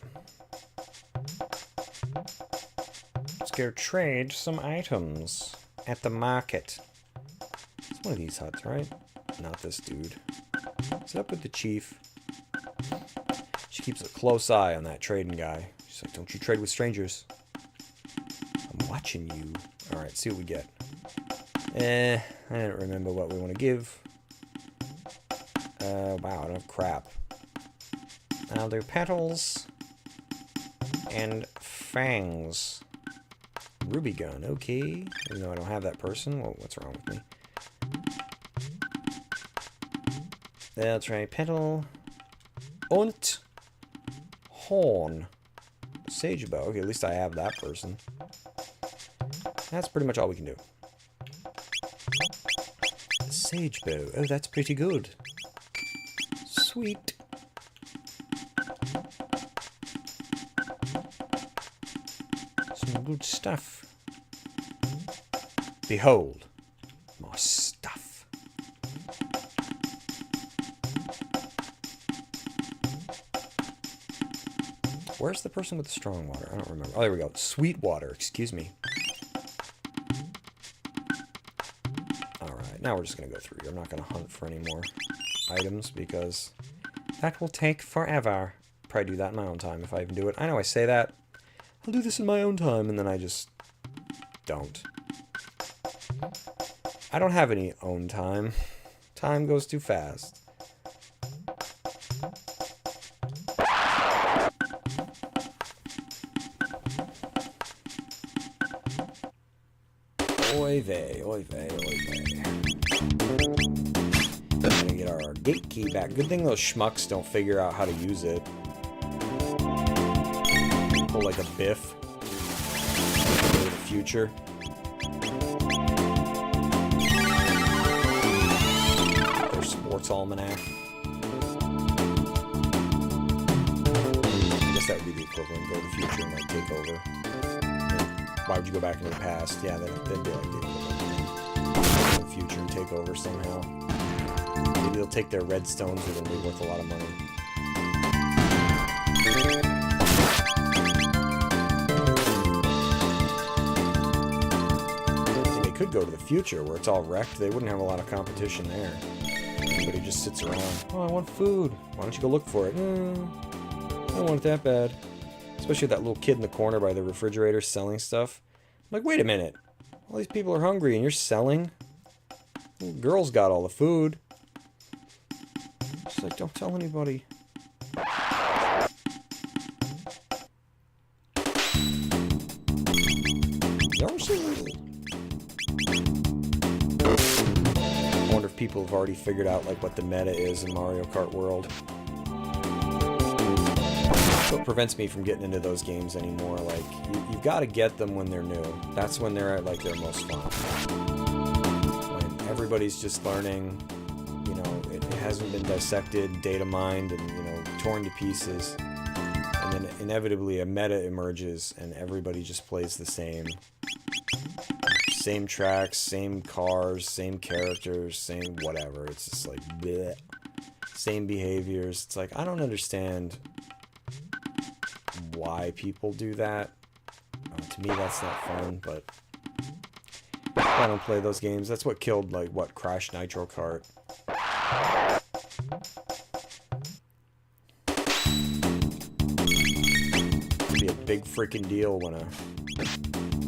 Let's go trade some items at the market. It's one of these huts, right? Not this dude. What's up with the chief? She keeps a close eye on that trading guy. She's like, don't you trade with strangers. I'm watching you. Alright, see what we get. I don't remember what we want to give. Wow, I don't have crap. I'll do petals and fangs. Ruby gun, okay. Even though I don't have that person. Well, what's wrong with me? That's right, petal und horn. Sage bow. Okay, at least I have that person. That's pretty much all we can do. Sage bow. Oh, that's pretty good. Sweet. Some good stuff. Behold, my stuff. Where's the person with the strong water? I don't remember. Oh, there we go. Sweet water, excuse me. Alright, now we're just going to go through. I'm not going to hunt for any more items because that will take forever. Probably do that in my own time if I even do it. I know I say that. I'll do this in my own time, and then I just don't. I don't have any own time. Time goes too fast. Oy vey, oy vey, oy vey. We're gonna get our gate key back. Good thing those schmucks don't figure out how to use it. Pull like a Biff. Go to the future. Their sports almanac. I guess that would be the equivalent. Go to the future and like take over. Why would you go back into the past? Yeah, that'd be like the equivalent. Go to the future and take over somehow. Maybe they'll take their redstones, which will be worth a lot of money. And they could go to the future where it's all wrecked. They wouldn't have a lot of competition there. Everybody just sits around. Oh, I want food. Why don't you go look for it? I don't want it that bad. Especially that little kid in the corner by the refrigerator selling stuff. I'm like, wait a minute. All these people are hungry and you're selling? Little girl's got all the food. She's like, don't tell anybody. I wonder if people have already figured out like what the meta is in Mario Kart World. What prevents me from getting into those games anymore. Like, you've got to get them when they're new. That's when they're at like their most fun. When everybody's just learning, you know, it hasn't been dissected, data mined, and, you know, torn to pieces. And then inevitably a meta emerges and everybody just plays the same. Same tracks, same cars, same characters, same whatever. It's just like, bleh. Same behaviors. It's like, I don't understand why people do that. To me, that's not fun, but I don't play those games. That's what killed, like, what, Crash Nitro Kart. It'd be a big freaking deal when I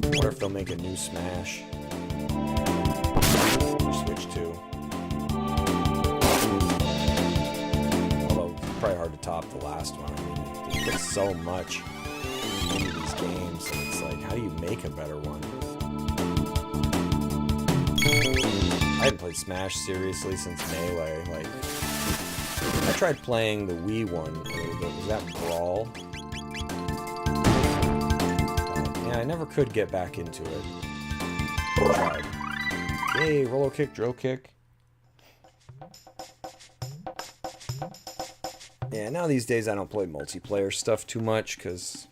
wonder if they'll make a new Smash. Or Switch 2. Although, it's probably hard to top the last one. I mean, they put so much into these games, and it's like, how do you make a better one? I haven't played Smash seriously since Melee. Like, I tried playing the Wii one a little bit. Was that Brawl? Yeah, I never could get back into it. I tried. Yay, roller kick, drill kick. Yeah, now these days I don't play multiplayer stuff too much, because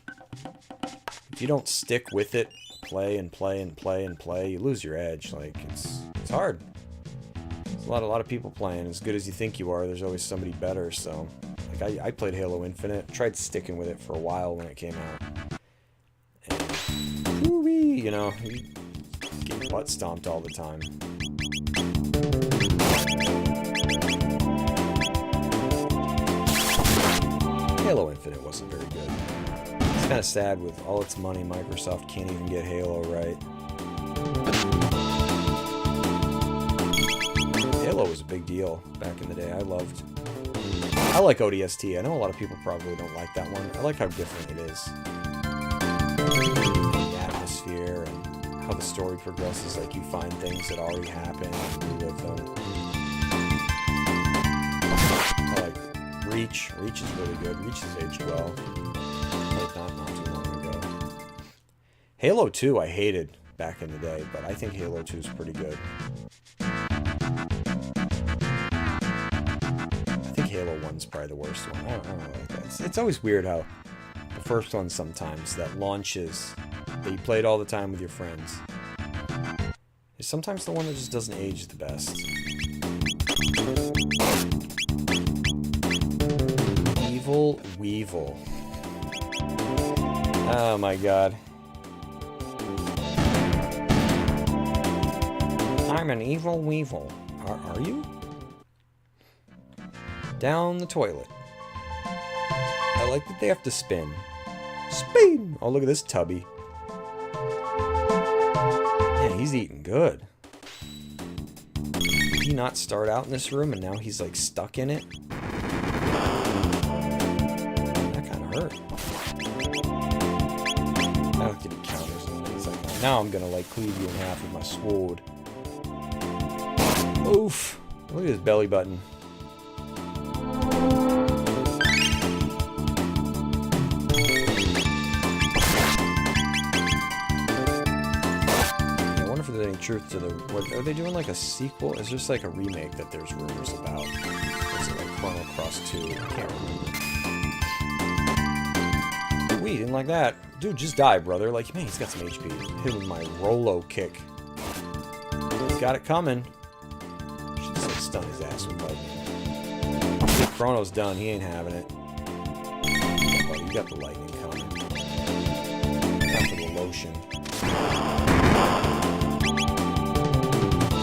if you don't stick with it, play and play and play and play, you lose your edge. Like, it's hard. There's a lot of people playing. As good as you think you are, there's always somebody better, so Like, I played Halo Infinite, tried sticking with it for a while when it came out. And, whoo-wee, you know, you get butt stomped all the time. Halo Infinite wasn't very good. It's kind of sad with all its money, Microsoft can't even get Halo right. Halo was a big deal back in the day. I like ODST. I know a lot of people probably don't like that one. I like how different it is. The atmosphere and how the story progresses. Like, you find things that already happened and relive them. I like Reach. Reach is really good. Reach has aged well. Played that not too long ago. Halo 2 I hated back in the day, but I think Halo 2 is pretty good. I think Halo 1's probably the worst one. I don't like that. It's always weird how the first one sometimes that launches, that you played all the time with your friends, is sometimes the one that just doesn't age the best. Evil Weevil. Oh my god. I'm an evil weevil. Are you? Down the toilet. I like that they have to spin. Spin! Oh, look at this tubby. Man, he's eating good. Did he not start out in this room and now he's like stuck in it? That kind of hurt. I looked at he counters and he's like, now I'm gonna like cleave you in half with my sword. Oof. Look at his belly button. Any truth to the... What, are they doing like a sequel? Is this like a remake that there's rumors about? Is it like Chrono Cross 2? I can't remember. We didn't like that. Dude, just die, brother. Like, man, he's got some HP. Hit him with my Rolo kick. He's got it coming. Should just like stun his ass with lightning. Chrono's done. He ain't having it. Yeah, buddy, you got the lightning coming. Time for the lotion.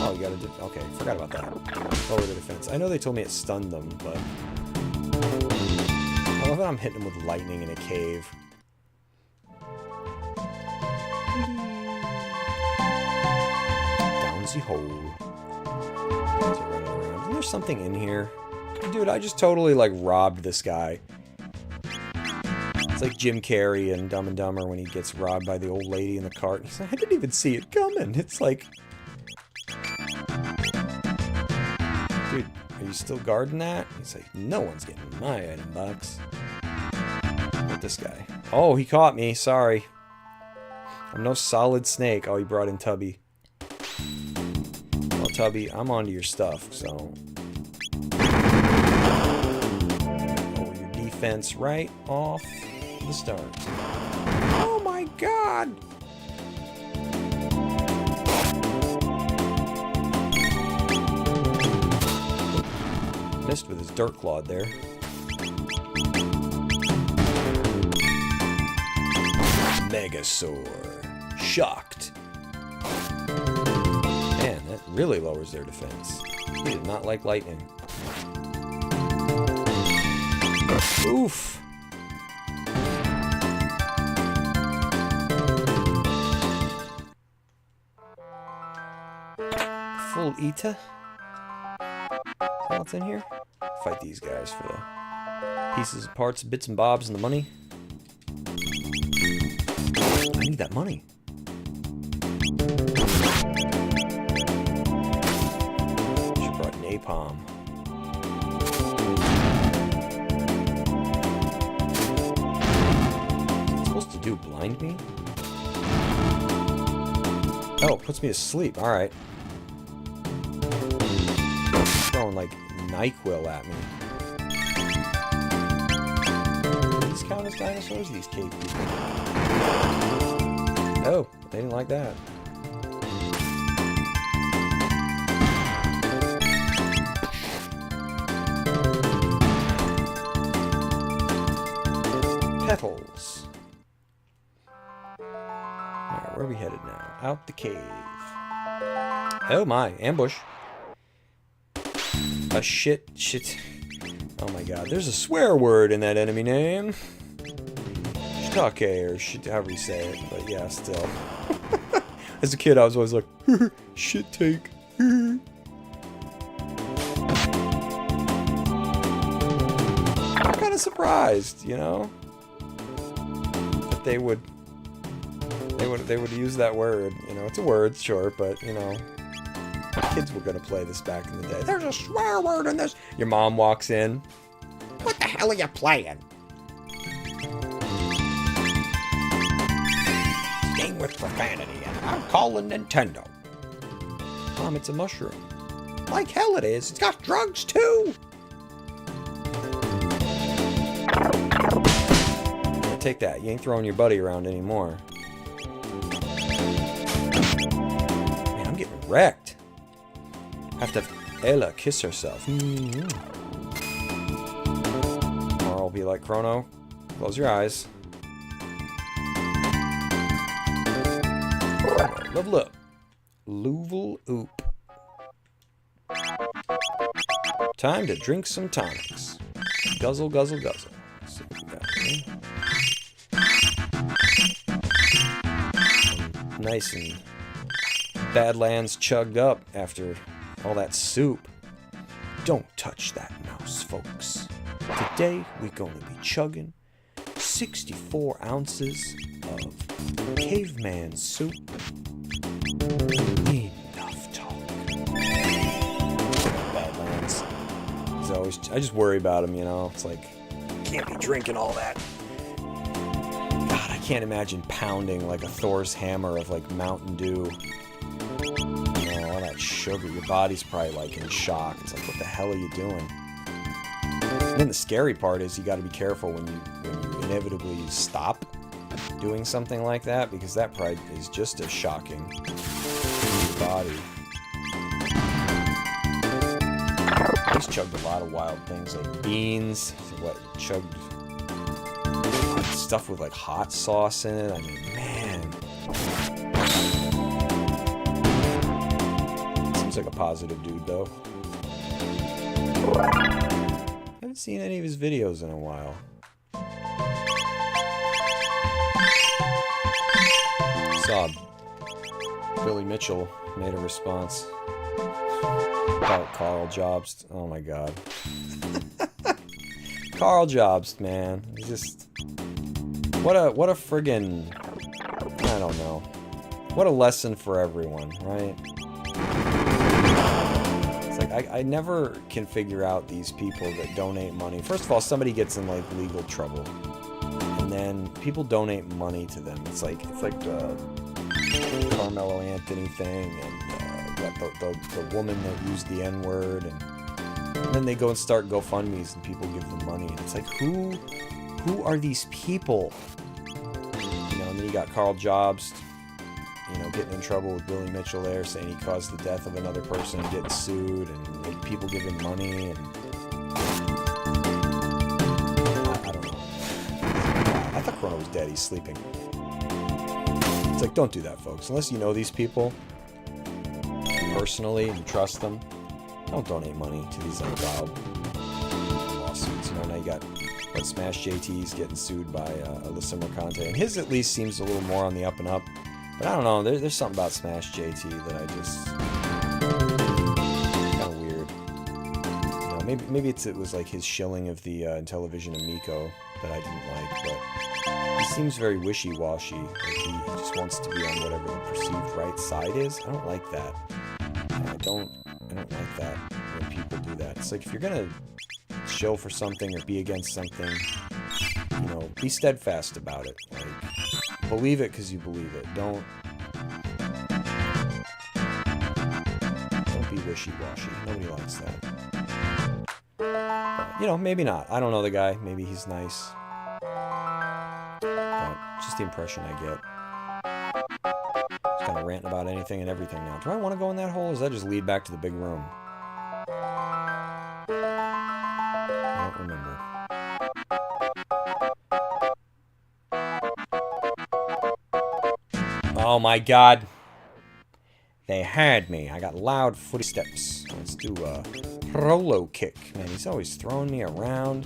You gotta do... Okay, forgot about that. Lower the defense. I know they told me it stunned them, but... I love that I'm hitting them with lightning in a cave. Down the hole. Isn't there something in here? Dude, I just totally, like, robbed this guy. It's like Jim Carrey in Dumb and Dumber when he gets robbed by the old lady in the cart. He's like, I didn't even see it coming. It's like... Dude, are you still guarding that? He's like, no one's getting my item box. Look at this guy. Oh, he caught me. Sorry. I'm no solid snake. Oh, he brought in Tubby. Well, Tubby, I'm onto your stuff, so... Lower your defense right off the start. Oh my god! Missed with his dirt clod there. Megasaur. Shocked. Man, that really lowers their defense. He did not like lightning. Oof. Full Eater. What's in here? Fight these guys for the pieces, parts, bits and bobs, and the money. I need that money. Should have brought napalm. What's it supposed to do? Blind me? Oh, it puts me to sleep. Alright. Throwing like NyQuil at me. These count as dinosaurs? These cave people. Oh, they didn't like that. battles. Alright, where are we headed now? Out the cave. Oh my, ambush. A shit. Oh my god, there's a swear word in that enemy name. Shiitake, or shit, however you say it, but yeah, still. As a kid, I was always like, shit take. I'm kind of surprised, you know, that they would use that word. You know, it's a word, sure, but you know, kids were gonna play this back in the day. There's a swear word in this. Your mom walks in. What the hell are you playing? Game with profanity, and I'm calling Nintendo. Mom, it's a mushroom. Like hell it is. It's got drugs too. Yeah, take that. You ain't throwing your buddy around anymore. Man, I'm getting wrecked. Have to have Ella kiss herself. Or I'll be like, Chrono, close your eyes. Level up. Louvel Oop. Time to drink some tonics. Guzzle, guzzle, guzzle. Let's see what we got here. Nice and Badlands chugged up after all that soup. Don't touch that mouse, folks. Today we're going to be chugging 64 ounces of caveman soup. Enough talk. Badlands. I just worry about him, you know. It's like, can't be drinking all that. God, I can't imagine pounding like a Thor's hammer of like Mountain Dew. All that sugar, your body's probably like in shock. It's like, what the hell are you doing? And then the scary part is you got to be careful when you inevitably stop doing something like that, because that probably is just as shocking to your body. He's chugged a lot of wild things like beans. Chugged stuff with like hot sauce in it. I mean, man. Seems like a positive dude, though. I haven't seen any of his videos in a while. Saw Billy Mitchell made a response about Carl Jobst. Oh my god. Carl Jobst, man. He's just... What a friggin... I don't know. What a lesson for everyone, right? It's like, I never can figure out these people that donate money. First of all, somebody gets in, like, legal trouble. And then people donate money to them. It's like the Carmelo Anthony thing, and the woman that used the N-word, and then they go and start GoFundMes, and people give them money. And it's like, who are these people? You know, and then you got Carl Jobst, you know, getting in trouble with Billy Mitchell there, saying he caused the death of another person, getting sued, and like, people give him money, and I don't know. I thought Chrono was dead. He's sleeping. It's like, don't do that, folks. Unless you know these people personally and trust them, don't donate money to these like wild lawsuits. You know, now you got Smash JT's getting sued by Alyssa Mercante, and his at least seems a little more on the up and up. But I don't know, there's something about Smash JT that I just kind of weird. You know, maybe it was like his shilling of the Intellivision Amico that I didn't like, but he seems very wishy-washy. Like he just wants to be on whatever the perceived right side is. I don't like that. I don't like that when people do that. It's like, if you're gonna shill for something or be against something, you know, be steadfast about it. Like, believe it because you believe it. Don't be wishy-washy. Nobody likes that. But, you know, maybe not. I don't know the guy. Maybe he's nice. But just the impression I get. He's kind of ranting about anything and everything now. Do I want to go in that hole, or does that just lead back to the big room? I don't remember. Oh my god. They had me. I got loud footsteps. Let's do a Chrono kick. Man, he's always throwing me around.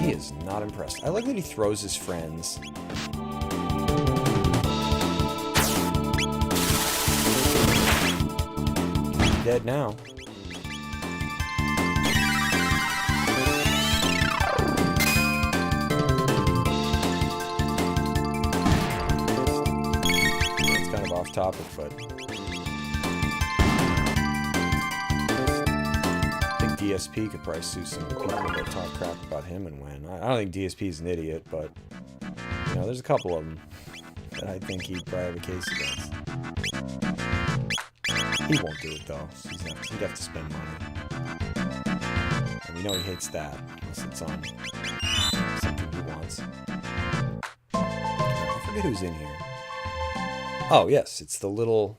He is not impressed. I like that he throws his friends. Dead now. It's kind of off topic, but I think DSP could probably sue some people that talk crap about him and win. I don't think DSP's an idiot, but you know, there's a couple of them that I think he'd probably have a case against. He won't do it though. He'd have to spend money. And we know he hates that, unless it's on something he wants. I forget who's in here. Oh, yes, it's the little...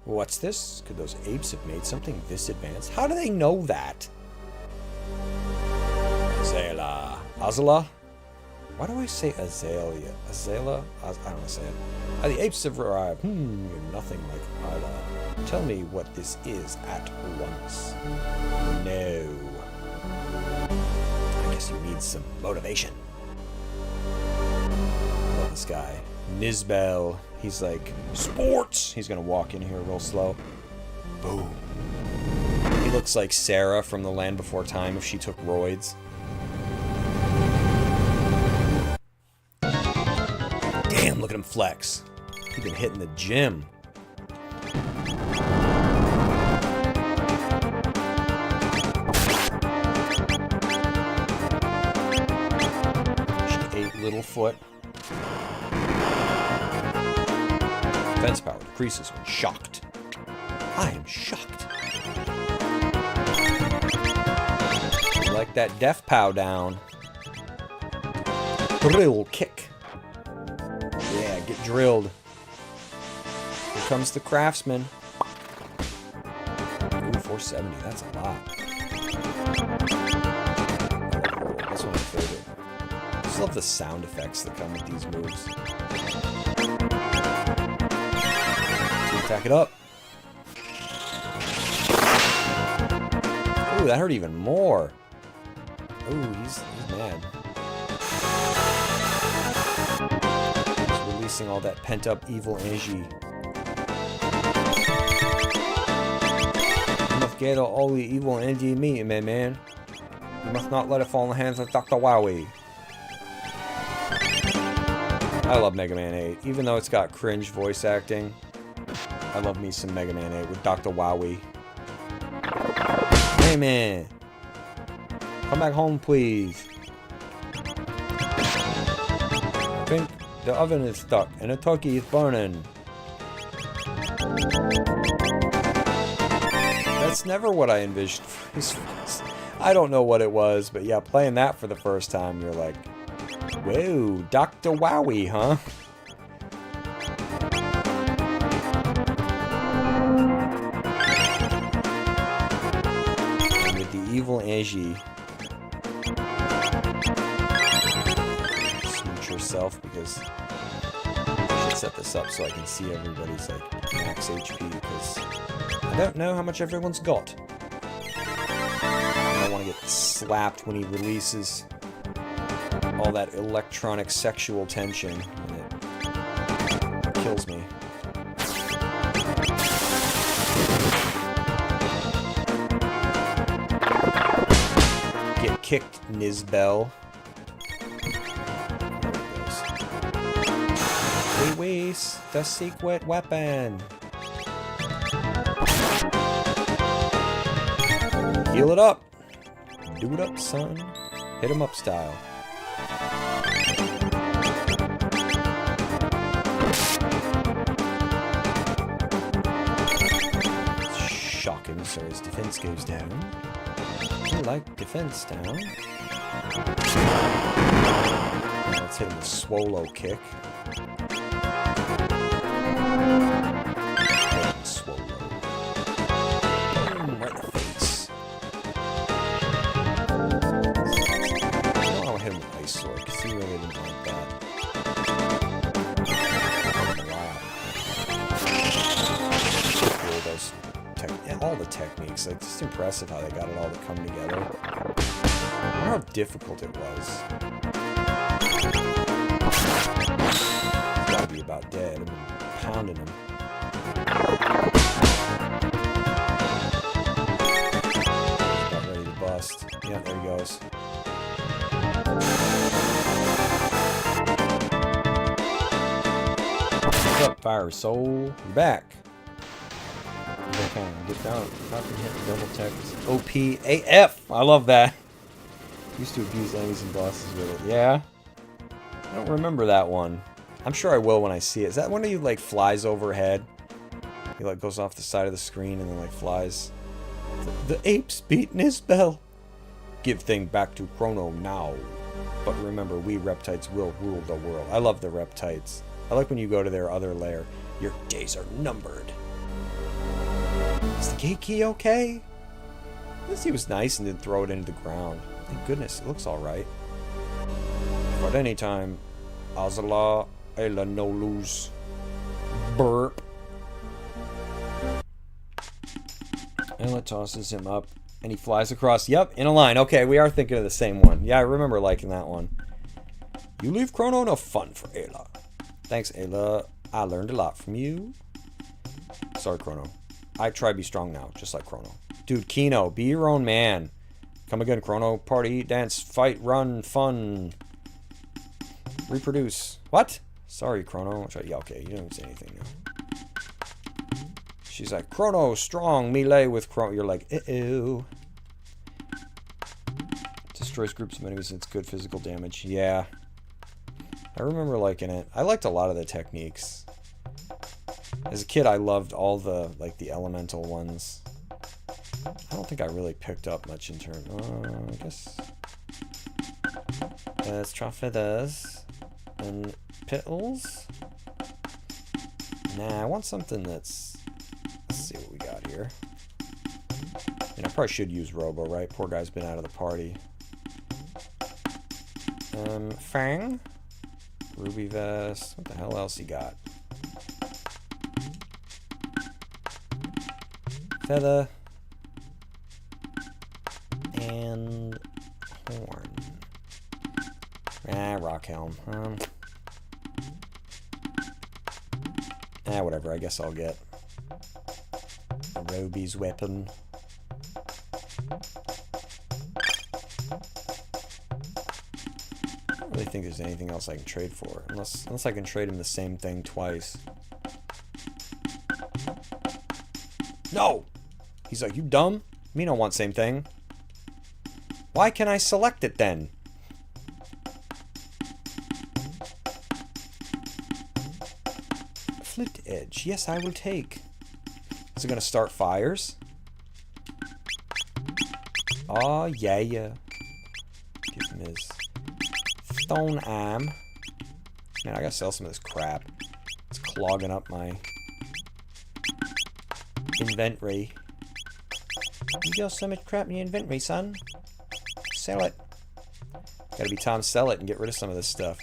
What's this? Could those apes have made something this advanced? How do they know that? Azala. Azala? Why do I say Azalea? Azala? I don't know how to say it. The apes have arrived. You're nothing like Allah. Tell me what this is at once. No. I guess you need some motivation. I love this guy. Nizbel. He's like, sports! He's gonna walk in here real slow. Boom. He looks like Sarah from The Land Before Time if she took roids. Damn, look at him flex. He's been hitting the gym. She ate Littlefoot. Defense power decreases when shocked. I am shocked. Like that death pow down. Drill kick. Yeah, get drilled. Here comes the craftsman. Ooh, 470, that's a lot. Oh, that's one of my favorite. I just love the sound effects that come with these moves. Attack it up. Ooh, that hurt even more. Ooh, he's mad. He's releasing all that pent-up evil energy. You must get all the evil energy in me, man. You must not let it fall in the hands of Dr. Wowie. I love Mega Man 8, even though it's got cringe voice acting. I love me some Mega Man 8 with Dr. Wowie. Hey man, come back home please. I think the oven is stuck and the turkey is burning. That's never what I envisioned for his face. I don't know what it was, but yeah, playing that for the first time, you're like, whoa, Dr. Wowie, huh? Evil Angie. Smooch yourself because I should set this up so I can see everybody's like max HP because I don't know how much everyone's got. I don't want to get slapped when he releases all that electronic sexual tension and it kills me. Kicked Nizbel. We waste the secret weapon. Heal it up. Do it up, son. Hit him up style. Shock him so his defense goes down. I like defense down. Let's hit him with Swallow kick. Swallow. Boom, right in the face. techniques. Like, it's just impressive how they got it all to come together. I wonder how difficult it was. He's gotta be about dead. I've been pounding him. About ready to bust. Yeah, there he goes. What's up, Fire Soul? You're back. Okay, get down. Not to hit double text. OPAF. I love that. Used to abuse enemies and bosses with it. Yeah. I don't remember that one. I'm sure I will when I see it. Is that one of you like flies overhead? He like goes off the side of the screen and then like flies. The ape's beating his bell. Give thing back to Chrono now. But remember, we reptites will rule the world. I love the reptites. I like when you go to their other lair. Your days are numbered. Is the gate key okay? At least he was nice and didn't throw it into the ground. Thank goodness, it looks alright. But anytime, Azala, Ela no lose. Burp. Ela tosses him up, and he flies across. Yep, in a line. Okay, we are thinking of the same one. Yeah, I remember liking that one. You leave Chrono enough fun for Ayla. Thanks, Ayla. I learned a lot from you. Sorry, Chrono. I try to be strong now, just like Chrono. Dude, Kino, be your own man. Come again, Chrono. Party, dance, fight, run, fun. Reproduce. What? Sorry, Chrono. Yeah, okay, you didn't say anything now. She's like, Chrono, strong, melee with Chrono. You're like, ew. Destroys groups of enemies and it's good physical damage. Yeah. I remember liking it. I liked a lot of the techniques. As a kid, I loved all the, like, the elemental ones. I don't think I really picked up much in turn. I guess... Let's try feathers. And pittles. Nah, I want something that's... Let's see what we got here. I probably should use Robo, right? Poor guy's been out of the party. Fang. Ruby vest. What the hell else he got? Feather. And horn. Rock helm. Whatever. I guess I'll get Roby's weapon. I don't really think there's anything else I can trade for. Unless I can trade him the same thing twice. No! He's like, you dumb? Me don't want same thing. Why can I select it then? Flint edge. Yes, I will take. Is it gonna start fires? Oh, yeah. Give him his stone arm. Man, I gotta sell some of this crap. It's clogging up my inventory. You got so much crap in your inventory, son. Sell it. Gotta be Tom Sell it and get rid of some of this stuff.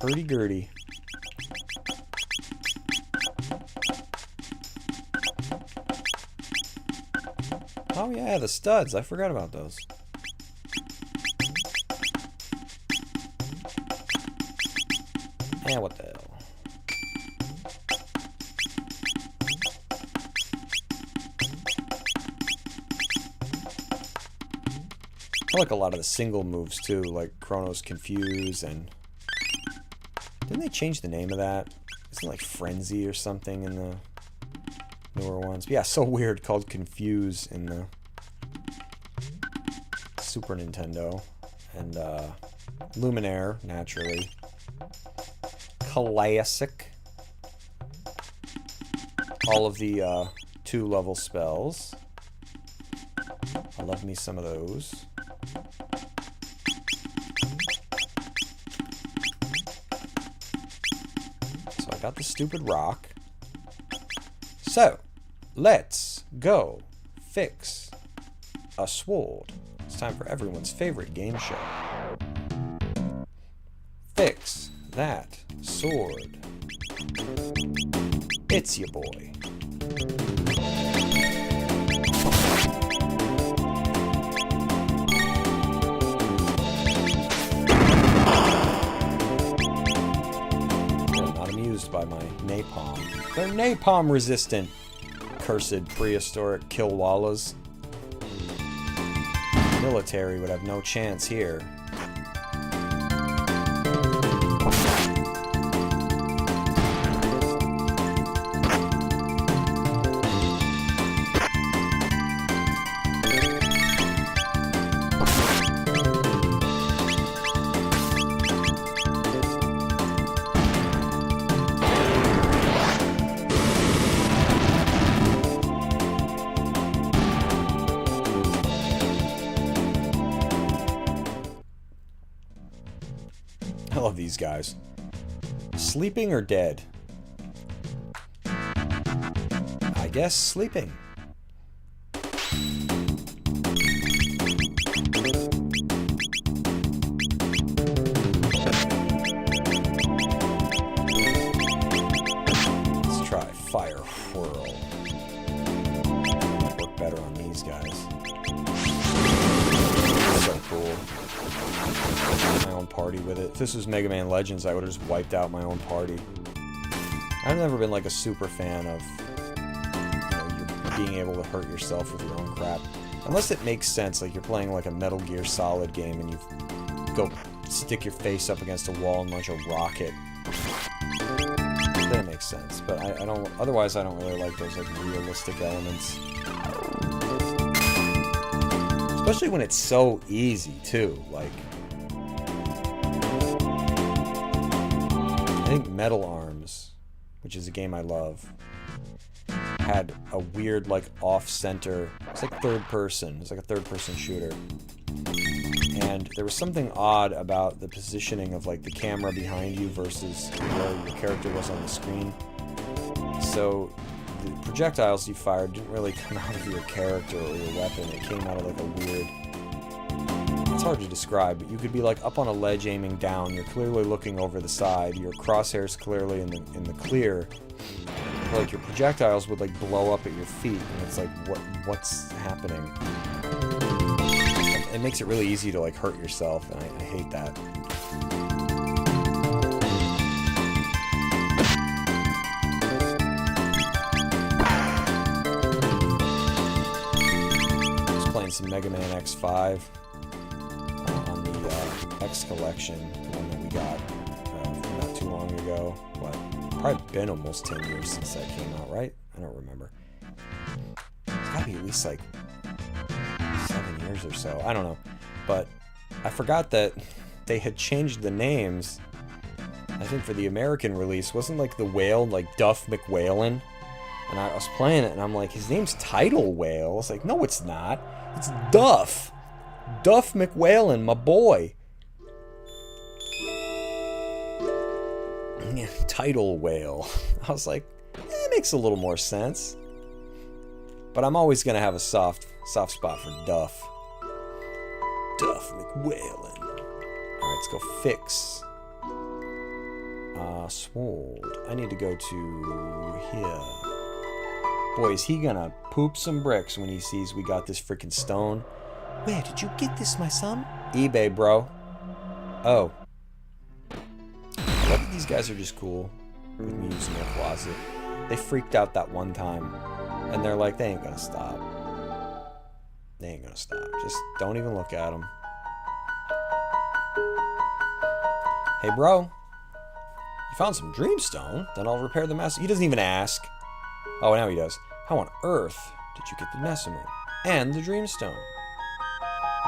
Hurdy-gurdy. Oh yeah, the studs. I forgot about those. What the hell? I like a lot of the single moves too, like Chrono's Confuse and... Didn't they change the name of that? Isn't it like Frenzy or something in the newer ones? But yeah, so weird, called Confuse in the Super Nintendo. And Luminaire, naturally. Classic. All of the 2-level spells. I love me some of those. So I got the stupid rock. So, let's go fix a sword. It's time for everyone's favorite game show. Fix that sword. It's your boy. napalm. They're napalm resistant. Cursed prehistoric killwallas. Military would have no chance here. I love these guys. Sleeping or dead? I guess sleeping. Let's try fire whirl. Work better on these guys. So cool. My own party with it. If this was Mega Man Legends, I would have just wiped out my own party. I've never been like a super fan of, you being able to hurt yourself with your own crap. Unless it makes sense, like you're playing like a Metal Gear Solid game and you go stick your face up against a wall and launch a rocket. Then it makes sense. But I don't. Otherwise, I don't really like those like realistic elements. Especially when it's so easy too. Like, I think Metal Arms, which is a game I love, had a weird like off-center. It's like third person. It's like a third-person shooter. And there was something odd about the positioning of like the camera behind you versus where your character was on the screen. So the projectiles you fired didn't really come out of your character or your weapon. It came out of like a weird... It's hard to describe, but you could be like up on a ledge aiming down. You're clearly looking over the side. Your crosshair's clearly in the clear. But, like your projectiles would like blow up at your feet, and it's like what's happening? It makes it really easy to like hurt yourself, and I hate that. Just playing some Mega Man X5 on the X Collection, the one that we got not too long ago. What? Probably been almost 10 years since that came out, right? I don't remember. It's gotta be at least like 7 years or so. I don't know. But I forgot that they had changed the names. I think for the American release, wasn't like the whale like Duff McWhalen? And I was playing it and I'm like, his name's Tidal Whale. It's like, no, it's not. It's Duff. Duff McWhalen, my boy. Yeah, Tidal Whale. I was like, it makes a little more sense. But I'm always gonna have a soft spot for Duff. Duff McWhalen. Alright, let's go fix. Swold. I need to go to here. Boy, is he gonna poop some bricks when he sees we got this freaking stone. Where did you get this, my son? eBay, bro. Oh. I love that these guys are just cool with me using their closet. They freaked out that one time. And they're like, they ain't gonna stop. They ain't gonna stop. Just don't even look at them. Hey, bro. You found some dreamstone? Then I'll repair the mess. He doesn't even ask. Oh, now he does. How on earth did you get the Messamo? And the dreamstone?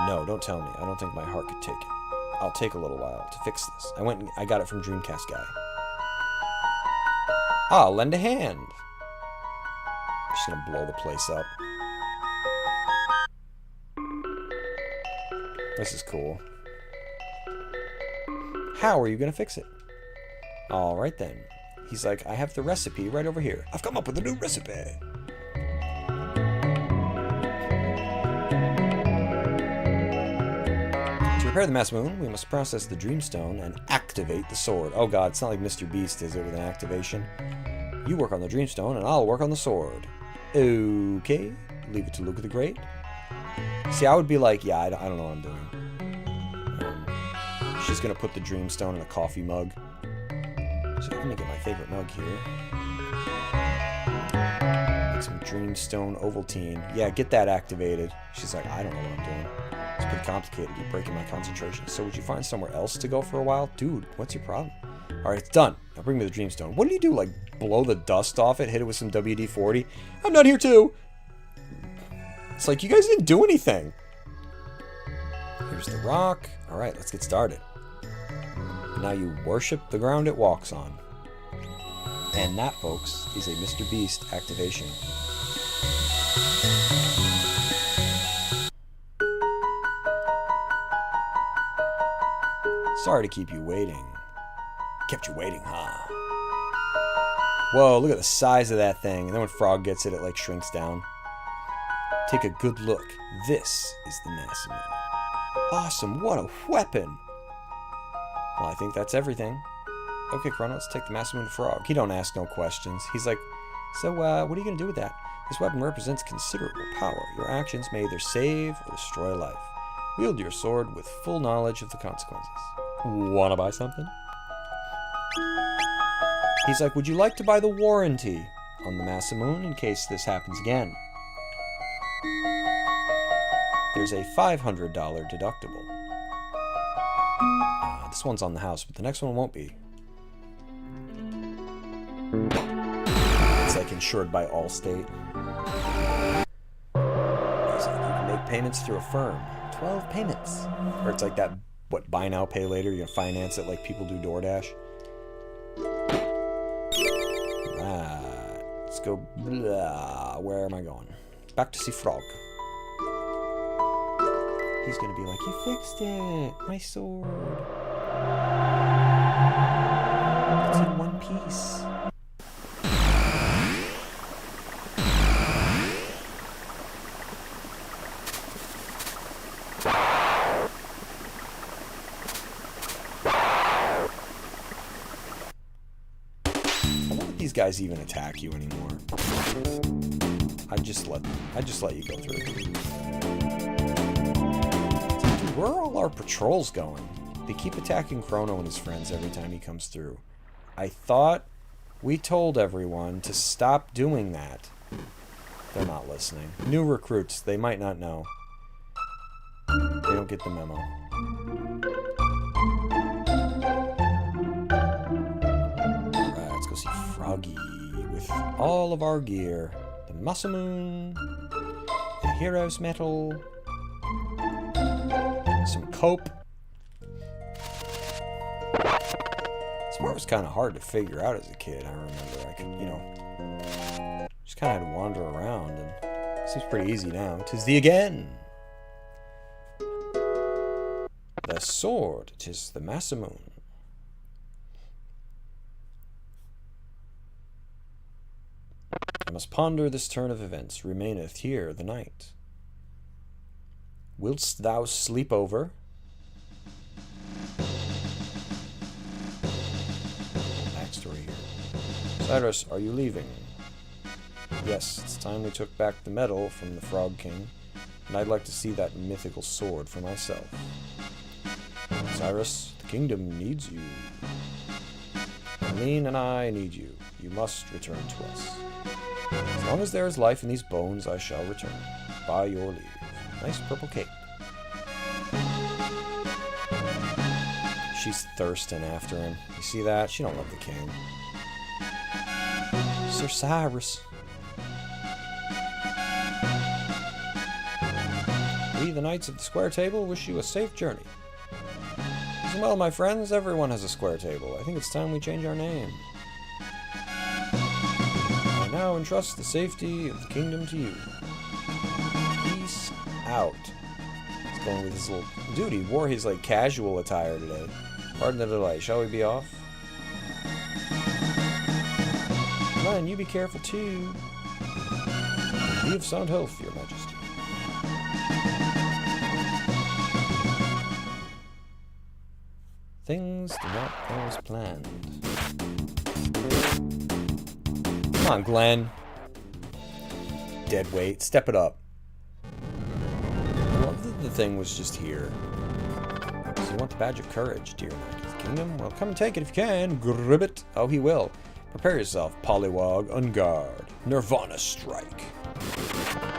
No, don't tell me. I don't think my heart could take it. I'll take a little while to fix this. I got it from Dreamcast Guy. I'll lend a hand. Just gonna blow the place up. This is cool. How are you gonna fix it? Alright then. He's like, I have the recipe right over here. I've come up with a new recipe. To repair the Mass Moon, we must process the Dreamstone and activate the sword. Oh god, it's not like Mr. Beast, is it, with an activation? You work on the Dreamstone and I'll work on the sword. Okay. Leave it to Luke the Great. See, I would be like, yeah, I don't know what I'm doing. She's gonna put the Dreamstone in a coffee mug. So I'm gonna get my favorite mug here. Make some Dreamstone Ovaltine. Yeah, get that activated. She's like, I don't know what I'm doing. It's pretty complicated. You're breaking my concentration. So would you find somewhere else to go for a while? Dude, what's your problem? Alright, it's done. Now bring me the Dreamstone. What did you do? Like, blow the dust off it? Hit it with some WD-40? I'm not here too! It's like, you guys didn't do anything. Here's the rock. Alright, let's get started. Now you worship the ground it walks on. And that, folks, is a Mr. Beast activation. Sorry to keep you waiting. Kept you waiting, huh? Whoa, look at the size of that thing. And then when Frog gets it, it like shrinks down. Take a good look. This is the Massimo. Awesome, what a weapon! Well, I think that's everything. Okay, Chrono, let's take the Massimo to Frog. He don't ask no questions. He's like, so, what are you going to do with that? This weapon represents considerable power. Your actions may either save or destroy life. Wield your sword with full knowledge of the consequences. Wanna buy something? He's like, would you like to buy the warranty on the Massimo in case this happens again? There's a $500 deductible. This one's on the house, but the next one won't be. It's like insured by Allstate. He's like, you can make payments through a firm. 12 payments. Or it's like that, what, buy now, pay later? You can finance it like people do DoorDash. Right. Let's go. Blah. Where am I going? Back to see Frog. He's gonna be like, you fixed it! My sword! It's in one piece. These guys even attack you anymore. I just let you go through. Dude, where are all our patrols going? They keep attacking Chrono and his friends every time he comes through. I thought we told everyone to stop doing that. They're not listening. New recruits, they might not know. They don't get the memo. Froggy with all of our gear. The Masamune, the Hero's Metal, some cope. This part was kind of hard to figure out as a kid, I remember. I could, just kind of had to wander around, and it seems pretty easy now. 'Tis the again. The sword, 'tis the Masamune. I must ponder this turn of events. Remaineth here the night. Willst thou sleep over? Backstory here. Cyrus, are you leaving? Yes, it's time we took back the medal from the Frog King, and I'd like to see that mythical sword for myself. Cyrus, the kingdom needs you. Eileen and I need you. You must return to us. As long as there is life in these bones, I shall return. By your leave. Nice purple cape. She's thirsting after him. You see that? She don't love the king. Sir Cyrus. We, the Knights of the Square Table, wish you a safe journey. Well, my friends, everyone has a square table. I think it's time we change our name. I now entrust the safety of the kingdom to you. Peace out. He's going with his little... Dude, he wore his, like, casual attire today. Pardon the delay. Shall we be off? Come on, you be careful, too. Be of sound health, your majesty. Things do not go as planned. Come on, Glenn. Dead weight. Step it up. I love that the thing was just here. So you want the badge of courage, dear knight of the kingdom? Well, come and take it if you can. Grib it. Oh, he will. Prepare yourself, Pollywog. On guard. Nirvana strike.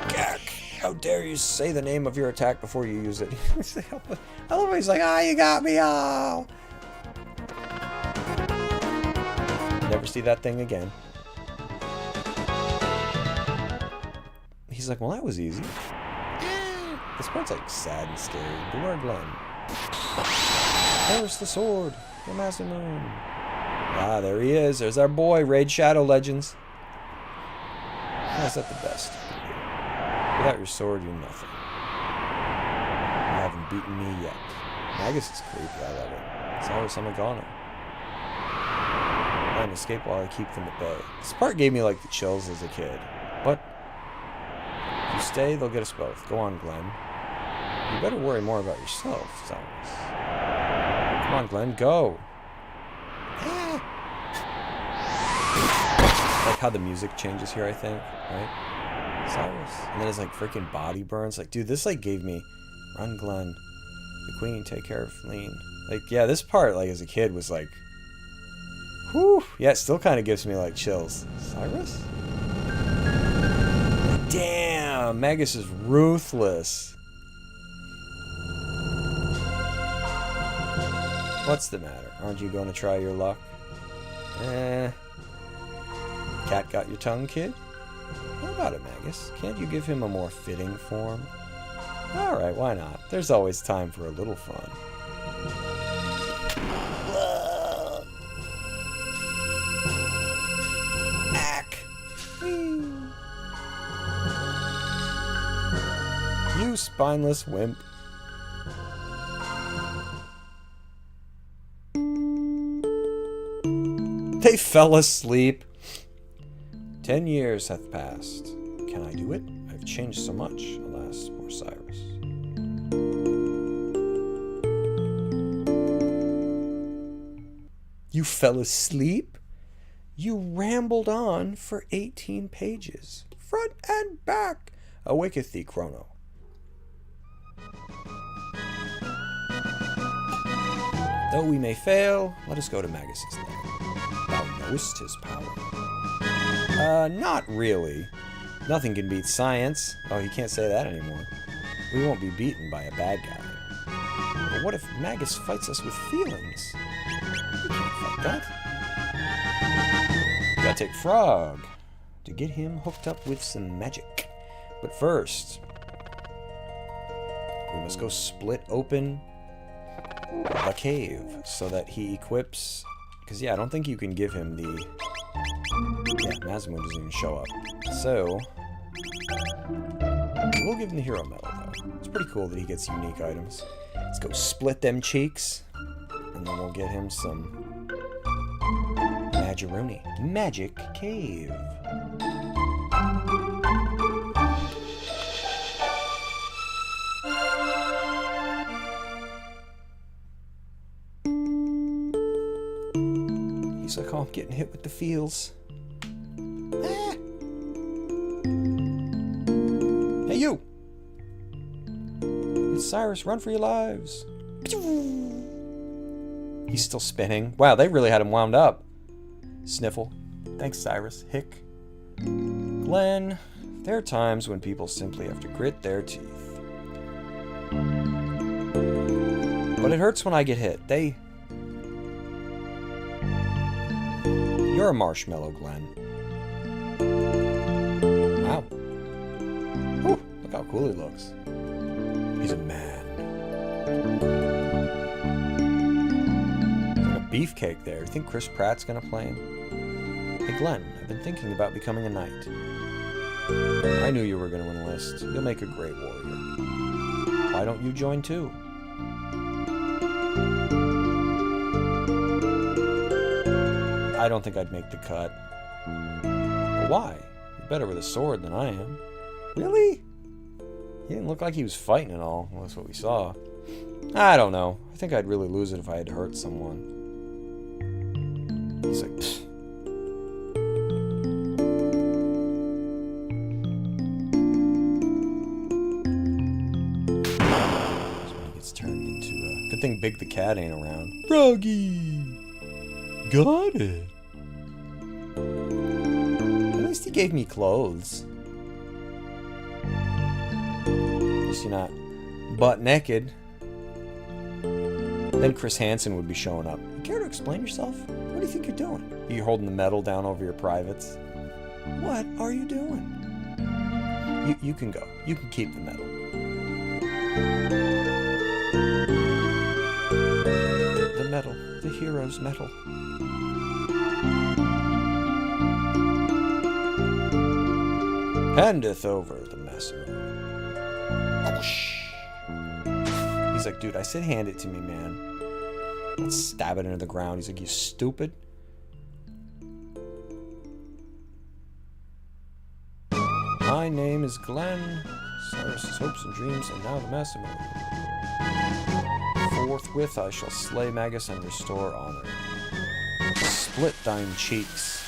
Gak. How dare you say the name of your attack before you use it? I love how he's like, ah, you got me all. Never see that thing again. He's like, well, that was easy. This part's like sad and scary. Beware Glenn. There's the sword. The Master Moon. Ah, there he is. There's our boy, Raid Shadow Legends. How's that the best? Without your sword, you're nothing. You haven't beaten me yet. Magus is creepy. I love it. Cyrus, I'm a goner. I can escape while I keep them at bay. This part gave me like the chills as a kid. But if you stay, they'll get us both. Go on, Glenn. You better worry more about yourself, Cyrus. Come on, Glenn, go. Like how the music changes here, I think, right? Cyrus. And then his like freaking body burns. Like, dude, this like gave me run, Glenn. The queen, take care of Lean. Like, yeah, this part, like as a kid, was like, whew. Yeah, it still kind of gives me like chills. Cyrus? Damn, Magus is ruthless. What's the matter? Aren't you going to try your luck? Cat got your tongue, kid? How about it, Magus? Can't you give him a more fitting form? Alright, why not? There's always time for a little fun. Ack! You spineless wimp. They fell asleep. 10 years hath passed. Can I do it? I've changed so much. Alas, poor Cyrus. You fell asleep? You rambled on for 18 pages. Front and back. Awaketh thee, Chrono. Though we may fail, let us go to Magus's land. Thou knowest his power. Not really. Nothing can beat science. Oh, you can't say that anymore. We won't be beaten by a bad guy. But what if Magus fights us with feelings? We can't fight that. We gotta take Frog to get him hooked up with some magic. But first, we must go split open the cave so that he equips. Because, yeah, I don't think you can give him the... Yeah, Masamune doesn't even show up. So, we'll give him the hero medal, though. It's pretty cool that he gets unique items. Let's go split them cheeks. And then we'll get him some... Magaroni. Magic Cave. He's like, oh, I'm getting hit with the feels. Ah. Hey, you! It's Cyrus, run for your lives. He's still spinning. Wow, they really had him wound up. Sniffle. Thanks, Cyrus. Hick. Glenn, there are times when people simply have to grit their teeth. But it hurts when I get hit. You're a marshmallow, Glenn. Wow. Whew, look how cool he looks. He's a man. There's like a beefcake there. You think Chris Pratt's gonna play him? Hey, Glenn, I've been thinking about becoming a knight. I knew you were gonna enlist. You'll make a great warrior. Why don't you join too? I don't think I'd make the cut. But why? You're better with a sword than I am. Really? He didn't look like he was fighting at all. Well, that's what we saw. I don't know. I think I'd really lose it if I had to hurt someone. He's like, pfft. That's when he gets turned into a Good thing Big the cat ain't around. Froggy! Got it. At least he gave me clothes. At least you're not butt naked. Then Chris Hansen would be showing up. You care to explain yourself? What do you think you're doing? You're holding the medal down over your privates. What are you doing? You can go. You can keep the medal. The medal. The hero's medal. Handeth over the Massimo. He's like, dude, I said hand it to me, man. Let's stab it into the ground. He's like, you stupid. My name is Glenn. Cyrus's hopes and dreams are now the Massimo. Forthwith I shall slay Magus and restore honor. Split thine cheeks.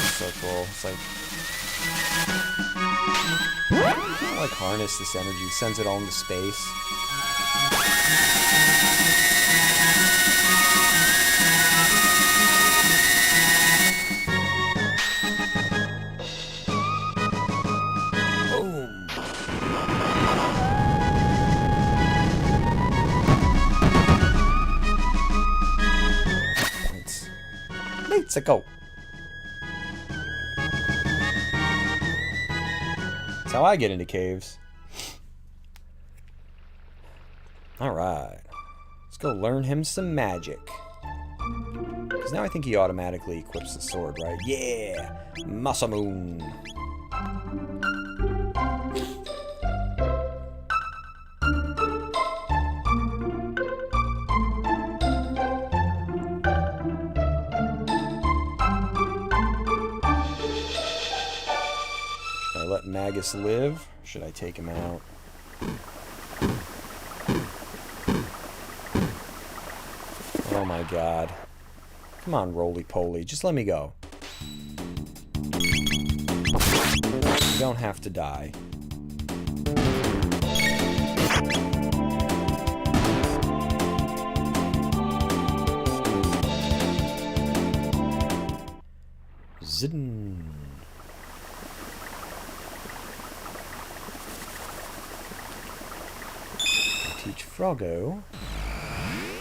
It's so cool. It's like... You can't, like, harness this energy. Sends it all into space. Boom. Points. Let's go. That's how I get into caves. Alright. Let's go learn him some magic. Because now I think he automatically equips the sword, right? Yeah! Masamoon! Should I let Magus live? Or should I take him out? Oh my god. Come on, roly-poly. Just let me go. You don't have to die. Zidden. Teach Froggo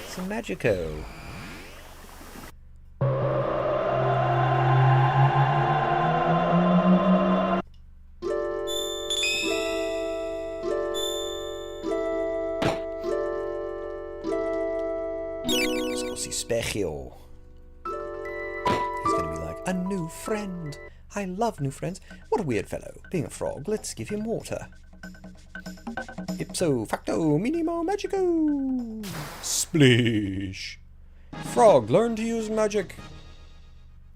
some Magico. Let's go see Spechio. He's gonna be like, a new friend. I love new friends. What a weird fellow. Being a frog, let's give him water. Ipso facto minimo magico. Splish. Frog, learn to use magic.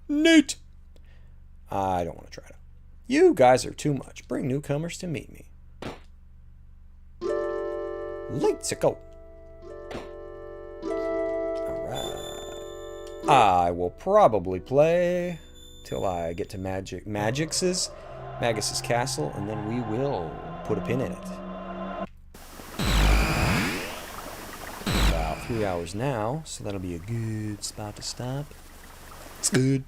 Neat. I don't want to try it. You guys are too much. Bring newcomers to meet me. Let's go. Alright. I will probably play till I get to Magus's castle, and then we will put a pin in it. 3 hours now, so that'll be a good spot to stop. It's good.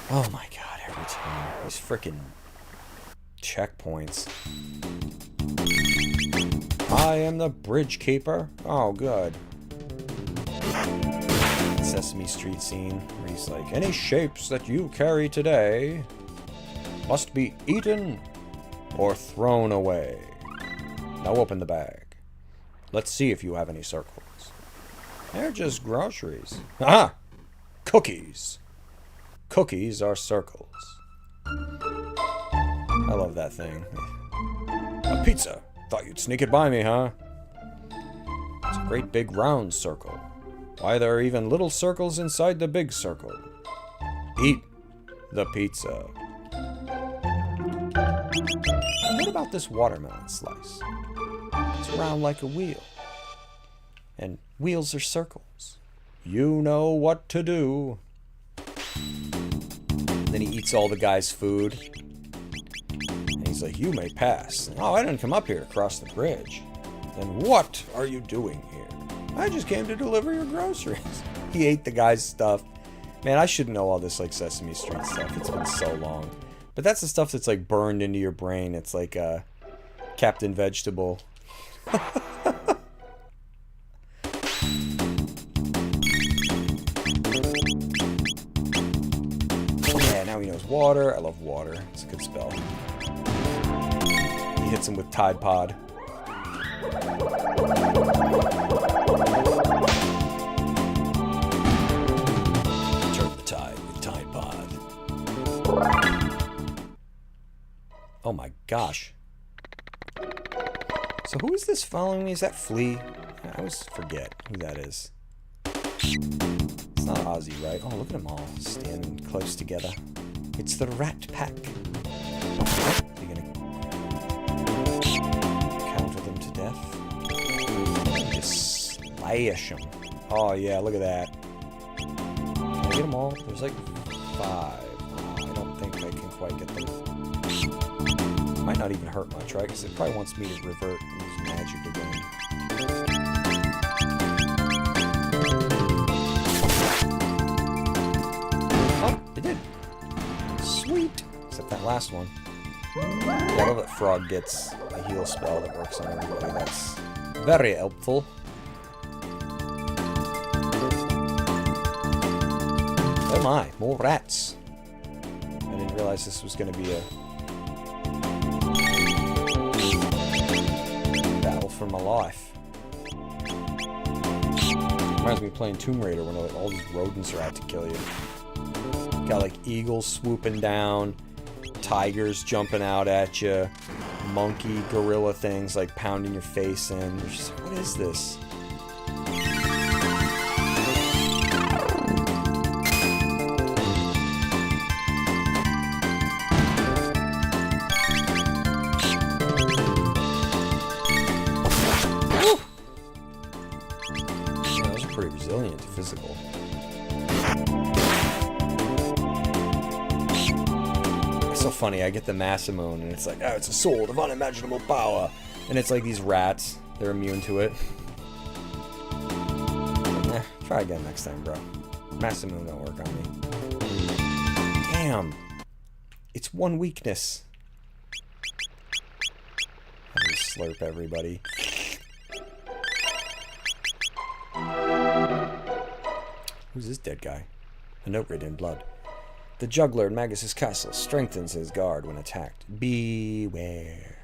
Oh my god, every time. These frickin' checkpoints. I am the bridge keeper. Oh, good. Sesame Street scene where he's like, any shapes that you carry today must be eaten or thrown away. Now open the bag. Let's see if you have any circles. They're just groceries. Aha! Cookies. Cookies are circles. I love that thing. A pizza. Thought you'd sneak it by me, huh? It's a great big round circle. Why, there are even little circles inside the big circle. Eat the pizza. What about this watermelon slice? It's round like a wheel. And wheels are circles. You know what to do. Then he eats all the guy's food. And he's like, you may pass. Oh, I didn't come up here to cross the bridge. And what are you doing here? I just came to deliver your groceries. He ate the guy's stuff. Man, I should know all this like Sesame Street stuff. It's been so long. But that's the stuff that's like burned into your brain. It's like Captain Vegetable. Yeah, now he knows water. I love water. It's a good spell. He hits him with Tide Pod. Turn the tide with Tide Pod. Oh my gosh. So who is this following me? Is that Flea? I always forget who that is. It's not Ozzy, right? Oh, look at them all standing close together. It's the Rat Pack. Are you gonna counter them to death? Just slash them. Oh yeah, look at that. Can I get them all? There's like 5. Oh, I don't think I can quite get them. Might not even hurt much, right? Because it probably wants me to revert and use magic again. Oh, it did. Sweet. Except that last one. I love that Frog gets a heal spell that works on everybody. That's very helpful. Oh my, more rats. I didn't realize this was going to be a battle for my life. Reminds me of playing Tomb Raider when all these rodents are out to kill you. Got like eagles swooping down, tigers jumping out at you, monkey, gorilla things like pounding your face in. You're just like, what is this? Pretty resilient to physical. It's so funny, I get the Masamune and it's like, oh, it's a sword of unimaginable power. And it's like these rats, they're immune to it. Try again next time, bro. Masamune don't work on me. Damn. It's one weakness. I just slurp everybody. Who's this dead guy? A note written in blood. The juggler in Magus' castle strengthens his guard when attacked. Beware.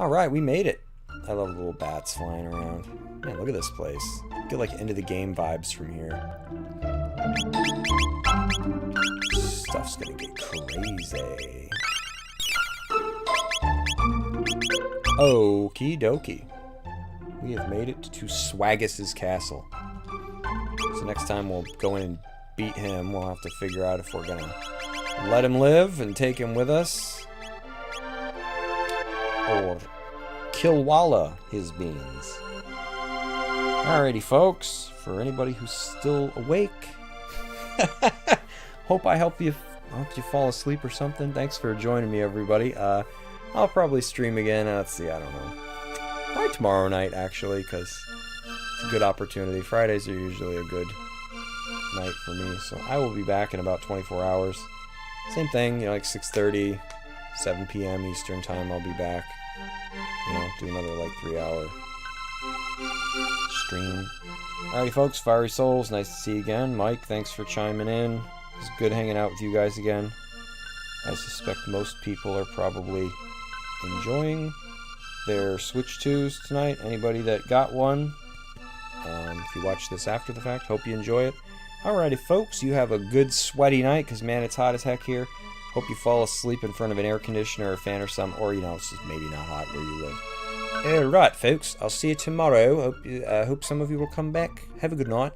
Alright, we made it. I love little bats flying around. Man, look at this place. Get like into the game vibes from here. Stuff's gonna get crazy. Okie dokie. We have made it to Swagus' castle. So next time we'll go in and beat him. We'll have to figure out if we're gonna let him live and take him with us, or Killwalla his beans. Alrighty, folks. For anybody who's still awake, hope I help you fall asleep or something. Thanks for joining me, everybody. I'll probably stream again. Let's see. I don't know. Probably tomorrow night, actually, because it's a good opportunity. Fridays are usually a good night for me, so I will be back in about 24 hours. Same thing, like 6:30, 7 p.m. Eastern time. I'll be back. Do another like 3-hour stream. Alrighty, folks. Fiery Souls, nice to see you again. Mike, thanks for chiming in. It's good hanging out with you guys again. I suspect most people are probably enjoying their Switch 2s tonight. Anybody that got one, if you watch this after the fact, hope you enjoy it. Alrighty, folks, you have a good sweaty night, because, man, it's hot as heck here. Hope you fall asleep in front of an air conditioner or a fan or something, or, it's just maybe not hot where you live. Alright, folks, I'll see you tomorrow. Hope some of you will come back. Have a good night.